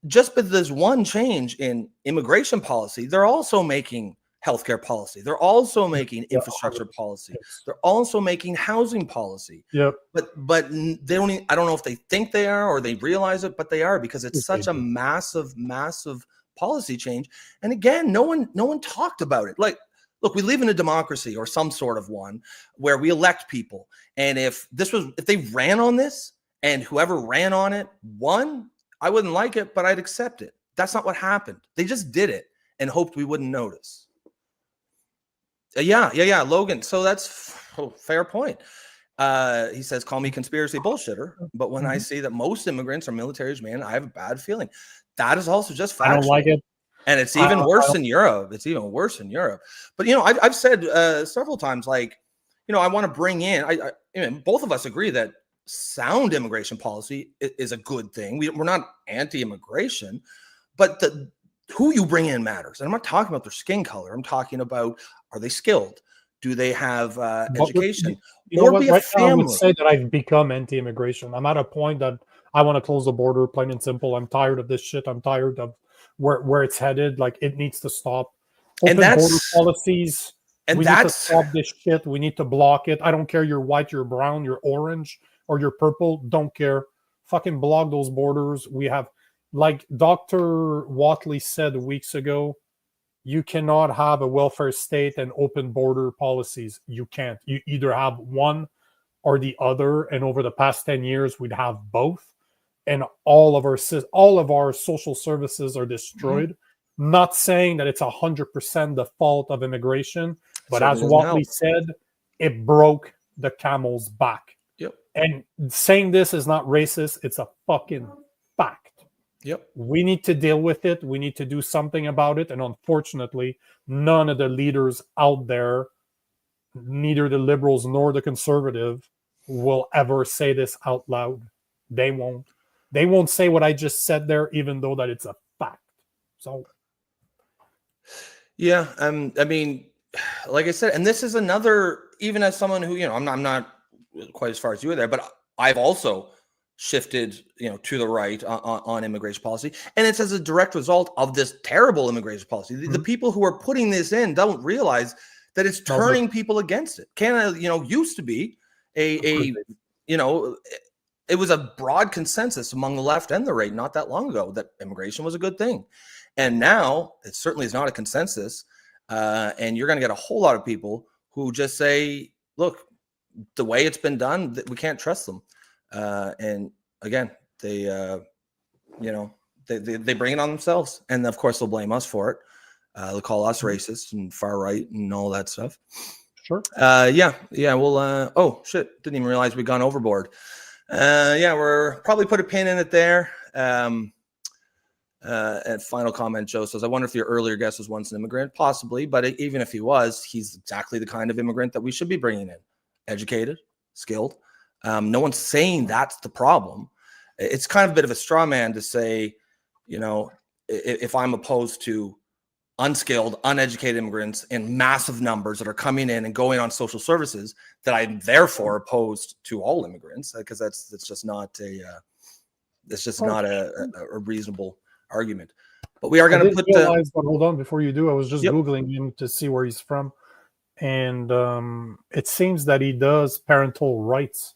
Speaker 2: just because there's one change in immigration policy, they're also making healthcare policy. They're also making infrastructure policy. They're also making housing policy. But they don't. I don't know if they think they are or they realize it, but they are, because it's such a massive policy change. And again, no one talked about it. Like, look, we live in a democracy, or some sort of one, where we elect people. And if they ran on this and whoever ran on it won, I wouldn't like it, but I'd accept it. That's not what happened. They just did it and hoped we wouldn't notice. Logan. So that's fair point. He says, call me conspiracy bullshitter, but when I see that most immigrants are military men, I have a bad feeling. That is also just factual.
Speaker 1: I don't like it.
Speaker 2: And it's even worse in Europe. It's even worse in Europe. But, I've said several times, like, I want to bring in, both of us agree that sound immigration policy is a good thing. We're not anti-immigration, but who you bring in matters. And I'm not talking about their skin color. I'm talking about, are they skilled? Do they have education? Or be a family?
Speaker 1: I would say that I've become anti-immigration. I'm at a point that I want to close the border, plain and simple. I'm tired of this shit. I'm tired of where it's headed. Like, it needs to stop. Open border
Speaker 2: that's
Speaker 1: policies.
Speaker 2: and
Speaker 1: We need to
Speaker 2: that's
Speaker 1: stop this shit. We need to block it. I don't care you're white, you're brown, you're orange, or you're purple. Don't care. Fucking block those borders. We have, like Dr. Watley said weeks ago, you cannot have a welfare state and open border policies. You can't. You either have one or the other. And over the past 10 years, we'd have both. And all of our social services are destroyed. Not saying that it's 100% the fault of immigration, but as
Speaker 2: certainly doesn't
Speaker 1: Watley said, it broke the camel's back.
Speaker 2: Yep.
Speaker 1: And saying this is not racist, it's a fucking fact.
Speaker 2: Yep.
Speaker 1: We need to deal with it. We need to do something about it. And unfortunately, none of the leaders out there, neither the liberals nor the conservative, will ever say this out loud. They won't. They won't say what I just said there, even though that it's a fact. So,
Speaker 2: yeah, I mean, like I said, and this is another. Even as someone who, I'm not quite as far as you are there, but I've also shifted, to the right on immigration policy, and it's as a direct result of this terrible immigration policy. The people who are putting this in don't realize that it's turning people against it. Canada, used to be it was a broad consensus among the left and the right not that long ago that immigration was a good thing. And now it certainly is not a consensus. And you're going to get a whole lot of people who just say, look, the way it's been done, we can't trust them. And again, they bring it on themselves. And of course, they'll blame us for it. They'll call us racist and far right and all that stuff.
Speaker 1: sure.
Speaker 2: Yeah. Well, oh, shit. Didn't even realize we'd gone overboard. We're probably put a pin in it there. And final comment, Joe says, I wonder if your earlier guest was once an immigrant. Possibly, but even if he was, he's exactly the kind of immigrant that we should be bringing in. Educated, skilled. No one's saying that's the problem. It's kind of a bit of a straw man to say, if I'm opposed to unskilled, uneducated immigrants in massive numbers that are coming in and going on social services, that I'm therefore opposed to all immigrants, because that's just not a reasonable argument. But we are going to put
Speaker 1: realize, but hold on, before you do, I was just
Speaker 2: Yep.
Speaker 1: Googling him to see where he's from. And it seems that he does parental rights.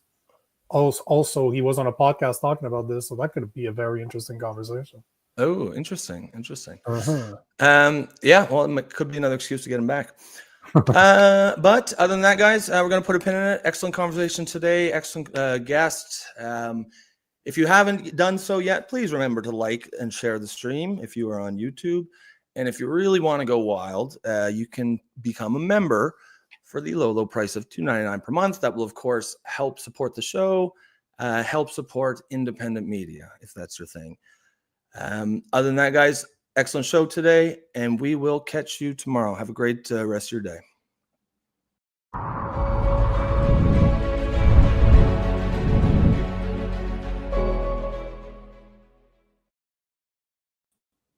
Speaker 1: Also, he was on a podcast talking about this, so that could be a very interesting conversation.
Speaker 2: Oh, interesting.
Speaker 1: Uh-huh.
Speaker 2: Well, it could be another excuse to get him back. But other than that, guys, we're going to put a pin in it. Excellent conversation today. Excellent guest. If you haven't done so yet, please remember to like and share the stream if you are on YouTube. And if you really want to go wild, you can become a member for the low price of $2.99 per month. That will, of course, help support the show, help support independent media, if that's your thing. Other than that, guys, excellent show today, and we will catch you tomorrow. Have a great rest of your day.